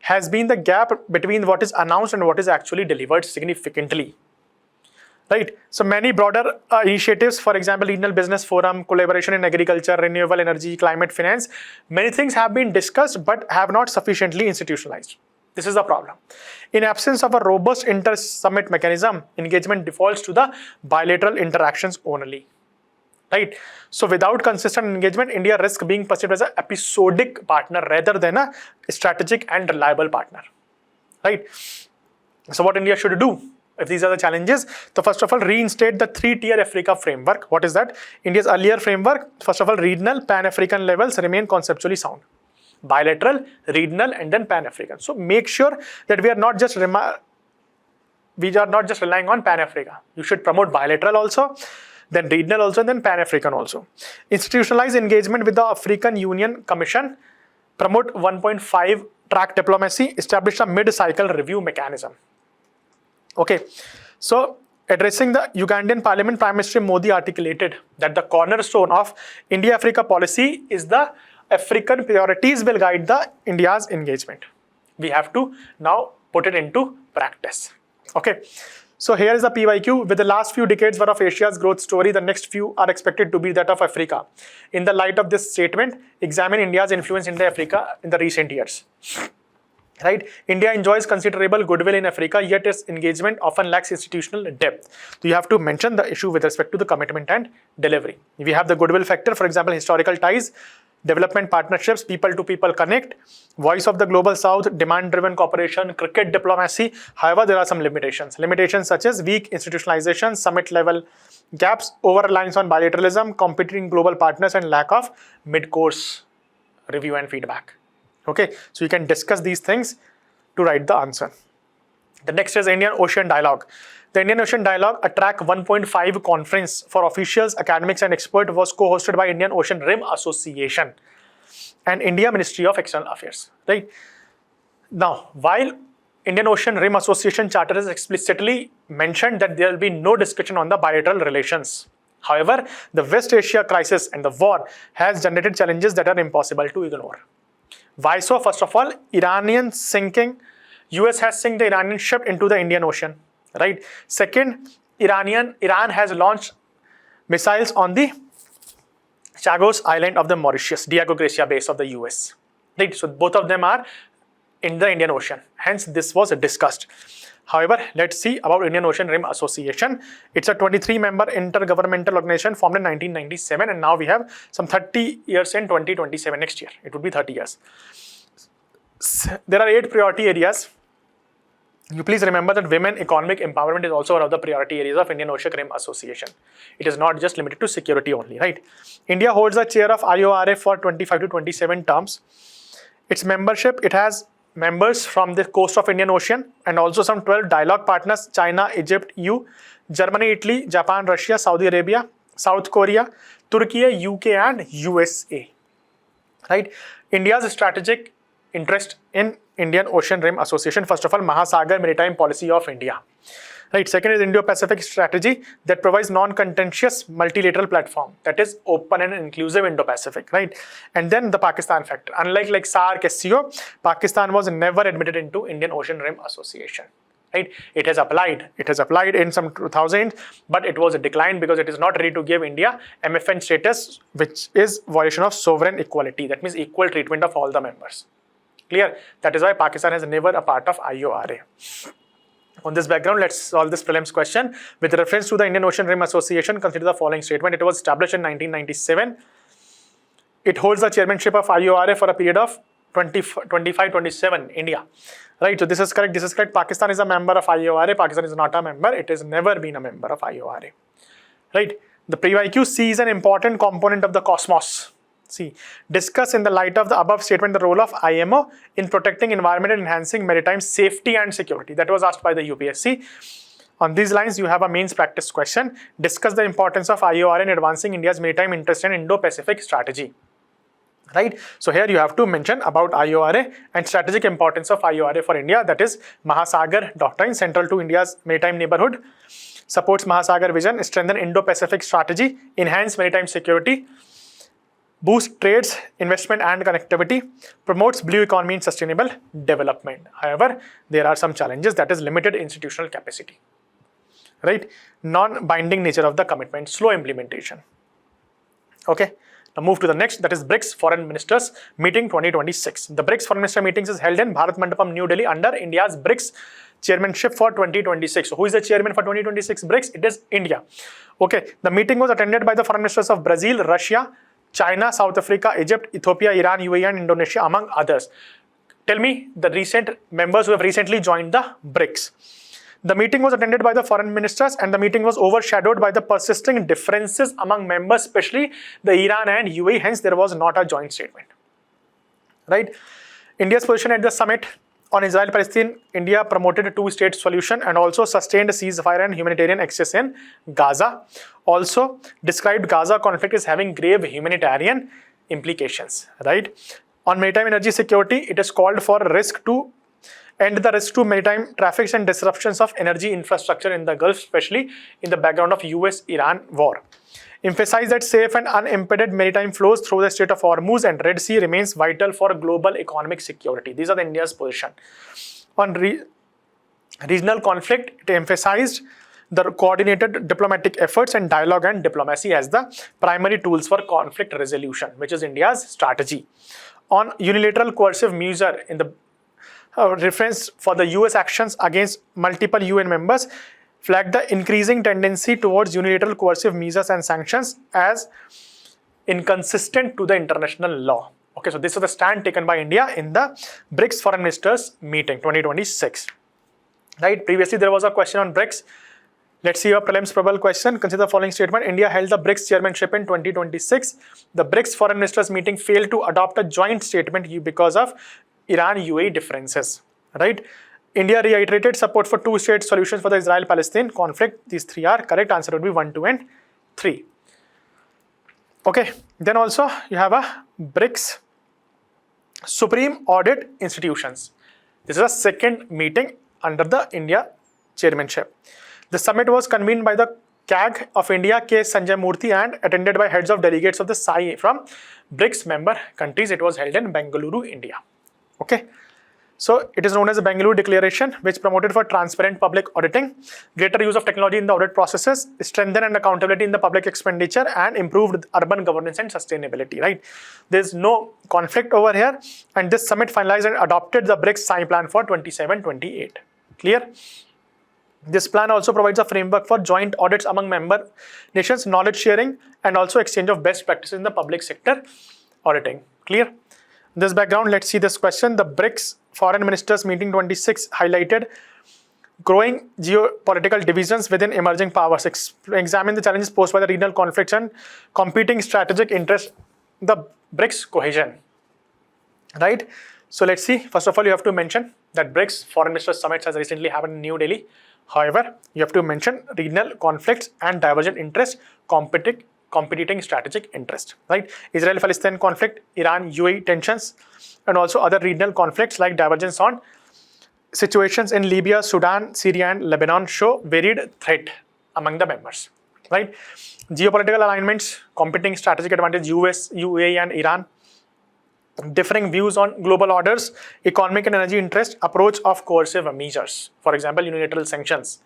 has been the gap between what is announced and what is actually delivered significantly. Right? So many broader initiatives, for example, Regional Business Forum, collaboration in agriculture, renewable energy, climate finance, many things have been discussed but have not sufficiently institutionalized. This is the problem. In absence of a robust inter-summit mechanism, engagement defaults to the bilateral interactions only. Right? So without consistent engagement, India risks being perceived as an episodic partner rather than a strategic and reliable partner. Right? So what India should do if these are the challenges? So first of all, reinstate the three-tier Africa framework. What is that? India's earlier framework, first of all, regional, Pan-African levels remain conceptually sound. Bilateral, regional, and then Pan-African. So make sure that we are not just relying on Pan-Africa. You should promote bilateral also, then regional also, and then Pan-African also. Institutionalize engagement with the African Union Commission. Promote 1.5 track diplomacy. Establish a mid-cycle review mechanism. Okay, so addressing the Ugandan Parliament, Prime Minister Modi articulated that the cornerstone of India-Africa policy is the African priorities will guide the India's engagement. We have to now put it into practice. Okay, so here is the PYQ. With the last few decades worth of Asia's growth story, the next few are expected to be that of Africa. In the light of this statement, examine India's influence in Africa in the recent years. Right? India enjoys considerable goodwill in Africa, yet its engagement often lacks institutional depth. So you have to mention the issue with respect to the commitment and delivery. We have the goodwill factor, for example, historical ties, development partnerships, people-to-people connect, voice of the global south, demand-driven cooperation, cricket diplomacy. However, there are some limitations. Limitations such as weak institutionalization, summit-level gaps, over-reliance on bilateralism, competing global partners, and lack of mid-course review and feedback. Okay, so you can discuss these things to write the answer. The next is Indian Ocean Dialogue. The Indian Ocean Dialogue, a track 1.5 conference for officials, academics, and experts, was co-hosted by Indian Ocean Rim Association and India Ministry of External Affairs. Right? Now, while Indian Ocean Rim Association Charter has explicitly mentioned that there will be no discussion on the bilateral relations. However, the West Asia crisis and the war has generated challenges that are impossible to ignore. Why so? First of all, Iranian sinking. US has sunk the Iranian ship into the Indian Ocean. Right. Second, Iran has launched missiles on the Chagos Island of the Mauritius, Diego Garcia base of the US. Right. So both of them are in the Indian Ocean. Hence, this was discussed. However, let's see about Indian Ocean Rim Association. It's a 23-member intergovernmental organization formed in 1997, and now we have some 30 years in 2027 next year. It would be 30 years. There are 8 priority areas. You please remember that women economic empowerment is also one of the priority areas of Indian Ocean Rim Association. It is not just limited to security only, right? India holds the chair of IORA for 25 to 27 terms. Its membership, it has members from the coast of Indian Ocean and also some 12 dialogue partners: China, Egypt, EU, Germany, Italy, Japan, Russia, Saudi Arabia, South Korea, Turkey, UK, and USA. Right? India's strategic interest in Indian Ocean Rim Association. First of all, Mahasagar Maritime Policy of India. Right. Second is Indo-Pacific strategy that provides non-contentious multilateral platform that is open and inclusive Indo-Pacific. Right. And then the Pakistan factor. Unlike SAARC, SCO, Pakistan was never admitted into Indian Ocean Rim Association. Right. It has applied. It has applied in some 2000s, but it was declined because it is not ready to give India MFN status, which is violation of sovereign equality. That means equal treatment of all the members. Clear? That is why Pakistan is never a part of IORA. On this background, let's solve this prelims question. With reference to the Indian Ocean Rim Association, consider the following statement. It was established in 1997. It holds the chairmanship of IORA for a period of 25-27, India. Right, so this is correct. This is correct. Pakistan is a member of IORA. Pakistan is not a member. It has never been a member of IORA. Right. The pre-IQ C is an important component of the cosmos. See, discuss in the light of the above statement the role of IMO in protecting environment and enhancing maritime safety and security. That was asked by the UPSC. On these lines, you have a mains practice question. Discuss the importance of IORA in advancing India's maritime interest and Indo-Pacific strategy. Right. So here you have to mention about IORA and strategic importance of IORA for India. That is Mahasagar Doctrine, central to India's maritime neighborhood. Supports Mahasagar vision, strengthen Indo-Pacific strategy, enhance maritime security, boost trades, investment and connectivity, promotes blue economy and sustainable development. However, there are some challenges, that is limited institutional capacity, right? Non-binding nature of the commitment, slow implementation. Okay, now move to the next, that is BRICS Foreign Ministers Meeting 2026. The BRICS Foreign Minister Meetings is held in Bharat Mandapam, New Delhi under India's BRICS chairmanship for 2026. So who is the chairman for 2026 BRICS? It is India. Okay, the meeting was attended by the foreign ministers of Brazil, Russia, China, South Africa, Egypt, Ethiopia, Iran, UAE and Indonesia, among others. Tell me the recent members who have recently joined the BRICS. The meeting was attended by the foreign ministers and the meeting was overshadowed by the persisting differences among members, especially the Iran and UAE, hence there was not a joint statement. Right? India's position at the summit on Israel-Palestine, India promoted a two-state solution and also sustained a ceasefire and humanitarian access in Gaza. Also described Gaza conflict as having grave humanitarian implications. Right? On maritime energy security, it is called for end the risk to maritime traffics and disruptions of energy infrastructure in the Gulf, especially in the background of US-Iran war. Emphasize that safe and unimpeded maritime flows through the Strait of Hormuz and Red Sea remains vital for global economic security. These are the India's position. On regional conflict, it emphasized the coordinated diplomatic efforts and dialogue and diplomacy as the primary tools for conflict resolution, which is India's strategy. On unilateral coercive measure, in the reference for the US actions against multiple UN members, flagged the increasing tendency towards unilateral coercive measures and sanctions as inconsistent to the international law. Okay, so this is the stand taken by India in the BRICS Foreign Ministers Meeting 2026. Right, previously there was a question on BRICS. Let's see a prelims probable question. Consider the following statement. India held the BRICS chairmanship in 2026. The BRICS Foreign Ministers Meeting failed to adopt a joint statement because of Iran-UAE differences. Right? India reiterated support for two-state solutions for the Israel-Palestine conflict. These three are correct. Answer would be 1, 2 and 3. Okay. Then also you have a BRICS Supreme Audit Institutions. This is a second meeting under the India chairmanship. The summit was convened by the CAG of India, K. Sanjay Murthy, and attended by heads of delegates of the SAI from BRICS member countries. It was held in Bengaluru, India. Okay. So it is known as the Bengaluru Declaration, which promoted for transparent public auditing, greater use of technology in the audit processes, strengthen and accountability in the public expenditure, and improved urban governance and sustainability. Right? There is no conflict over here, and this summit finalized and adopted the BRICS SAI plan for 27-28. Clear? This plan also provides a framework for joint audits among member nations, knowledge sharing, and also exchange of best practices in the public sector auditing. Clear? This background, let's see this question. The BRICS Foreign Ministers Meeting 26 highlighted growing geopolitical divisions within emerging powers. Examine the challenges posed by the regional conflicts and competing strategic interests, the BRICS cohesion. Right? So let's see. First of all, you have to mention that BRICS Foreign Ministers Summit has recently happened in New Delhi. However, you have to mention regional conflicts and divergent interests, competing strategic interest, right? Israel-Palestine conflict, Iran-UAE tensions, and also other regional conflicts like divergence on situations in Libya, Sudan, Syria, and Lebanon show varied threat among the members, right? Geopolitical alignments, competing strategic advantage, US, UAE, and Iran, differing views on global orders, economic and energy interest, approach of coercive measures, for example, unilateral sanctions.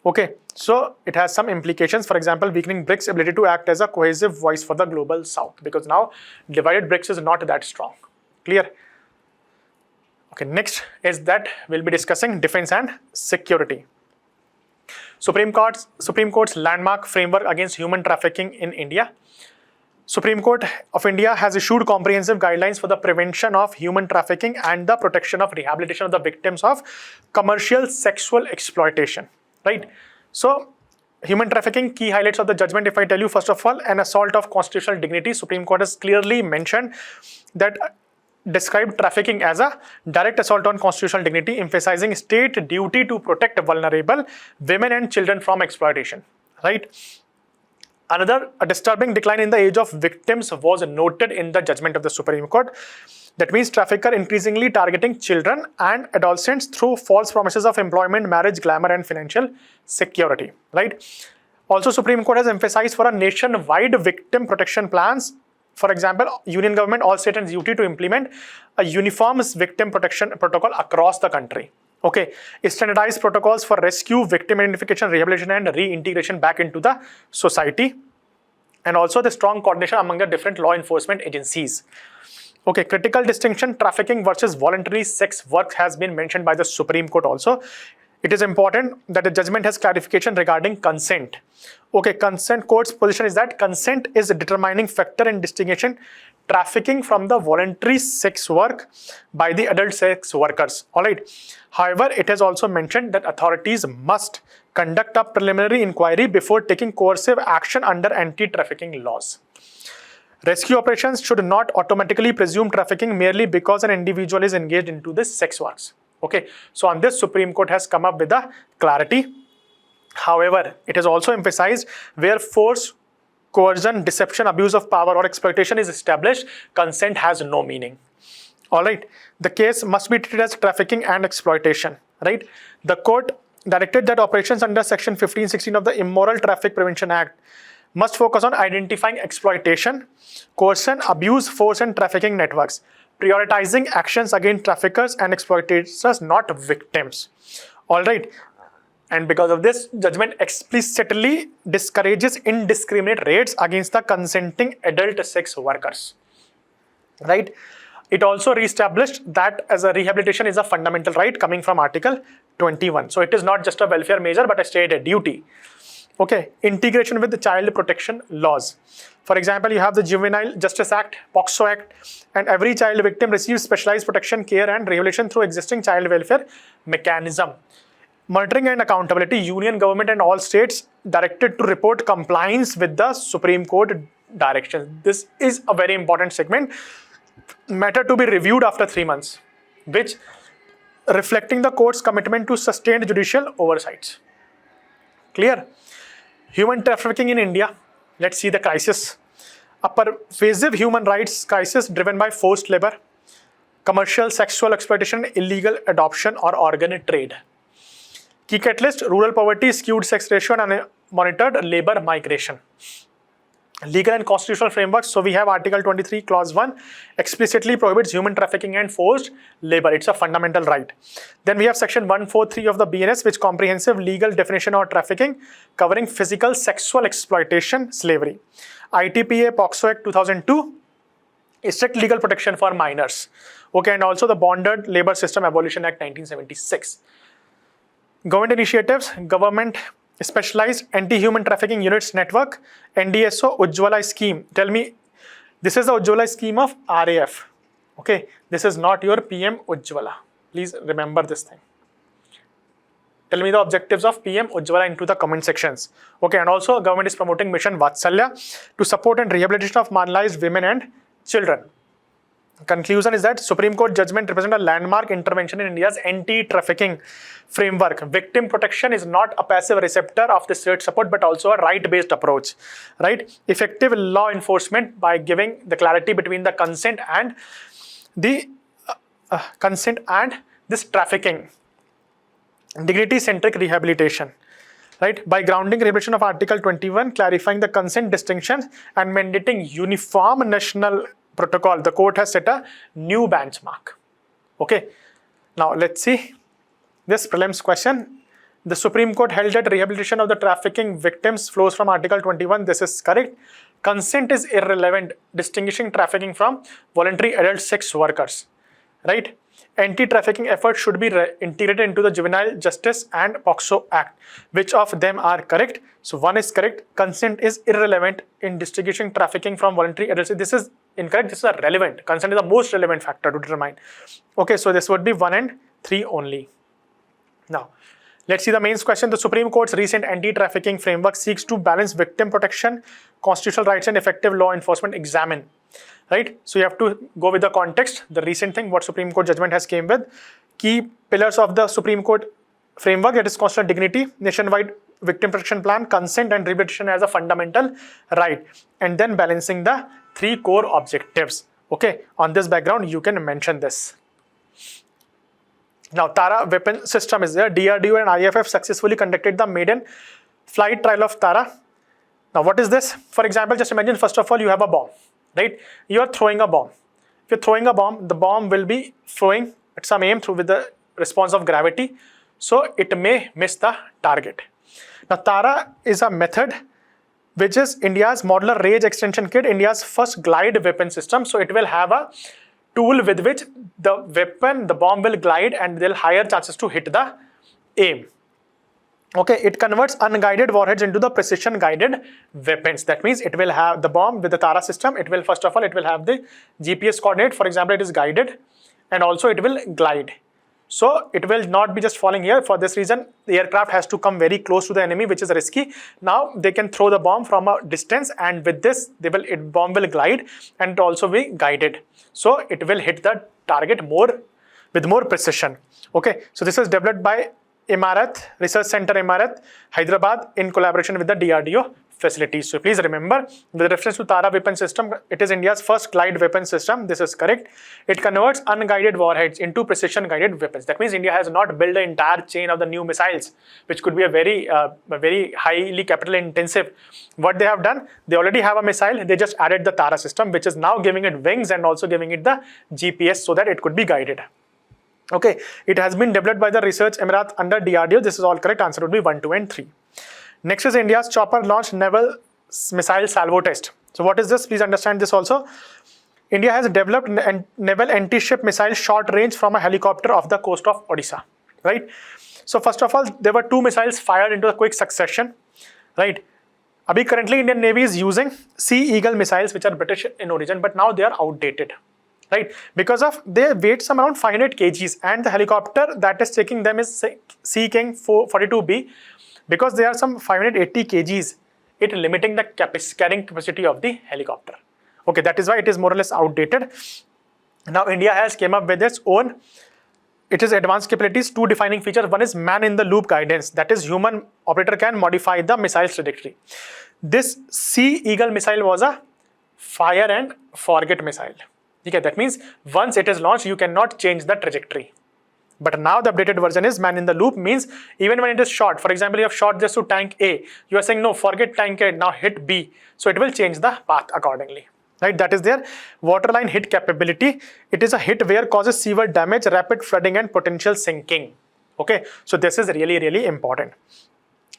Okay, so it has some implications, for example, weakening BRICS' ability to act as a cohesive voice for the global south, because now divided BRICS is not that strong. Clear? Okay, next is that we'll be discussing defense and security. Supreme Court's landmark framework against human trafficking in India. Supreme Court of India has issued comprehensive guidelines for the prevention of human trafficking and the protection of rehabilitation of the victims of commercial sexual exploitation. Right? So, human trafficking, key highlights of the judgment, if I tell you, first of all, an assault of constitutional dignity. Supreme Court has clearly mentioned that described trafficking as a direct assault on constitutional dignity, emphasizing state duty to protect vulnerable women and children from exploitation. Right? Another, a disturbing decline in the age of victims was noted in the judgment of the Supreme Court. That means trafficker increasingly targeting children and adolescents through false promises of employment, marriage, glamour, and financial security. Right? Also, Supreme Court has emphasized for a nationwide victim protection plans. For example, Union government, all state and duty to implement a uniform victim protection protocol across the country. Okay, standardized protocols for rescue, victim identification, rehabilitation, and reintegration back into the society, and also the strong coordination among the different law enforcement agencies. Okay, critical distinction, trafficking versus voluntary sex work has been mentioned by the Supreme Court also. It is important that the judgment has clarification regarding consent. Okay, consent, court's position is that consent is a determining factor in distinguishing trafficking from the voluntary sex work by the adult sex workers. Alright. However, it has also mentioned that authorities must conduct a preliminary inquiry before taking coercive action under anti-trafficking laws. Rescue operations should not automatically presume trafficking merely because an individual is engaged into this sex works. Okay, so on this, Supreme Court has come up with a clarity. However, it has also emphasized where force, coercion, deception, abuse of power, or exploitation is established, consent has no meaning. Alright, the case must be treated as trafficking and exploitation. Right, the court directed that operations under Section 1516 of the Immoral Traffic Prevention Act must focus on identifying exploitation, coercion, abuse, force, and trafficking networks, prioritizing actions against traffickers and exploiters, not victims. Alright, and because of this, judgment explicitly discourages indiscriminate raids against the consenting adult sex workers. Right? It also reestablished that as a rehabilitation is a fundamental right coming from Article 21. So it is not just a welfare measure but a state duty. Okay, integration with the child protection laws. For example, you have the Juvenile Justice Act, POCSO Act, and every child victim receives specialized protection, care, and rehabilitation through existing child welfare mechanism. Monitoring and accountability, union government and all states directed to report compliance with the Supreme Court directions. This is a very important segment. Matter to be reviewed after 3 months, which reflecting the court's commitment to sustained judicial oversights. Clear? Human trafficking in India. Let's see the crisis. A pervasive human rights crisis driven by forced labor, commercial sexual exploitation, illegal adoption, or organ trade. Key catalyst, rural poverty, skewed sex ratio, and unmonitored labor migration. Legal and constitutional frameworks. So we have Article 23, Clause 1, explicitly prohibits human trafficking and forced labor. It's a fundamental right. Then we have Section 143 of the BNS, which comprehensive legal definition of trafficking, covering physical sexual exploitation, slavery. ITPA, POCSO Act 2002, strict legal protection for minors. Okay, and also the Bonded Labor System Abolition Act 1976. Government initiatives, government Specialized Anti-Human Trafficking Units Network, NDSO, Ujjwala scheme. Tell me, this is the Ujjwala scheme of RAF. Okay, this is not your PM Ujjwala. Please remember this thing. Tell me the objectives of PM Ujjwala into the comment sections. Okay, and also government is promoting Mission Vatsalya to support and rehabilitation of marginalized women and children. Conclusion is that Supreme Court judgment represents a landmark intervention in India's anti-trafficking framework. Victim protection is not a passive receptor of the state support but also a right-based approach. Right? Effective law enforcement by giving the clarity between the consent and this trafficking. Dignity-centric rehabilitation. Right? By grounding rehabilitation of Article 21, clarifying the consent distinctions and mandating uniform national protocol, the court has set a new benchmark. Okay, now let's see this prelims question. The Supreme Court held that rehabilitation of the trafficking victims flows from Article 21. This is correct. Consent is irrelevant, distinguishing trafficking from voluntary adult sex workers. Right? Anti-trafficking efforts should be integrated into the Juvenile Justice and POCSO Act. Which of them are correct? So one is correct. Consent is irrelevant in distinguishing trafficking from voluntary adultery. This is incorrect. This is relevant. Consent is the most relevant factor to determine. Okay, so this would be 1 and 3 only. Now, let's see the main question. The Supreme Court's recent anti-trafficking framework seeks to balance victim protection, constitutional rights, and effective law enforcement. Examine. Right? So you have to go with the context, the recent thing, what Supreme Court judgment has came with. Key pillars of the Supreme Court framework, that is constitutional dignity, nationwide victim protection plan, consent and rehabilitation as a fundamental right, and then balancing the 3 core objectives. Okay, on this background, you can mention this. Now, Tara weapon system is there. DRDO and IFF successfully conducted the maiden flight trial of Tara. Now, what is this? For example, just imagine, first of all, you have a bomb. Right? You are throwing a bomb. If you're throwing a bomb, the bomb will be throwing at some aim through with the response of gravity. So it may miss the target. Now Tara is a method which is India's modular range extension kit, India's first glide weapon system. So it will have a tool with which the bomb will glide and there will higher chances to hit the aim. Okay, it converts unguided warheads into the precision guided weapons. That means it will have the bomb with the Tara system. It will, first of all, it will have the GPS coordinate. For example, it is guided and also it will glide. So it will not be just falling here. For this reason, the aircraft has to come very close to the enemy, which is risky. Now they can throw the bomb from a distance, and with this, bomb will glide and also be guided. So it will hit the target with more precision. Okay, so this is developed by Imarat Research Center, Imarat, Hyderabad, in collaboration with the DRDO facilities. So please remember, with reference to Tara weapon system, it is India's first glide weapon system. This is correct. It converts unguided warheads into precision guided weapons. That means India has not built the entire chain of the new missiles, which could be a very highly capital intensive. What they have done, they already have a missile. They just added the Tara system, which is now giving it wings and also giving it the GPS so that it could be guided. Okay, it has been developed by the Research Emirat under DRDO. This is all correct. Answer would be 1, 2, and 3. Next is India's chopper launched naval missile salvo test. So what is this? Please understand this also. India has developed naval anti-ship missile short range from a helicopter off the coast of Odisha. Right. So first of all, there were 2 missiles fired into a quick succession. Right. Currently, Indian Navy is using Sea Eagle missiles, which are British in origin, but now they are outdated. Right, because of they weight some around 500 kgs, and the helicopter that is taking them is Sea King 42B, because they are some 580 kgs, it limiting the carrying capacity of the helicopter. Okay, that is why it is more or less outdated. Now India has came up with its own, it is advanced capabilities, 2 defining features. One is man in the loop guidance, that is human operator can modify the missile's trajectory. This Sea Eagle missile was a fire and forget missile. Okay, that means once it is launched, you cannot change the trajectory. But now the updated version is man in the loop, means even when it is shot, for example, you have shot just to tank A, you are saying no, forget tank A, now hit B. So it will change the path accordingly. Right, that is their waterline hit capability. It is a hit where causes severe damage, rapid flooding, and potential sinking. Okay, so this is really, really important.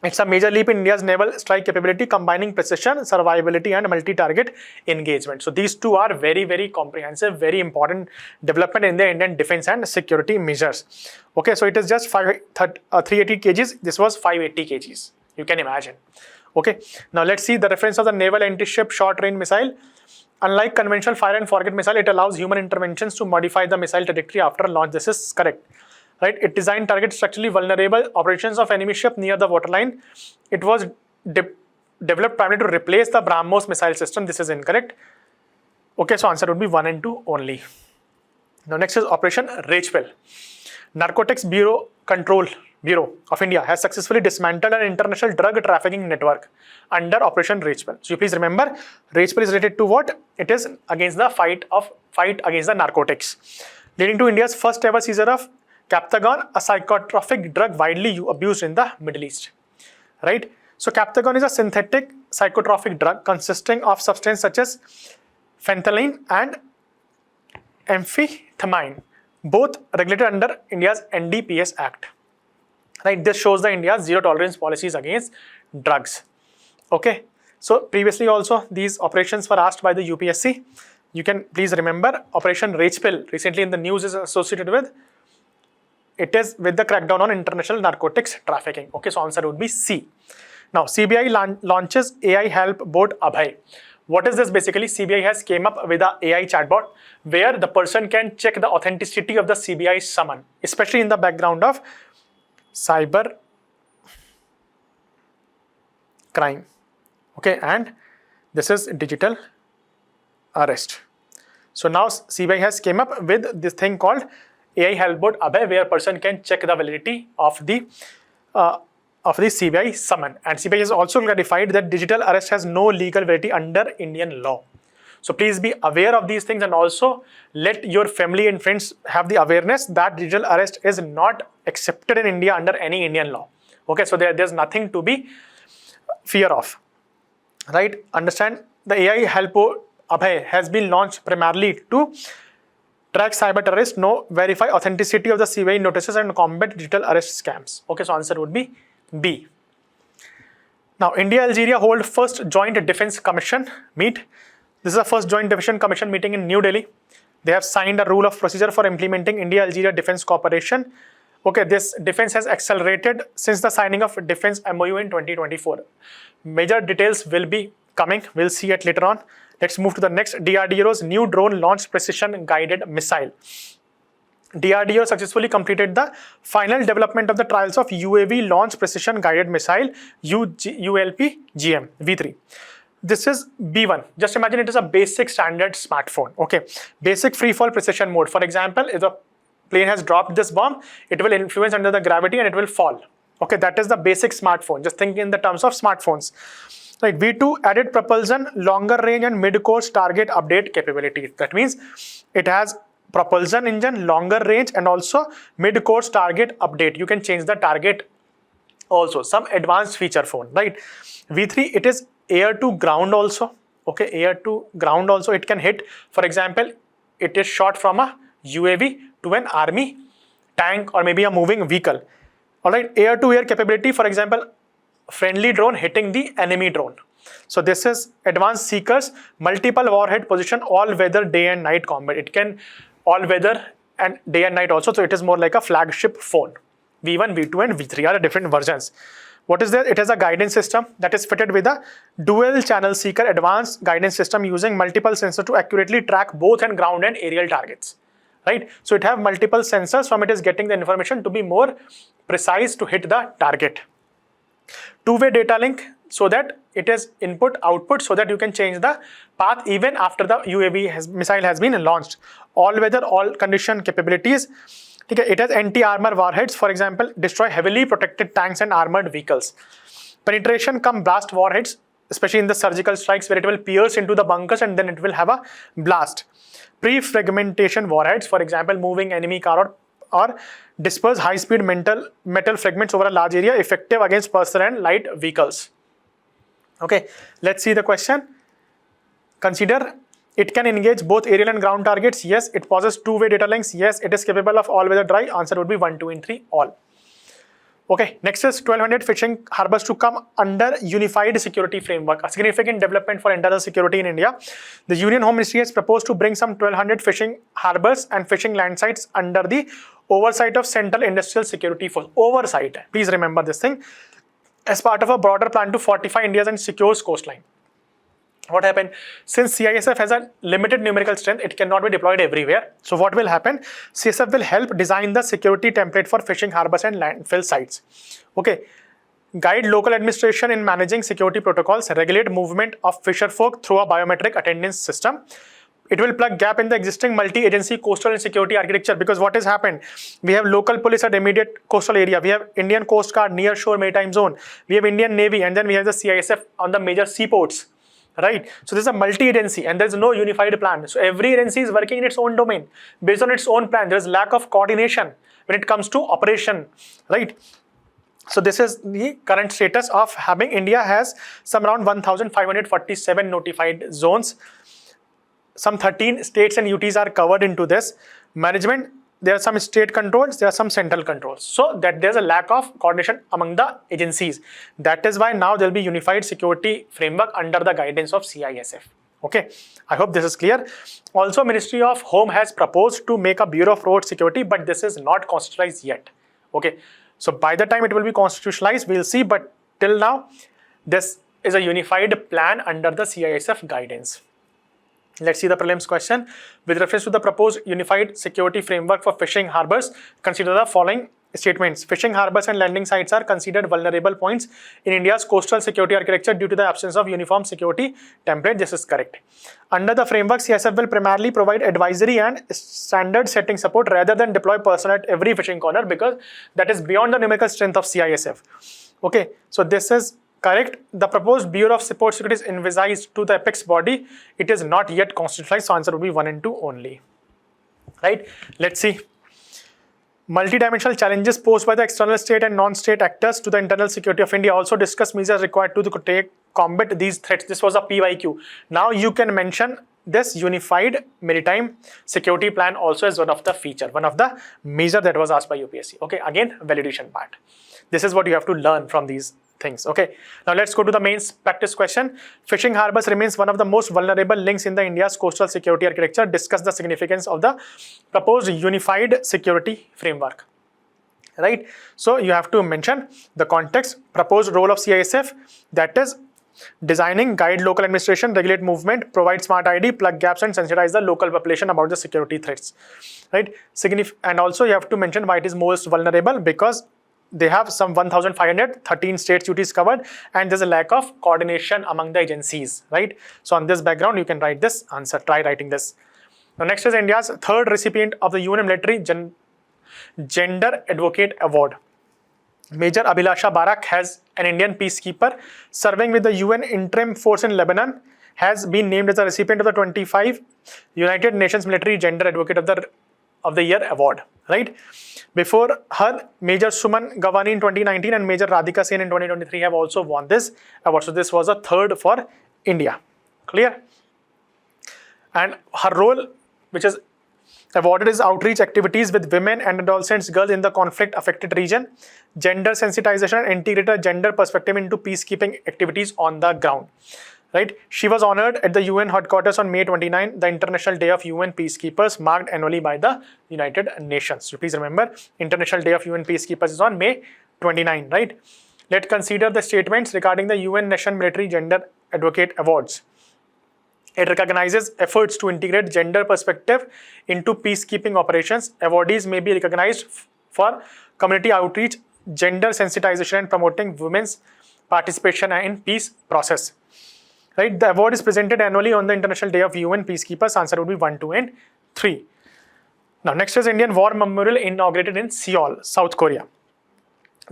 It's a major leap in India's naval strike capability, combining precision, survivability, and multi-target engagement. So these 2 are very, very comprehensive, very important development in the Indian defense and security measures. Okay, so it is just 380 kgs. This was 580 kgs. You can imagine. Okay, now let's see the reference of the naval anti-ship short-range missile. Unlike conventional fire and forget missile, it allows human interventions to modify the missile trajectory after launch. This is correct. Right, it designed target structurally vulnerable operations of enemy ship near the waterline. It was developed primarily to replace the BrahMos missile system. This is incorrect. Okay, so answer would be 1 and 2 only. Now next is Operation Recital. Narcotics Control Bureau of India has successfully dismantled an international drug trafficking network under Operation Recital. So you please remember, Recital is related to what? It is against the fight against the narcotics, leading to India's first ever seizure of Captagon, a psychotropic drug widely abused in the Middle East. Right? So Captagon is a synthetic psychotropic drug consisting of substances such as phenethylene and amphetamine, both regulated under India's NDPS Act. Right? This shows the India's zero tolerance policies against drugs. Okay. So previously also these operations were asked by the UPSC. You can please remember Operation Recital recently in the news is associated with, it is with the crackdown on international narcotics trafficking. Okay, so answer would be C. Now, CBI launches AI help bot Abhay. What is this basically? CBI has came up with a AI chatbot where the person can check the authenticity of the CBI summon, especially in the background of cyber crime. Okay, and this is digital arrest. So now CBI has came up with this thing called AI helpbot Abhay, where a person can check the validity of the CBI summon. And CBI has also clarified that digital arrest has no legal validity under Indian law. So please be aware of these things, and also let your family and friends have the awareness that digital arrest is not accepted in India under any Indian law. Okay, so there's nothing to be fear of. Right? Understand, the AI helpbot Abhay has been launched primarily to track cyber terrorists, verify authenticity of the CBI notices, and combat digital arrest scams. Okay, so answer would be B. Now, India-Algeria hold first joint defense commission meet. This is the first joint defense commission meeting in New Delhi. They have signed a rule of procedure for implementing India-Algeria defense cooperation. Okay, this defense has accelerated since the signing of defense MOU in 2024. Major details will be coming. We'll see it later on. Let's move to the next. DRDO's new drone launched precision guided missile. DRDO successfully completed the final development of the trials of UAV launch precision guided missile ULP-GM V3. This is B1. Just imagine it is a basic standard smartphone. Okay, basic free fall precision mode. For example, if the plane has dropped this bomb, it will influence under the gravity and it will fall. Okay, that is the basic smartphone. Just think in the terms of smartphones. Right, V2 added propulsion, longer range and mid-course target update capability. That means it has propulsion engine, longer range, and also mid-course target update. You can change the target also. Some advanced feature phone, right? V3, it is air to ground also. Okay, air to ground also. It can hit, for example, it is shot from a UAV to an army tank or maybe a moving vehicle. All right, air to air capability, for example, friendly drone hitting the enemy drone. So this is advanced seekers, multiple warhead position, all weather day and night combat. It can all weather and day and night also. So it is more like a flagship phone. V1, V2 and V3 are different versions. What is there? It has a guidance system that is fitted with a dual channel seeker advanced guidance system using multiple sensors to accurately track both and ground and aerial targets. Right? So it have multiple sensors from it is getting the information to be more precise to hit the target. Two-way data link so that it is input output so that you can change the path even after the UAV missile has been launched. All weather, all condition capabilities. Okay, it has anti-armor warheads, for example, destroy heavily protected tanks and armored vehicles. Penetration come blast warheads, especially in the surgical strikes where it will pierce into the bunkers and then it will have a blast. Pre-fragmentation warheads, for example, moving enemy car or disperse high-speed metal fragments over a large area, effective against personal and light vehicles. Okay, let's see the question. Consider it can engage both aerial and ground targets. Yes. It possesses two-way data links. Yes. It is capable of all-weather dry. Answer would be 1, 2, and 3, all. Okay, next is 1200 fishing harbors to come under unified security framework, a significant development for internal security in India. The Union Home Ministry has proposed to bring some 1200 fishing harbors and fishing land sites under the oversight of Central Industrial Security Force. Oversight, please remember this thing, as part of a broader plan to fortify India's and secure coastline. What happened? Since CISF has a limited numerical strength, it cannot be deployed everywhere. So what will happen? CISF will help design the security template for fishing harbors and landfill sites. Okay. Guide local administration in managing security protocols, regulate movement of fisher folk through a biometric attendance system. It will plug gap in the existing multi-agency coastal and security architecture, because what has happened? We have local police at immediate coastal area. We have Indian Coast Guard near shore maritime zone. We have Indian Navy, and then we have the CISF on the major seaports. Right? So this is a multi-agency and there is no unified plan. So every agency is working in its own domain based on its own plan. There is lack of coordination when it comes to operation. Right? So this is the current status of having India has some around 1,547 notified zones. Some 13 states and UTs are covered into this. Management, there are some state controls, there are some central controls. So that there's a lack of coordination among the agencies. That is why now there will be unified security framework under the guidance of CISF. Okay, I hope this is clear. Also, Ministry of Home has proposed to make a Bureau of Road Security, but this is not constitutionalized yet. Okay, so by the time it will be constitutionalized, we'll see, but till now, this is a unified plan under the CISF guidance. Let's see the prelims question. With reference to the proposed unified security framework for fishing harbors, consider the following statements. Fishing harbors and landing sites are considered vulnerable points in India's coastal security architecture due to the absence of uniform security template. This is correct. Under the framework, CISF will primarily provide advisory and standard setting support rather than deploy personnel at every fishing corner, because that is beyond the numerical strength of CISF. Okay, so this is correct. The proposed Bureau of Support Security is envisaged to the apex body. It is not yet constitutionalized, so answer would be 1 and 2 only. Right? Let's see. Multidimensional challenges posed by the external state and non-state actors to the internal security of India. Also discuss measures required to combat these threats. This was a PYQ. Now you can mention this unified maritime security plan also as one of the feature, one of the measure that was asked by UPSC. Okay, again, validation part. This is what you have to learn from these things. Okay, now let's go to the main practice question. Fishing harbors remains one of the most vulnerable links in the India's coastal security architecture. Discuss the significance of the proposed unified security framework. Right, so you have to mention the context, proposed role of CISF, that is designing, guide local administration, regulate movement, provide smart ID, plug gaps and sensitize the local population about the security threats. Right, and also you have to mention why it is most vulnerable, because they have some 1,513 state duties covered and there's a lack of coordination among the agencies, right? So on this background, you can write this answer, try writing this. Now next is India's third recipient of the UN Military Gender Advocate Award. Major Abhilasha Barak, has an Indian peacekeeper serving with the UN Interim Force in Lebanon, has been named as a recipient of the 25 United Nations Military Gender Advocate of the Year Award, right? Before her, Major Suman Gawani in 2019 and Major Radhika Sen in 2023 have also won this award. So this was a third for India. Clear? And her role, which is awarded, is outreach activities with women and adolescents, girls in the conflict affected region, gender sensitization and integrate a gender perspective into peacekeeping activities on the ground. Right? She was honored at the UN headquarters on May 29, the International Day of UN Peacekeepers, marked annually by the United Nations. So please remember, International Day of UN Peacekeepers is on May 29, right? Let's consider the statements regarding the UN Nation Military Gender Advocate Awards. It recognizes efforts to integrate gender perspective into peacekeeping operations. Awardees may be recognized for community outreach, gender sensitization and promoting women's participation in peace process. Right? The award is presented annually on the International Day of UN Peacekeepers. Answer would be 1, 2 and 3. Now next is Indian War Memorial inaugurated in Seoul, South Korea.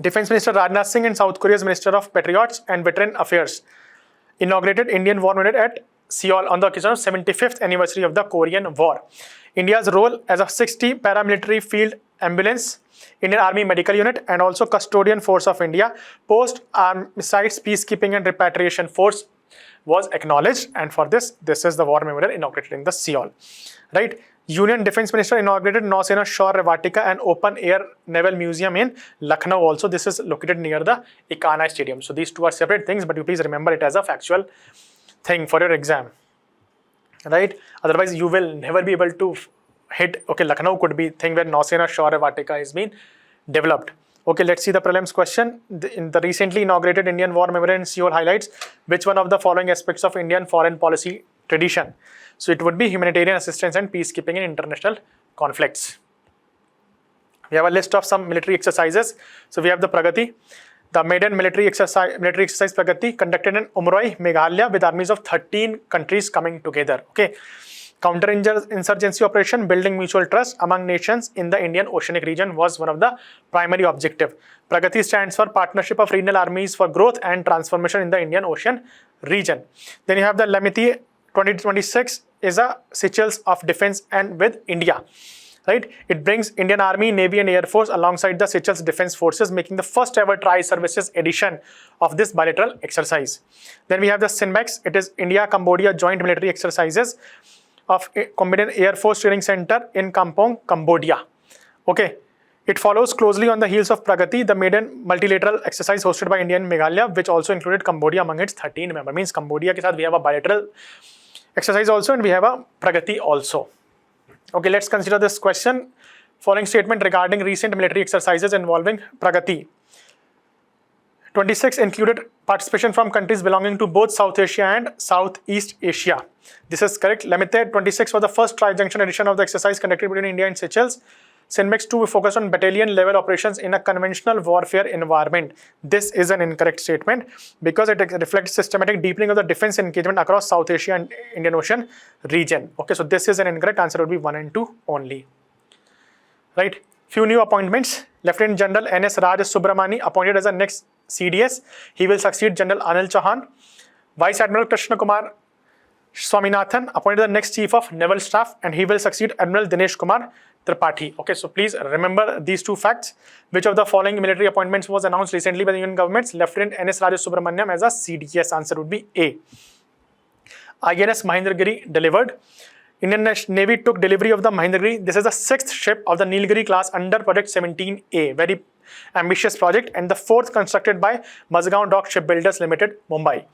Defense Minister Rajnath Singh and South Korea's Minister of Patriots and Veteran Affairs inaugurated Indian War Memorial at Seoul on the occasion of 75th anniversary of the Korean War. India's role as a 60 paramilitary field ambulance, Indian Army Medical Unit and also Custodian Force of India, Post-Armistice Peacekeeping and Repatriation Force was acknowledged, and for this is the War Memorial inaugurated in the Seoul. Right? Union Defense Minister inaugurated Nausena Shore Revatika, an open-air naval museum in Lucknow also. This is located near the Ikana Stadium. So these two are separate things, but you please remember it as a factual thing for your exam. Right? Otherwise, you will never be able to hit, okay, Lucknow could be thing where Nausena Shore Revatika is being developed. Okay, let's see the prelims question. In the recently inaugurated Indian War Memorial in Seoul highlights which one of the following aspects of Indian foreign policy tradition? So it would be humanitarian assistance and peacekeeping in international conflicts. We have a list of some military exercises. So we have the Pragati, the maiden military exercise Pragati, conducted in Umroi, Meghalaya, with armies of 13 countries coming together. Okay. Counter-insurgency operation, building mutual trust among nations in the Indian Oceanic region was one of the primary objective. Pragati stands for Partnership of Regional Armies for Growth and Transformation in the Indian Ocean region. Then you have the Lamiti 2026 is a Seychelles of Defense and with India. Right? It brings Indian Army, Navy and Air Force alongside the Seychelles Defense Forces, making the first ever tri-services edition of this bilateral exercise. Then we have the SINMEX. It is India-Cambodia Joint Military Exercises of Combined Air Force Training Center in Kampong, Cambodia. Okay. It follows closely on the heels of Pragati, the maiden multilateral exercise hosted by India and Meghalaya, which also included Cambodia among its 13 members. Means Cambodia ke saath we have a bilateral exercise also, and we have a Pragati also. Okay, let's consider this question. Following statement regarding recent military exercises involving Pragati. 26 included participation from countries belonging to both South Asia and Southeast Asia. This is correct. Limited 26 was the first tri-junction edition of the exercise conducted between India and Seychelles. Sinmex 2 focused on battalion level operations in a conventional warfare environment. This is an incorrect statement because it reflects systematic deepening of the defense engagement across South Asia and Indian Ocean region. Okay, so this is an incorrect. Answer would be 1 and 2 only. Right. Few new appointments. Lieutenant General N.S. Raj Subramani appointed as the next CDS. He will succeed General Anil Chauhan. Vice Admiral Krishna Kumar Swaminathan appointed the next Chief of Naval Staff, and he will succeed Admiral Dinesh Kumar Tripathi. Okay, so please remember these two facts. Which of the following military appointments was announced recently by the Union governments? Lieutenant N.S. Raj Subramaniam as a CDS. Answer would be A. INS Mahendragiri delivered. Indian Navy took delivery of the Mahendragiri. This is the 6th ship of the Nilgiri class under Project 17A. Very ambitious project, and the 4th constructed by Mazagaon Dock Shipbuilders Limited, Mumbai.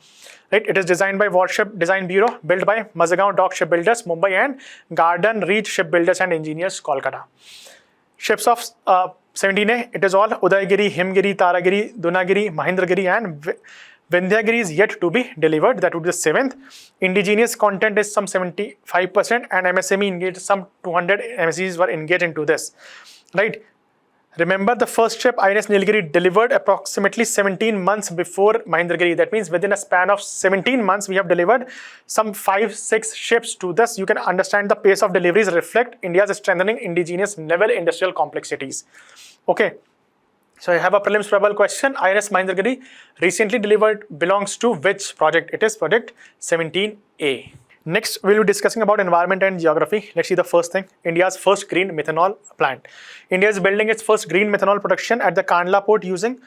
Right? It is designed by Warship Design Bureau, built by Mazagaon Dock Shipbuilders, Mumbai, and Garden Reach Shipbuilders and Engineers, Kolkata. Ships of 17A, it is all Udaygiri, Himgiri, Taragiri, Dunagiri, Mahendragiri, and Vindhyagiri is yet to be delivered. That would be the 7th. Indigenous content is some 75%, and MSME engaged, some 200 MSCs were engaged into this. Right? Remember, the first ship INS Nilgiri delivered approximately 17 months before Mahendragiri. That means within a span of 17 months, we have delivered some 5-6 ships to this. You can understand the pace of deliveries reflect India's strengthening indigenous naval industrial complexities. Okay. So I have a prelims probable question. INS Mahendragiri recently delivered belongs to which project? It is Project 17A. Next, we will be discussing about environment and geography. Let's see the first thing. India's first green methanol plant. India is building its first green methanol production at the Kandla port using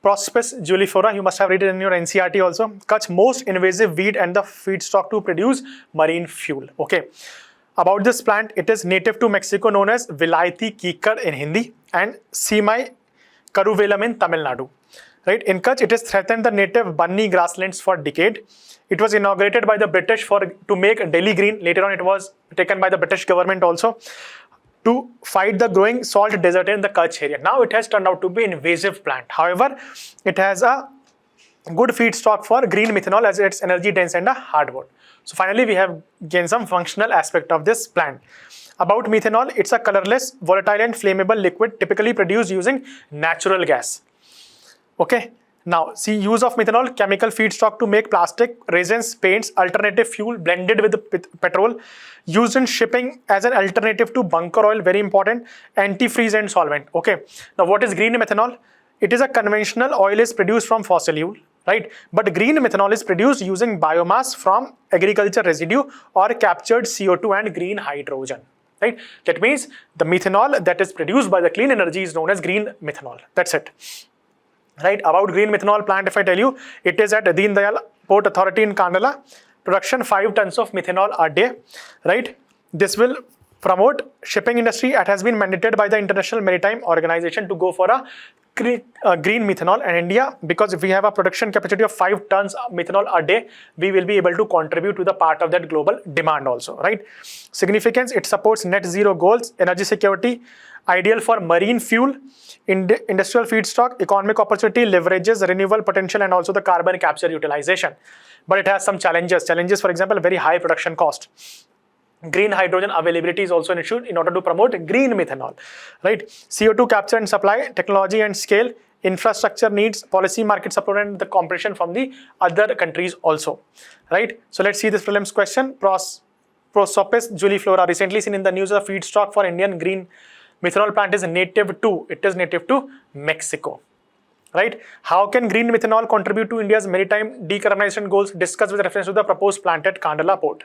Prosopis juliflora. You must have read it in your NCERT also. Kutch most invasive weed and the feedstock to produce marine fuel. Okay. About this plant, it is native to Mexico, known as Vilayati Kikar in Hindi and Simai Karuvelam in Tamil Nadu. Right? In Kutch, it has threatened the native Bunny grasslands for decade. It was inaugurated by the British to make Delhi green. Later on, it was taken by the British government also to fight the growing salt desert in the Kutch area. Now it has turned out to be an invasive plant. However, it has a good feedstock for green methanol as it's energy dense and a hardwood. So finally, we have gained some functional aspect of this plant. About methanol, it's a colorless, volatile and flammable liquid typically produced using natural gas. Okay. Now, see, use of methanol, chemical feedstock to make plastic, resins, paints, alternative fuel blended with petrol, used in shipping as an alternative to bunker oil, very important, antifreeze and solvent. Okay. Now, what is green methanol? It is a conventional oil is produced from fossil fuel, right? But green methanol is produced using biomass from agriculture residue or captured CO2 and green hydrogen, right? That means the methanol that is produced by the clean energy is known as green methanol. That's it. Right, about green methanol plant, if I tell you, it is at Deen Dayal Port Authority in Kandla. Production 5 tons of methanol a day. Right, this will promote shipping industry. It has been mandated by the International Maritime Organization to go for a green methanol, and India, because if we have a production capacity of 5 tons of methanol a day, we will be able to contribute to the part of that global demand also. Right, significance: it supports net zero goals, energy security, ideal for marine fuel, industrial feedstock, economic opportunity, leverages renewable potential and also the carbon capture utilization. But it has some challenges. Challenges, for example, very high production cost. Green hydrogen availability is also an issue in order to promote green methanol. Right? CO2 capture and supply, technology and scale, infrastructure needs, policy market support and the competition from the other countries also. Right? So let's see this prelims question. Prosopis juliflora, recently seen in the news, of feedstock for Indian green methanol plant is native to, it is native to Mexico. Right? How can green methanol contribute to India's maritime decarbonization goals? Discussed with reference to the proposed plant at Kandla port.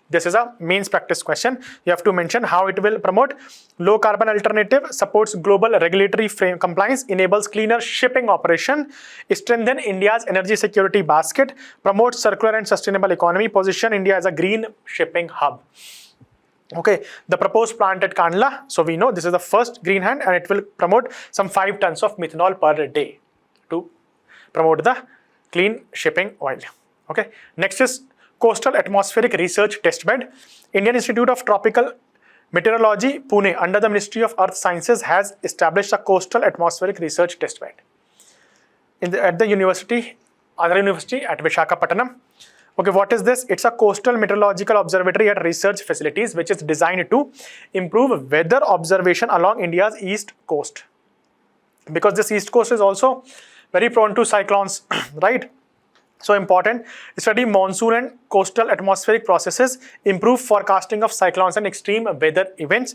This is a mains practice question. You have to mention how it will promote low carbon alternative, supports global regulatory frame compliance, enables cleaner shipping operation, strengthen India's energy security basket, promotes circular and sustainable economy, position India as a green shipping hub. Okay, the proposed plant at Kandla, so we know this is the first green hand and it will promote some 5 tons of methanol per day to promote the clean shipping oil. Okay, next is Coastal Atmospheric Research Testbed. Indian Institute of Tropical Meteorology, Pune, under the Ministry of Earth Sciences, has established a coastal atmospheric research testbed at the university, Andhra University at Visakhapatnam. Okay, what is this? It's a coastal meteorological observatory at research facilities which is designed to improve weather observation along India's east coast. Because this east coast is also very prone to cyclones, right? So important, study monsoon and coastal atmospheric processes, improve forecasting of cyclones and extreme weather events.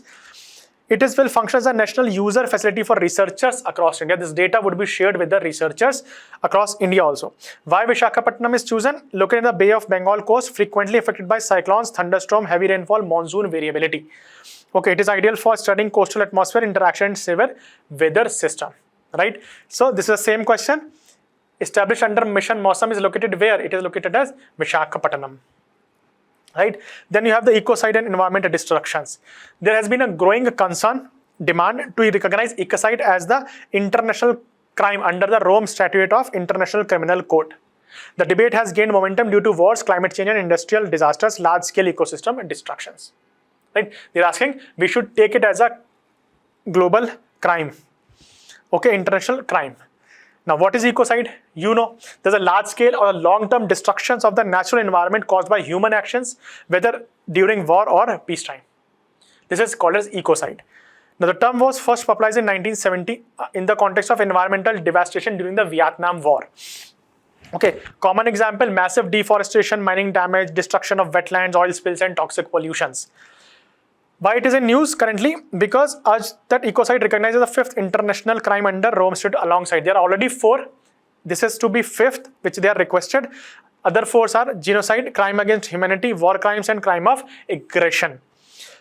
It will function as a national user facility for researchers across India. This data would be shared with the researchers across India also. Why Visakhapatnam is chosen? Located in the Bay of Bengal coast, frequently affected by cyclones, thunderstorm, heavy rainfall, monsoon variability. Okay, it is ideal for studying coastal atmosphere interaction and severe weather system, right? So this is the same question. Established under Mission Mausam is located where? It is located as Visakhapatnam. Right? Then you have the ecocide and environmental destructions. There has been a growing concern, demand to recognize ecocide as the international crime under the Rome Statute of International Criminal Court. The debate has gained momentum due to wars, climate change and industrial disasters, large-scale ecosystem destructions. Right? They're asking, we should take it as a global crime. Okay, international crime. Now, what is ecocide? You know, there's a large-scale or long-term destructions of the natural environment caused by human actions, whether during war or peacetime. This is called as ecocide. Now, the term was first popularized in 1970 in the context of environmental devastation during the Vietnam War. Okay, common example, massive deforestation, mining damage, destruction of wetlands, oil spills and toxic pollutions. Why it is in news currently? Because that ecocide recognizes the 5th international crime under Rome Statute alongside. There are already 4. This is to be 5th, which they are requested. Other 4 are genocide, crime against humanity, war crimes and crime of aggression.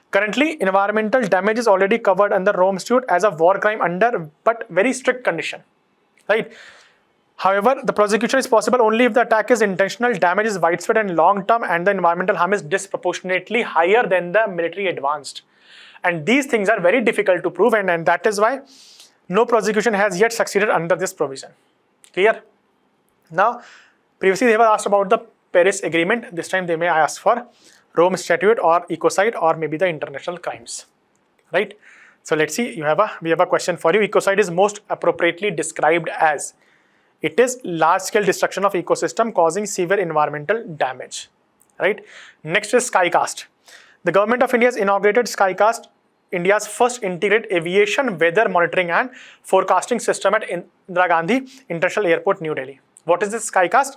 Currently, environmental damage is already covered under Rome Statute as a war crime under but very strict condition. Right? However, the prosecution is possible only if the attack is intentional, damage is widespread and long-term, and the environmental harm is disproportionately higher than the military advanced. And these things are very difficult to prove, and that is why no prosecution has yet succeeded under this provision. Clear? Now, previously they were asked about the Paris Agreement. This time they may ask for Rome Statute or ecocide or maybe the international crimes. Right? So let's see. We have a question for you. Ecocide is most appropriately described as, it is large-scale destruction of ecosystem causing severe environmental damage. Right? Next is Skycast. The government of India has inaugurated Skycast, India's first integrated aviation weather monitoring and forecasting system at Indira Gandhi International Airport, New Delhi. What is this Skycast?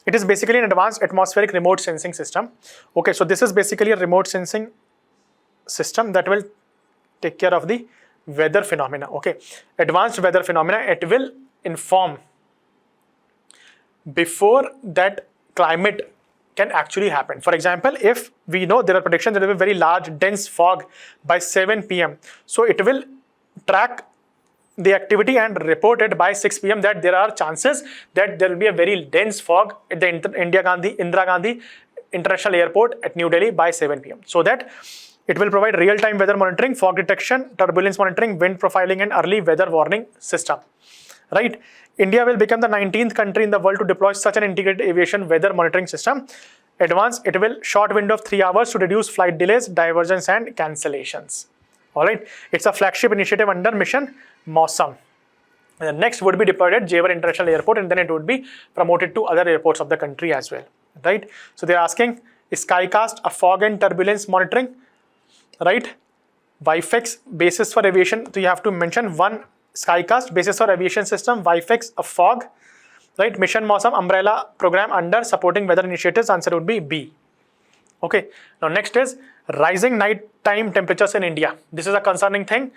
It is basically an advanced atmospheric remote sensing system. Okay, so this is basically a remote sensing system that will take care of the weather phenomena. Okay, advanced weather phenomena. It will inform before that climate can actually happen. For example, if we know there are predictions that there will be very large dense fog by 7 p.m. So it will track the activity and report it by 6 p.m. that there are chances that there will be a very dense fog at the Indira Gandhi International Airport at New Delhi by 7 p.m. So that it will provide real-time weather monitoring, fog detection, turbulence monitoring, wind profiling and early weather warning system. Right? India will become the 19th country in the world to deploy such an integrated aviation weather monitoring system. Advanced, it will short window of 3 hours to reduce flight delays, diversions and cancellations. Alright, it's a flagship initiative under Mission Mausam. The next would be deployed at Jewar International Airport and then it would be promoted to other airports of the country as well. Right? So they're asking, is Skycast a fog and turbulence monitoring? Right? VIFEX, basis for aviation. So you have to mention one Skycast, basis for aviation system, VIFEX, a fog, right? Mission Mausam, umbrella program under supporting weather initiatives, answer would be B. Okay, now next is rising nighttime temperatures in India. This is a concerning thing.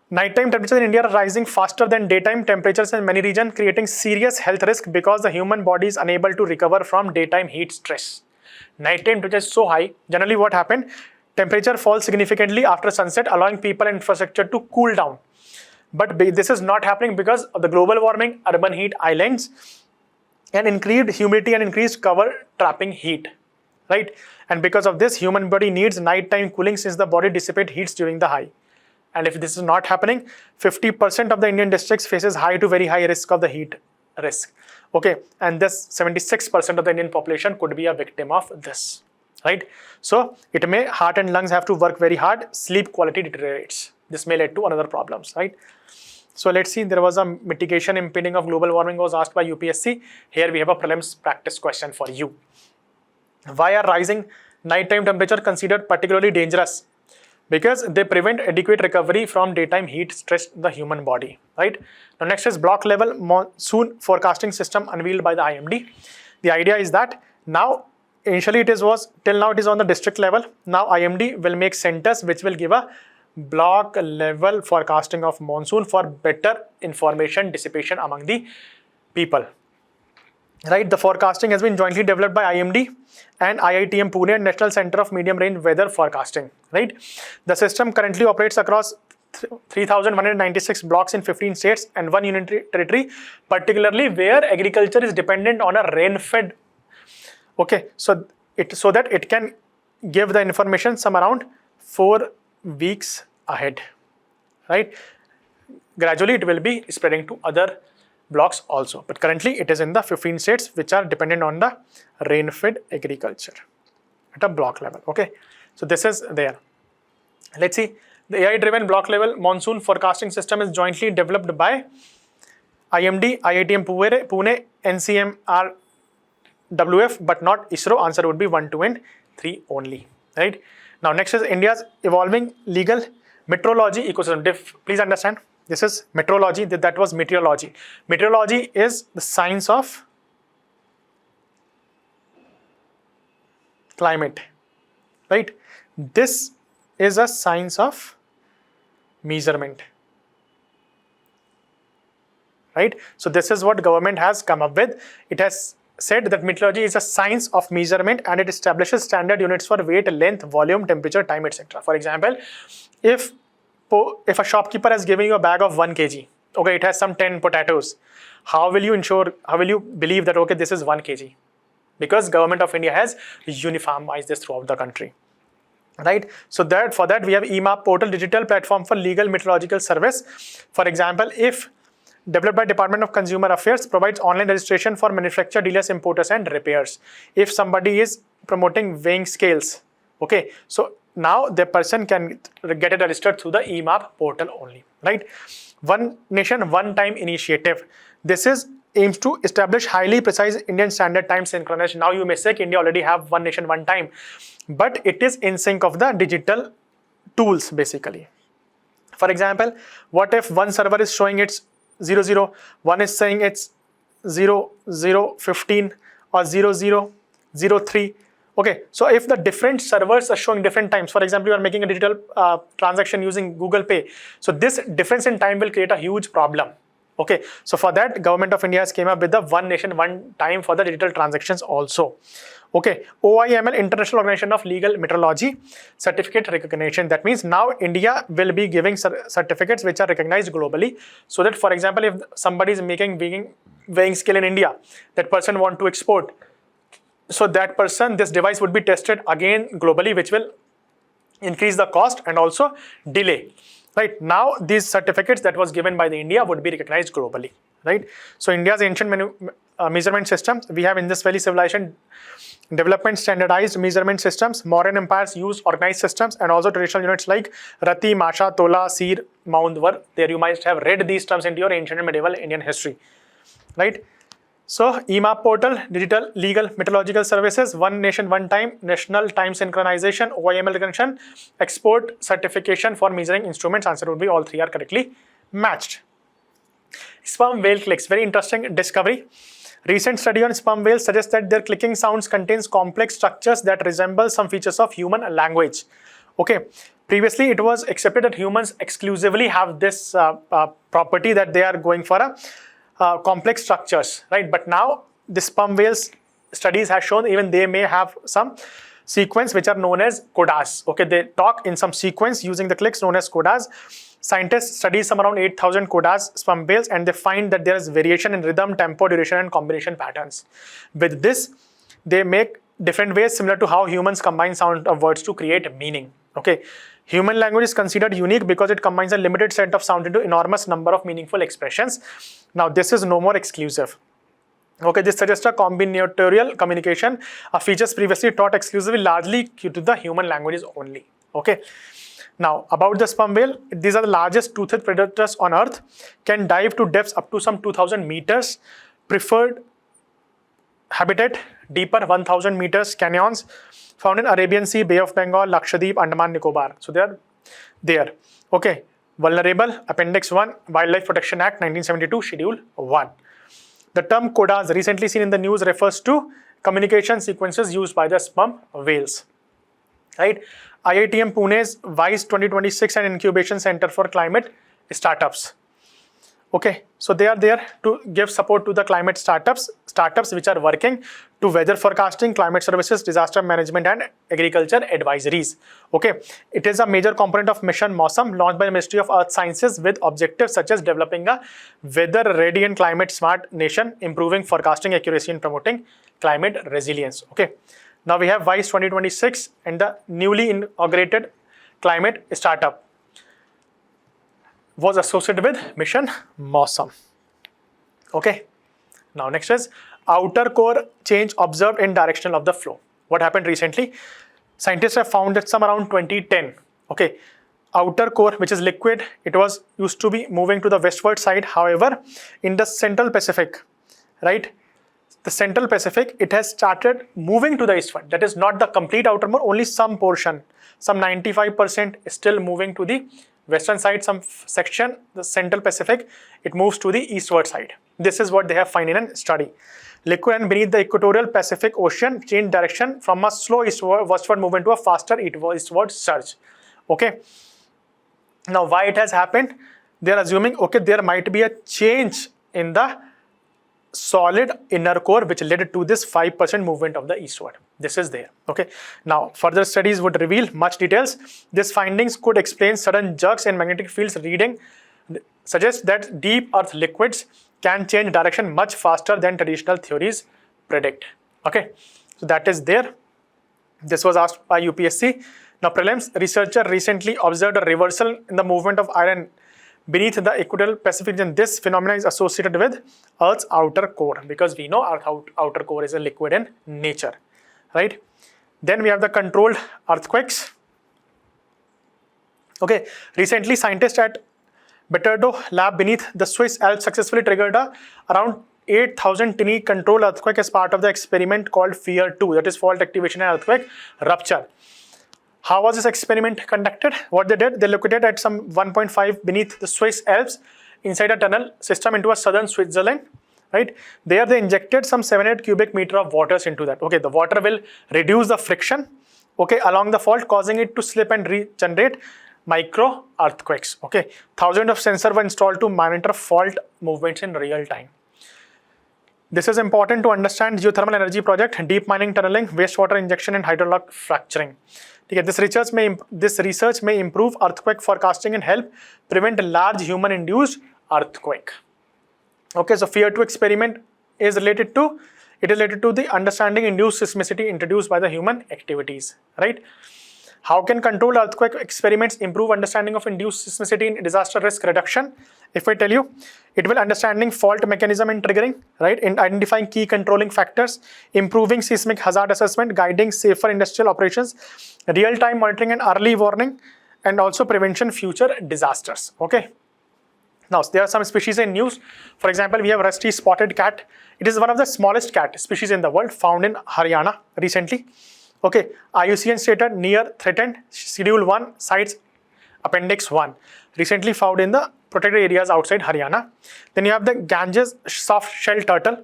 Nighttime temperatures in India are rising faster than daytime temperatures in many regions, creating serious health risk because the human body is unable to recover from daytime heat stress. Nighttime temperature is so high, generally what happened? Temperature falls significantly after sunset, allowing people and infrastructure to cool down. But this is not happening because of the global warming, urban heat islands, and increased humidity and increased cover trapping heat, right? And because of this, human body needs nighttime cooling since the body dissipates heats during the high. And if this is not happening, 50% of the Indian districts faces high to very high risk of the heat risk. Okay, and this 76% of the Indian population could be a victim of this, right? So it may heart and lungs have to work very hard, sleep quality deteriorates. This may lead to another problems, right? So let's see, there was a mitigation impeding of global warming was asked by UPSC. Here we have a prelims practice question for you. Why are rising nighttime temperature considered particularly dangerous? Because they prevent adequate recovery from daytime heat stress in the human body, right? Now next is block level monsoon forecasting system unveiled by the IMD. The idea is that now, initially it was till now it is on the district level. Now IMD will make centers which will give a block level forecasting of monsoon for better information dissipation among the people. Right, the forecasting has been jointly developed by IMD and IITM Pune and National Center of Medium Range Weather Forecasting. Right, the system currently operates across 3,196 blocks in 15 states and 1 union territory, particularly where agriculture is dependent on a rain-fed. Okay, so that it can give the information some around 4 weeks ahead. Right, gradually it will be spreading to other blocks also, but currently it is in the 15 states which are dependent on the rain-fed agriculture at a block level. Okay, so this is there. Let's see, the AI-driven block level monsoon forecasting system is jointly developed by IMD, IITM Pune, NCMRWF, but not ISRO. Answer would be 1, 2, and 3 only. Right. Now next is India's evolving legal metrology ecosystem. Please understand, this is metrology, that was meteorology. Meteorology is the science of climate, right? This is a science of measurement, right? So this is what government has come up with. It has said that meteorology is a science of measurement and it establishes standard units for weight, length, volume, temperature, time, etc. For example, if a shopkeeper has given you a bag of 1 kg, okay, it has some 10 potatoes, how will you believe that, okay, this is 1 kg? Because government of India has uniformized this throughout the country, right? So for that we have EMAP portal, digital platform for legal meteorological service. For example, if developed by Department of Consumer Affairs, provides online registration for manufacturer, dealers, importers and repairs. If somebody is promoting weighing scales, okay, so now the person can get it registered through the EMAP portal only, right? One Nation, One Time initiative. This aims to establish highly precise Indian standard time synchronization. Now you may say India already have One Nation, One Time, but it is in sync of the digital tools basically. For example, what if one server is showing it's 00, one is saying it's 0015 or 0003. Okay, so if the different servers are showing different times, for example, you are making a digital transaction using Google Pay, so this difference in time will create a huge problem. Okay, so for that, Government of India has came up with the One Nation, One Time for the digital transactions also. Okay, OIML, International Organization of Legal Metrology, certificate recognition. That means now India will be giving certificates which are recognized globally. So that, for example, if somebody is making weighing scale in India, that person want to export, so that person, this device would be tested again globally, which will increase the cost and also delay. Right, now these certificates that was given by the India would be recognized globally. Right, so India's ancient measurement systems, we have Indus Valley civilization development standardized measurement systems, modern empires use organized systems, and also traditional units like Rati, Masha, Tola, Seer, Maund were there. You might have read these terms into your ancient and medieval Indian history. Right, so EMAP portal, digital legal meteorological services, One Nation, One Time, national time synchronization, OIML recognition, export certification for measuring instruments. Answer would be all 3 are correctly matched. Sperm whale clicks, very interesting discovery. Recent study on sperm whales suggests that their clicking sounds contains complex structures that resemble some features of human language. Okay, previously it was accepted that humans exclusively have this property, that they are going for a complex structures, right? But now the sperm whales studies have shown even they may have some sequence which are known as codas. Okay, they talk in some sequence using the clicks known as codas. Scientists study some around 8,000 codas sperm whales and they find that there is variation in rhythm, tempo, duration and combination patterns. With this, they make different ways similar to how humans combine sound of words to create meaning. Okay, Human language is considered unique because it combines a limited set of sound into enormous number of meaningful expressions. Now this is no more exclusive. Okay, this suggests a combinatorial communication, a features previously taught exclusively largely to the human languages only. Okay. Now about the sperm whale, these are the largest toothed predators on earth, can dive to depths up to some 2000 meters, preferred habitat deeper 1000 meters canyons, found in Arabian Sea, Bay of Bengal, Lakshadweep, Andaman, Nicobar. So they are there. Okay, vulnerable, Appendix 1, Wildlife Protection Act 1972, Schedule 1. The term codas, recently seen in the news, refers to communication sequences used by the sperm whales. Right? IITM Pune's WISE 2026 and Incubation Center for Climate Startups. Okay, so they are there to give support to the climate startups which are working to weather forecasting, climate services, disaster management and agriculture advisories. Okay, it is a major component of mission MOSAM launched by the Ministry of Earth Sciences with objectives such as developing a weather ready and climate smart nation, improving forecasting accuracy and promoting climate resilience. Okay, now we have WISE 2026 and the newly inaugurated climate startup was associated with mission MOSAM. Okay, now next is outer core change observed in direction of the flow. What happened recently? Scientists have found that some around 2010, okay, outer core, which is liquid, it was used to be moving to the westward side. However, in the Central Pacific, right, the Central Pacific, it has started moving to the eastward. That is not the complete outer core, only some portion, some 95% is still moving to the western side, some section, the Central Pacific, it moves to the eastward side. This is what they have found in a study. Liquid and beneath the equatorial Pacific Ocean change direction from a slow westward movement to a faster eastward surge. Okay. Now why it has happened? They are assuming, okay, there might be a change in the solid inner core which led to this 5% movement of the eastward. This is there. Okay. Now further studies would reveal much details. These findings could explain sudden jerks in magnetic fields reading suggest that deep earth liquids can change direction much faster than traditional theories predict. Okay. So that is there. This was asked by UPSC. Now prelims, researcher recently observed a reversal in the movement of iron beneath the equatorial Pacific region. This phenomenon is associated with Earth's outer core because we know our outer core is a liquid in nature, right? Then we have the controlled earthquakes. Okay, recently scientists at Betterdo lab beneath the Swiss Alps successfully triggered a around 8,000 tiny controlled earthquake as part of the experiment called FEAR-2, that is fault activation and earthquake rupture. How was this experiment conducted? What they did, they located at some 1.5 beneath the Swiss Alps inside a tunnel system into a southern Switzerland, right? There they injected some 700 cubic meter of waters into that. Okay, the water will reduce the friction, okay, along the fault, causing it to slip and regenerate micro earthquakes. Okay, thousands of sensors were installed to monitor fault movements in real time. This is important to understand geothermal energy project, deep mining tunneling, wastewater injection and hydraulic fracturing. Okay, this research may improve earthquake forecasting and help prevent large human-induced earthquake. Okay, so FEAR-2 experiment is related to the understanding induced seismicity introduced by the human activities, right? How can controlled earthquake experiments improve understanding of induced seismicity in disaster risk reduction? If I tell you, it will understanding fault mechanism and triggering, right? In identifying key controlling factors, improving seismic hazard assessment, guiding safer industrial operations, real-time monitoring and early warning, and also prevention future disasters. Okay. Now, there are some species in news. For example, we have rusty spotted cat. It is one of the smallest cat species in the world, found in Haryana recently. Okay, IUCN stated near threatened, Schedule 1, sites Appendix 1, recently found in the protected areas outside Haryana. Then you have the Ganges soft-shell turtle.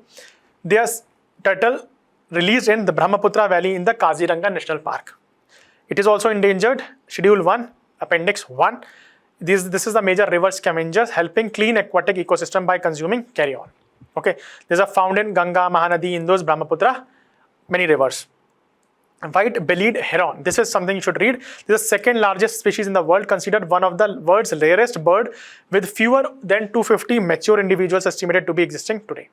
There's turtle released in the Brahmaputra Valley in the Kaziranga National Park. It is also endangered, Schedule 1, Appendix 1. This is the major river scavenger helping clean aquatic ecosystem by consuming carrion. Okay, these are found in Ganga, Mahanadi, Indus, Brahmaputra, many rivers. White-bellied heron. This is something you should read. This is the second largest species in the world, considered one of the world's rarest bird, with fewer than 250 mature individuals estimated to be existing today.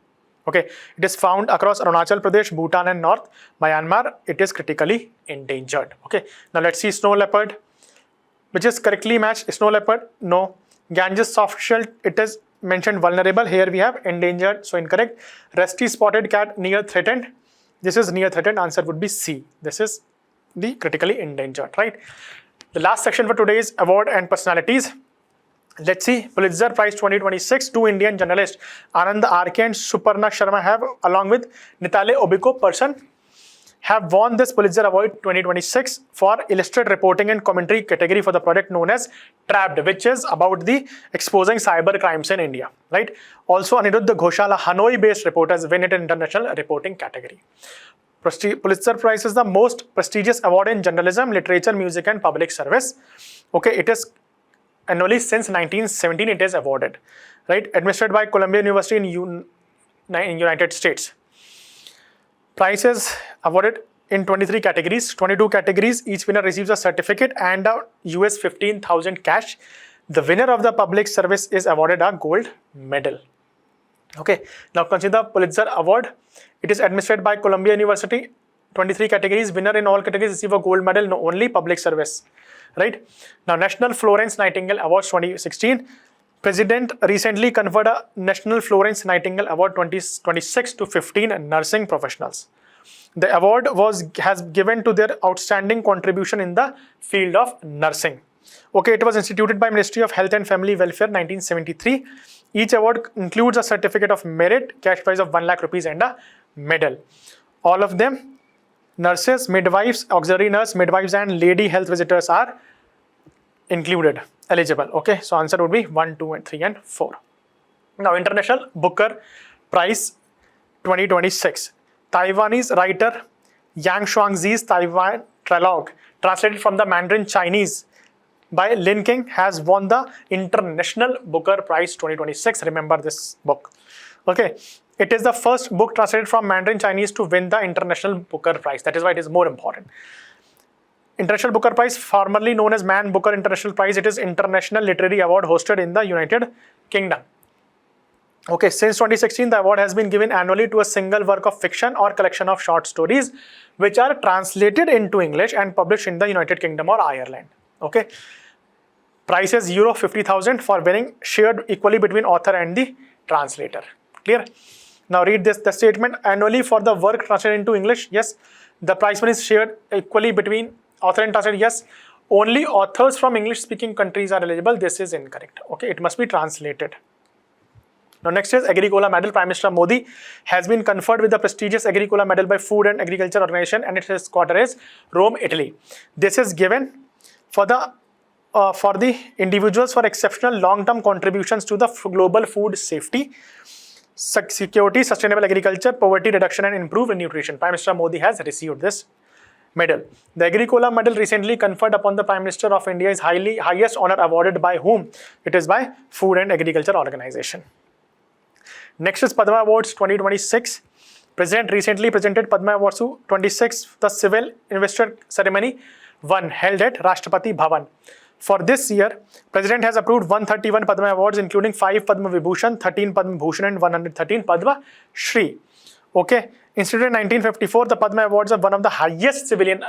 Okay, it is found across Arunachal Pradesh, Bhutan and North Myanmar. It is critically endangered. Okay, now let's see snow leopard. which is correctly matched. Snow leopard, no. Ganges soft shell, it is mentioned vulnerable. Here we have endangered, so incorrect. Rusty spotted cat, near threatened. This is near threatened, answer would be C. This is the critically endangered, right? The last section for today is award and personalities. Let's see, Pulitzer Prize 2026, two Indian journalists, Anand R.K. and Suparna Sharma have, along with Nitale Obiko person, have won this Pulitzer Award 2026 for illustrated reporting and commentary category for the project known as Trapped, which is about the exposing cyber crimes in India, right? Also, Aniruddha Ghoshala, Hanoi-based reporters win it in international reporting category. Pulitzer Prize is the most prestigious award in journalism, literature, music, and public service. Okay, it is annually since 1917 it is awarded, right? Administered by Columbia University in United States. Prize is awarded in 23 categories, 22 categories. Each winner receives a certificate and a US 15,000 cash. The winner of the public service is awarded a gold medal. Okay, now consider Pulitzer Award. It is administered by Columbia University. 23 categories. Winner in all categories receive a gold medal. No, only public service. Right now, National Florence Nightingale Awards 2016. President recently conferred a National Florence Nightingale Award 2026 to 15 nursing professionals. The award has given to their outstanding contribution in the field of nursing. Okay, it was instituted by Ministry of Health and Family Welfare 1973. Each award includes a certificate of merit, cash prize of 1 lakh rupees and a medal. All of them, nurses, midwives, auxiliary nurse, midwives and lady health visitors are included, eligible. Okay, so answer would be 1, 2, and 3, and 4. Now, International Booker Prize 2026. Taiwanese writer Yang Shuangzi's Taiwan Trilogue, translated from the Mandarin Chinese by Lin King, has won the International Booker Prize 2026. Remember this book. Okay, it is the first book translated from Mandarin Chinese to win the International Booker Prize. That is why it is more important. International Booker Prize, formerly known as Man Booker International Prize, it is international literary award hosted in the United Kingdom. Okay, since 2016, the award has been given annually to a single work of fiction or collection of short stories which are translated into English and published in the United Kingdom or Ireland. Okay, price is euro 50,000 for winning, shared equally between author and the translator. Clear? Now read this, the statement. Annually for the work translated into English, yes. The prize money is shared equally between author and translator, yes. Only authors from English speaking countries are eligible. This is incorrect. Okay, it must be translated. Now next is Agricola Medal. Prime Minister Modi has been conferred with the prestigious Agricola Medal by Food and Agriculture Organization, and its headquarters is Rome, Italy. This is given for the individuals for exceptional long-term contributions to the global food safety, security, sustainable agriculture, poverty reduction, and improved nutrition. Prime Minister Modi has received this medal. The Agricola Medal recently conferred upon the Prime Minister of India is highest honor awarded by whom? It is by Food and Agriculture Organization. Next is Padma Awards 2026. President recently presented Padma Awards 26, the civil investor ceremony one held at Rashtrapati Bhavan. For this year, President has approved 131 Padma Awards, including 5 Padma Vibhushan, 13 Padma Bhushan, and 113 Padma Shri. Okay, instituted in 1954, the Padma Awards are one of the highest civilian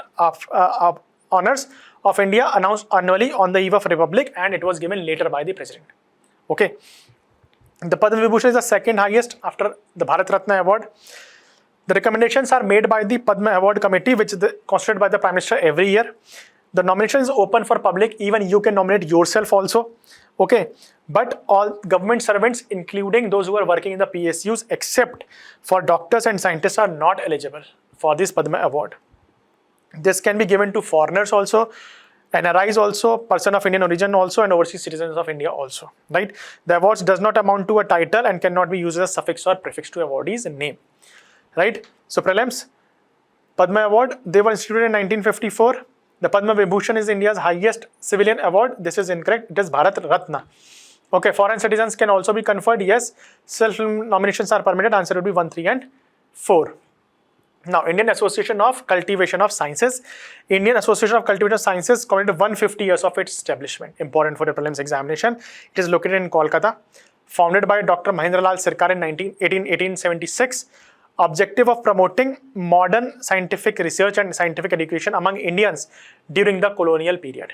honors of India, announced annually on the eve of Republic, and it was given later by the President. Okay, the Padma Vibhushan is the second highest after the Bharat Ratna Award. The recommendations are made by the Padma Award Committee, which is constituted by the Prime Minister every year. The nomination is open for public. Even you can nominate yourself also. Okay, but all government servants, including those who are working in the PSUs, except for doctors and scientists, are not eligible for this Padma Award. This can be given to foreigners also, NRIs also, person of Indian origin also, and overseas citizens of India also. Right? The awards does not amount to a title and cannot be used as a suffix or prefix to awardee's name. Right? So prelims, Padma Award, they were instituted in 1954. The Padma Vibhushan is India's highest civilian award. This is incorrect. It is Bharat Ratna. Okay, foreign citizens can also be conferred. Yes, self-nominations are permitted. Answer would be 1, 3, and 4. Now, Indian Association of Cultivation of Sciences. Indian Association of Cultivation of Sciences commemorated 150 years of its establishment. Important for the prelims examination. It is located in Kolkata. Founded by Dr. Mahendra Lal Sirkar in 1876. Objective of promoting modern scientific research and scientific education among Indians during the colonial period.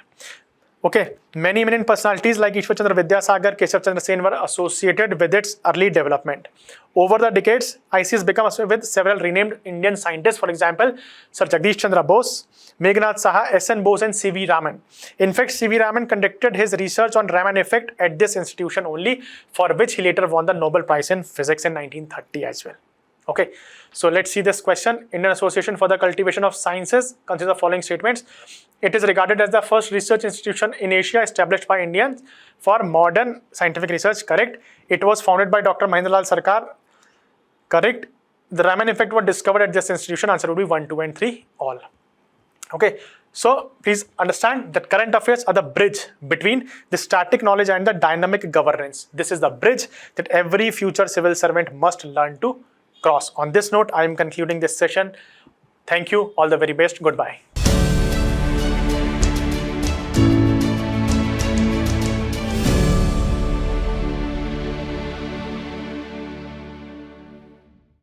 Okay, many eminent personalities like Ishwar Chandra Vidyasagar, Keshav Chandra Sen were associated with its early development. Over the decades, ICS became associated with several renamed Indian scientists, for example, Sir Jagdish Chandra Bose, Meghnad Saha, S.N. Bose and C.V. Raman. In fact, C.V. Raman conducted his research on Raman effect at this institution only, for which he later won the Nobel Prize in Physics in 1930 as well. Okay, so let's see this question. Indian Association for the Cultivation of Sciences consists of following statements. It is regarded as the first research institution in Asia established by Indians for modern scientific research. Correct. It was founded by Dr. Mahendralal Sarkar. Correct. The Raman effect was discovered at this institution. Answer would be 1, 2 and 3 all. Okay. So please understand that current affairs are the bridge between the static knowledge and the dynamic governance. This is the bridge that every future civil servant must learn to cross. On this note, I am concluding this session. Thank you. All the very best. Goodbye.